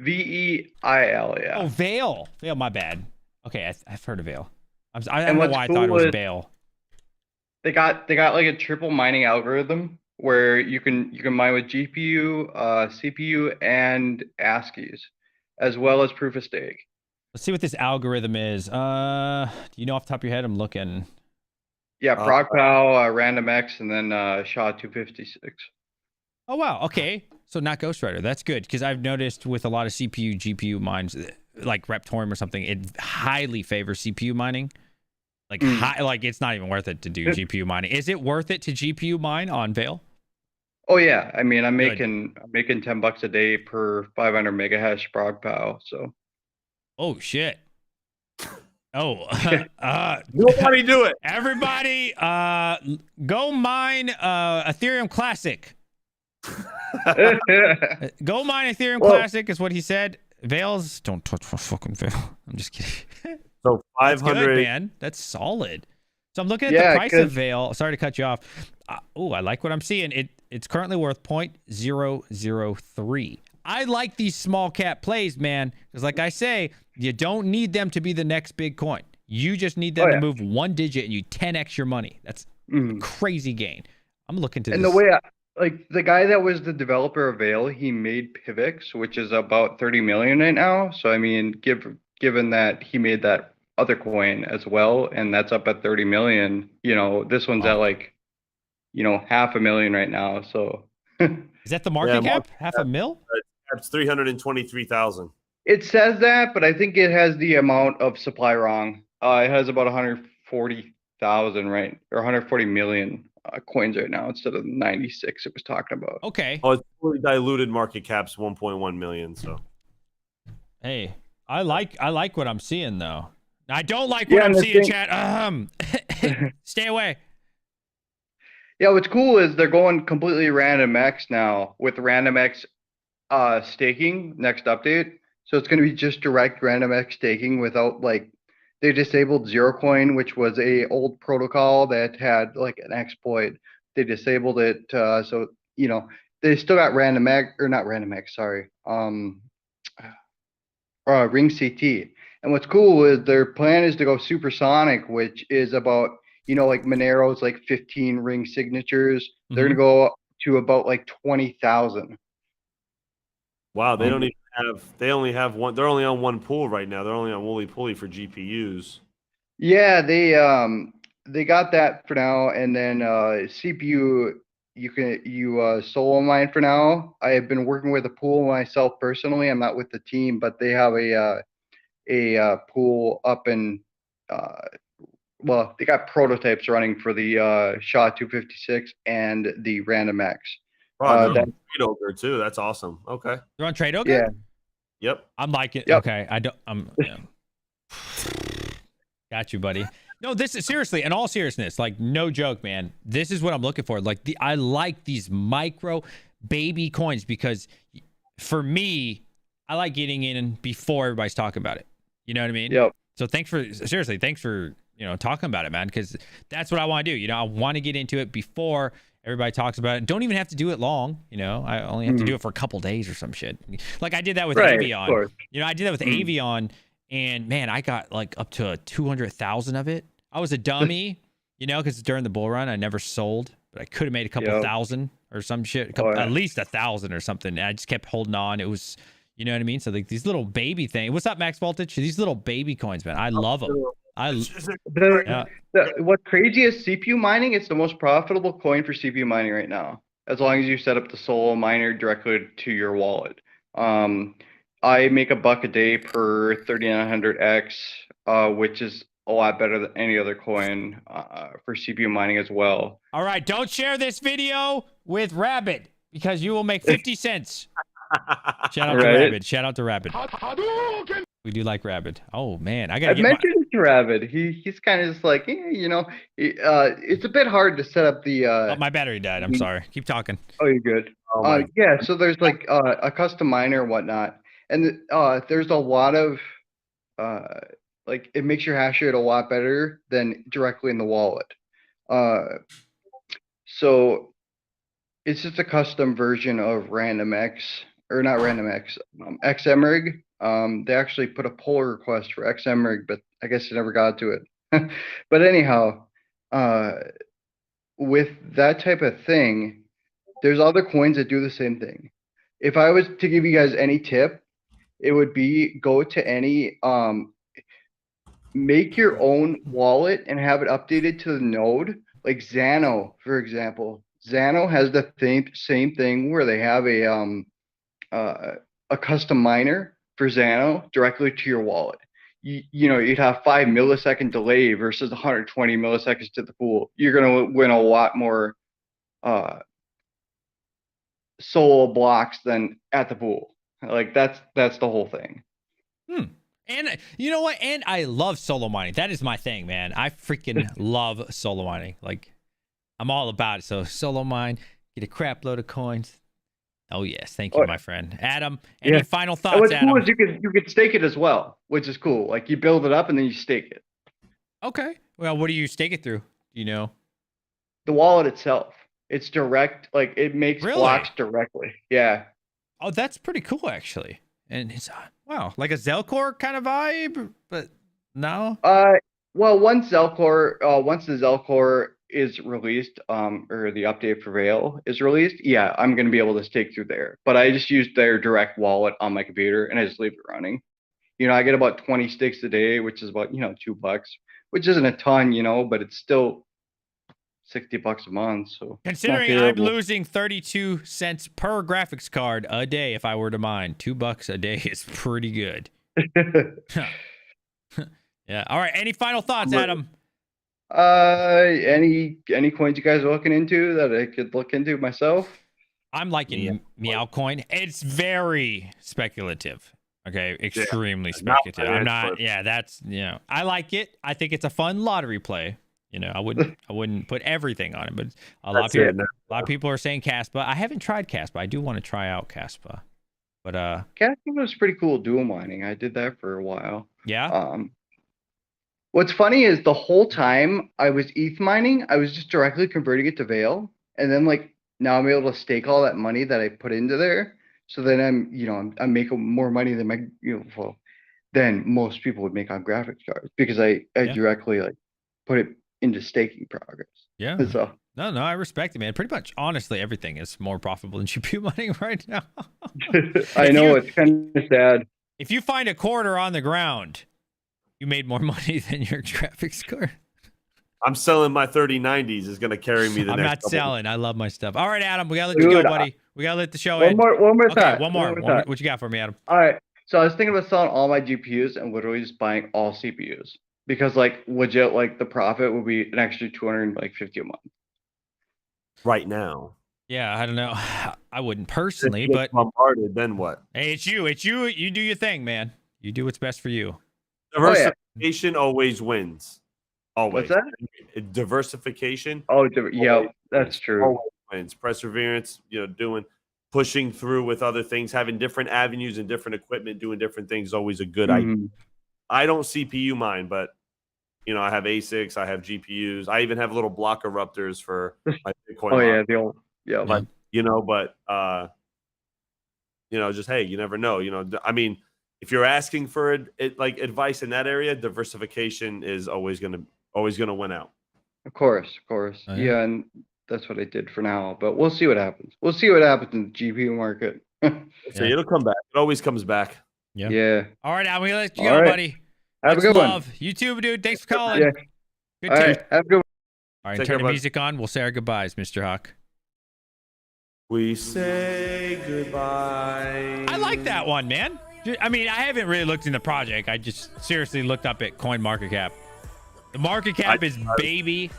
VEIL, yeah. Oh, Veil. Veil, my bad. Okay, I've heard of Veil. I don't know why I thought it was Veil. They got like a triple mining algorithm. where you can mine with GPU, CPU, and ASCIIs, as well as proof of stake. Let's see what this algorithm is. Do you know off the top of your head? I'm looking. Yeah, ProgPow, RandomX, and then SHA-256. Oh wow. Okay. So not Ghostwriter. That's good because I've noticed with a lot of CPU, GPU mines, like Reptorium or something, it highly favors CPU mining. Like like it's not even worth it to do GPU mining. Is it worth it to GPU mine on Veil? Oh yeah, I mean I'm making $10 a day per 500 megahash ProgPow. So. Oh shit. Oh, nobody do it. Everybody, go mine Ethereum Classic. Go mine Ethereum Classic is what he said. Veils, don't touch my fucking Veil. I'm just kidding. So 500, man. That's solid. So I'm looking at the price of Veil. Sorry to cut you off. Oh, I like what I'm seeing. It's currently worth 0.003. I like these small cap plays, man, because like I say, you don't need them to be the next big coin. You just need them to move one digit and you 10x your money. That's a crazy gain. I'm looking to this. And the way, like the guy that was the developer of Veil, he made Pivx, which is about 30 million right now. So I mean, given that he made that other coin as well, and that's up at 30 million, you know, this one's at like, you know, 500,000 right now. So is that the market cap? Half a mil? That's 323,000. It says that, but I think it has the amount of supply wrong. It has about 140,000, right? Or 140 million coins right now instead of 96 it was talking about. Okay. Oh, it's fully diluted market cap's 1.1 million. So, hey, I like what I'm seeing though. I don't like what I'm seeing, chat. Stay away. Yeah, what's cool is they're going completely RandomX now with RandomX staking next update. So it's going to be just direct RandomX staking without like they disabled Zerocoin, which was a old protocol that had like an exploit. They disabled it, so you know they still got RandomX or not RandomX, sorry, Ring CT. And what's cool is their plan is to go supersonic, which is about, you know, like Monero's like 15 ring signatures. They're gonna go to about like 20,000. Wow, they don't even have. They only have one. They're only on one pool right now. They're only on Wooly Pulley for GPUs. Yeah, they got that for now, and then CPU you solo mine for now. I have been working with a pool myself personally. I'm not with the team, but they have a pool up in well, they got prototypes running for the SHA-256 and the RandomX. They're on Trade Ogre too. That's awesome. Okay. They're on Trade Ogre? Yeah. Yep. I'm liking it. Yep. Okay. Got you, buddy. No, this is seriously, in all seriousness, like no joke, man. This is what I'm looking for. Like I like these micro baby coins because for me, I like getting in before everybody's talking about it. You know what I mean? Yep. So thanks for you know, talking about it, man, because that's what I want to do. You know, I want to get into it before everybody talks about it. Don't even have to do it long. You know, I only have to do it for a couple days or some shit. Like I did that with Avion. You know, I did that with Avion, and man, I got like up to 200,000 of it. I was a dummy, you know, because during the bull run, I never sold, but I could have made a couple thousand or some shit, at least 1,000 or something. And I just kept holding on. It was, you know what I mean? So like these little baby things. What's up, Max Voltage? These little baby coins, man. I love them. What's crazy is CPU mining. It's the most profitable coin for CPU mining right now, as long as you set up the solo miner directly to your wallet. I make $1 a day per 3900X, which is a lot better than any other coin for CPU mining as well. All right, don't share this video with Rabbit because you will make 50 cents. Shout out to Rabbit. Shout out to Rabbit. We do like Rabbit. Oh man, I mentioned it to Rabbit. He's kind of just like, you know, it's a bit hard to set up the. Oh, my battery died. I'm sorry. Keep talking. Oh, you're good. Yeah, so there's like a custom miner and whatnot, and there's a lot of like it makes your hash rate a lot better than directly in the wallet. So it's just a custom version of RandomX, or not RandomX, XMRig. They actually put a pull request for XMRig, but I guess they never got to it. But anyhow, with that type of thing, there's other coins that do the same thing. If I was to give you guys any tip, it would be go to any make your own wallet and have it updated to the node, like Xano, for example. Xano has the same thing where they have a custom miner for Xano directly to your wallet. You know, you'd have 5 millisecond delay versus 120 milliseconds to the pool. You're gonna win a lot more solo blocks than at the pool. Like that's the whole thing. And you know what? And I love solo mining. That is my thing, man. I freaking love solo mining. Like, I'm all about it. So solo mine, get a crap load of coins. Oh yes, thank you, my friend. Adam, any final thoughts? And what's Adam? cool is you could stake it as well, which is cool. Like you build it up and then you stake it. Okay. Well, what do you stake it through? You know, the wallet itself. It's direct. Like it makes Really? blocks directly. Yeah. Oh, that's pretty cool, actually. And it's wow, like a Zelcore kind of vibe, but no. Well, once the Zelcore is released, or the update for Veil is released, yeah, I'm gonna be able to stake through there. But I just use their direct wallet on my computer and I just leave it running. You know, I get about 20 stakes a day, which is about, you know, $2, which isn't a ton, you know, but it's still $60 a month. So considering I'm losing 32 cents per graphics card a day if I were to mine, $2 a day is pretty good. Yeah. All right. Any final thoughts, Adam? Any coins you guys are looking into that I could look into myself? I'm liking Meowcoin. It's very speculative. Okay, extremely speculative. I'm not. Yeah, that's I like it. I think it's a fun lottery play. You know, I wouldn't put everything on it, but a lot of people are saying Caspa. I haven't tried Caspa. I do want to try out Caspa, but Caspa was pretty cool dual mining. I did that for a while. Yeah. What's funny is the whole time I was ETH mining, I was just directly converting it to Veil, and then like now I'm able to stake all that money that I put into there. So then I'm making more money than than most people would make on graphics cards because I directly like put it into staking progress. Yeah. So no, I respect it, man. Pretty much, honestly, everything is more profitable than GPU mining right now. I know it's kind of sad. If you find a quarter on the ground, you made more money than your graphics card. I'm selling my 3090s. Is going to carry me the I'm next not couple. selling. I love my stuff. All right, Adam, we got to let you go, buddy. We got to let the show end. One more okay, time. One more. What you got for me, Adam? All right. So I was thinking about selling all my GPUs and literally just buying all CPUs because like legit, like the profit would be an extra $250 a month. Right now. Yeah, I don't know. I wouldn't personally, but bombarded. Then what? Hey, it's you. You do your thing, man. You do what's best for you. Diversification always wins. Always. What's that? Diversification. Yeah, that's true. Always wins. Perseverance, pushing through with other things, having different avenues and different equipment, doing different things is always a good idea. I don't CPU mine, but I have ASICs, I have GPUs, I even have little block eruptors for my Bitcoin. The old just hey, you never know. I mean, if you're asking for advice in that area, diversification is always gonna win out. Of course. Yeah, and that's what I did for now. But we'll see what happens. We'll see what happens in the GPU market. So it'll come back. It always comes back. Yeah. All right, I'm gonna let you go, buddy. Have a good one. You too, dude. Thanks for calling. Yeah. Good All right. Have a good one. All right, turn the music on. We'll say our goodbyes, Mr. Hawk. We say goodbye. I like that one, man. I mean, I haven't really looked in the project. I just seriously looked up at CoinMarketCap. The market cap is baby.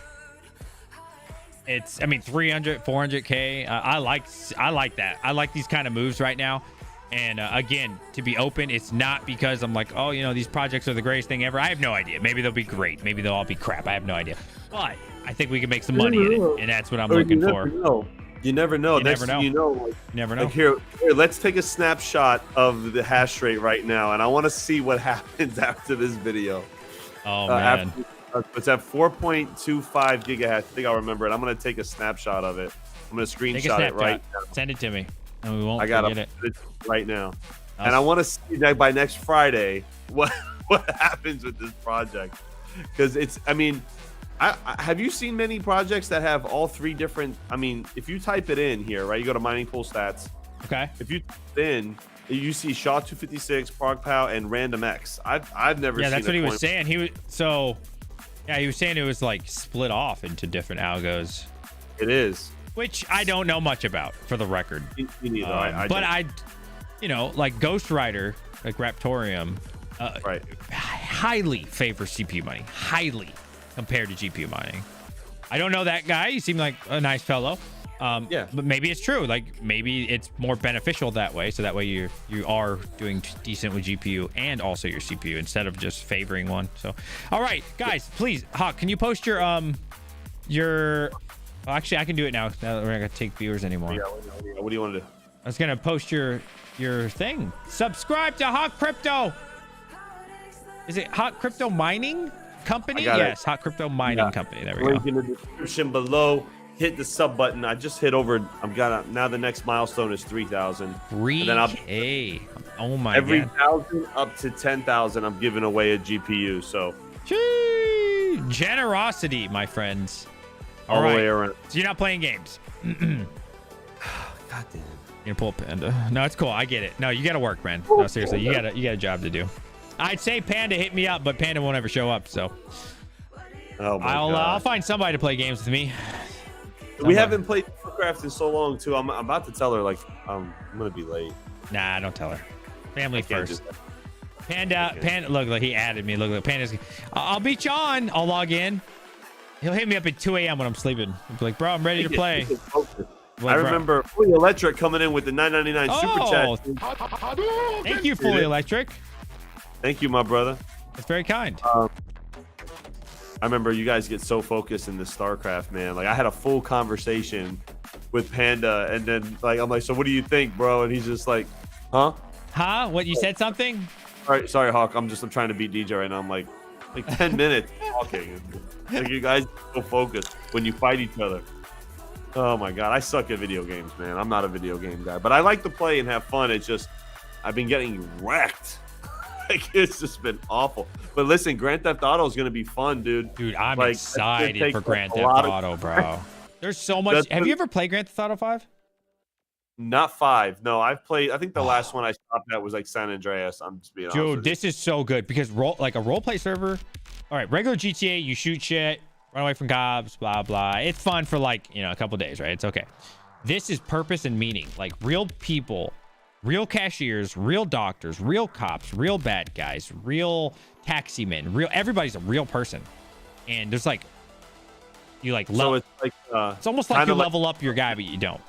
It's 300, 400K. I like that. I like these kind of moves right now. And again, to be open, it's not because I'm like, oh, these projects are the greatest thing ever. I have no idea. Maybe they'll be great. Maybe they'll all be crap. I have no idea. But I think we can make some money in it, and that's what I'm looking for. You never know. You never know. You never know. Here, let's take a snapshot of the hash rate right now, and I want to see what happens after this video. Oh man. It's at 4.25 gigahash. I think I'll remember it. I'm going to take a snapshot of it. I'm going to screenshot it right now. Send it to me, and we won't forget it right now. And I want to see that by next Friday what happens with this project, because Have you seen many projects that have all 3 different? I mean, if you type it in here, right? You go to mining pool stats. Okay. If you type it in, you see SHA 256, ProgPow, and Random X. I've never. Yeah, seen that's what he was saying. He was he was saying it was like split off into different algos. It is. Which I don't know much about, for the record. Me neither. But I, like Ghost Rider, like Raptorium, right, highly favors CPU mining, highly compared to GPU mining. I don't know that guy. He seemed like a nice fellow. Yeah, but maybe it's true. Like maybe it's more beneficial that way. So that way you are doing decent with GPU and also your CPU instead of just favoring one. So, all right, guys, please, Hawk, can you post your well, actually, I can do it now. Now that we're not gonna take viewers anymore. Yeah, what do you want to do? I was gonna post your thing. Subscribe to Hot Crypto. Is it Hot Crypto Mining Company? Yes, Hot Crypto Mining Company. There we go. Link in the description below. Hit the sub button. I just hit over. Now the next milestone is 3,000. 3K. Oh my every god. 1,000 up to 10,000, I'm giving away a GPU. So. Generosity, my friends. All the way around. So you're not playing games. God damn. You're gonna pull a Panda. No, it's cool. I get it. No, you gotta work, man. No, seriously, you got a job to do. I'd say Panda hit me up, but Panda won't ever show up. So I'll find somebody to play games with me. We haven't played Warcraft in so long too. I'm about to tell her like I'm gonna be late. Nah, don't tell her. Family first. Panda. Look, he added me. Look, Panda's. I'll beat you on. I'll log in. He'll hit me up at 2 a.m. when I'm sleeping. He'll be like, bro, I'm ready to play. I remember Fully Electric coming in with the $9.99 super chat. Thank you, Fully Electric. Thank you, my brother. That's very kind. I remember you guys get so focused in this StarCraft, man. Like I had a full conversation with Panda, and then like I'm like, so what do you think, bro? And he's just like, huh? What, you said something? All right, sorry, Hawk. I'm trying to beat DJ right now. I'm like 10 minutes talking. Like you guys so focused when you fight each other. Oh my god, I suck at video games, man. I'm not a video game guy, but I like to play and have fun. It's just I've been getting wrecked. Like it's just been awful. But listen, Grand Theft Auto is gonna be fun, dude. Dude, I'm excited for Grand Theft Auto, bro. There's so much. Have you ever played Grand Theft Auto 5? Not 5. No, I've played. I think the last one I stopped at was like San Andreas. I'm just being honest. Dude, this is so good because like a role play server. All right, regular GTA, you shoot shit, run away from cops, blah blah. It's fun for like a couple days, right? It's okay. This is purpose and meaning. Like real people, real cashiers, real doctors, real cops, real bad guys, real taxi men, everybody's a real person. And there's like you like level. So it's like it's almost like you level up your guy, but you don't.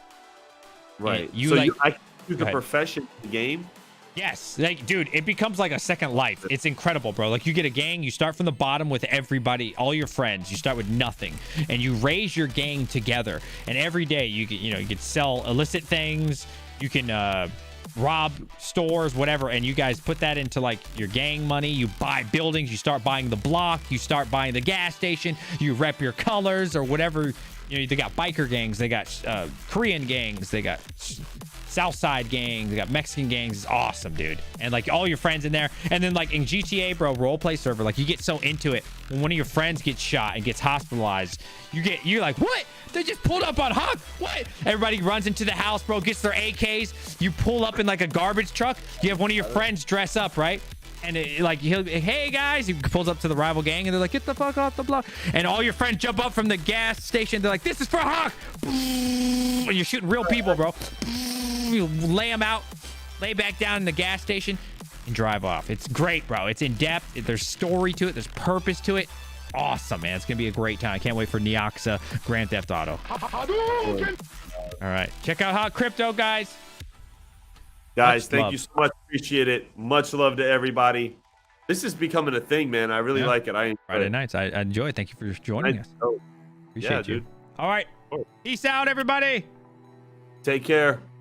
Right. You so like I can choose the profession in the game. Yes, like dude, it becomes like a second life. It's incredible, bro. Like you get a gang, you start from the bottom with everybody, all your friends. You start with nothing, and you raise your gang together. And every day you can, you can sell illicit things. You can rob stores, whatever, and you guys put that into like your gang money. You buy buildings. You start buying the block. You start buying the gas station. You rep your colors or whatever. They got biker gangs. They got Korean gangs. They got Southside gangs. They got Mexican gangs. It's awesome, dude. And like all your friends in there. And then like in GTA, bro, role play server, like you get so into it. When one of your friends gets shot and gets hospitalized, you're like, what? They just pulled up on Hawk. What? Everybody runs into the house, bro, gets their AKs. You pull up in like a garbage truck. You have one of your friends dress up, right? And he'll be, hey guys, he pulls up to the rival gang and they're like, get the fuck off the block. And all your friends jump up from the gas station. They're like, this is for Hawk. And you're shooting real people, bro. You lay them out, lay back down in the gas station and drive off. It's great, bro. It's in depth. There's story to it. There's purpose to it. Awesome, man. It's going to be a great time. I can't wait for Neoxa Grand Theft Auto. All right. Check out Hot Crypto, guys. Guys, thank you so much. Appreciate it. Much love to everybody. This is becoming a thing, man. I really like it. Friday nights. I enjoy it. Thank you for joining us. Appreciate you. Dude. All right. Peace out, everybody. Take care.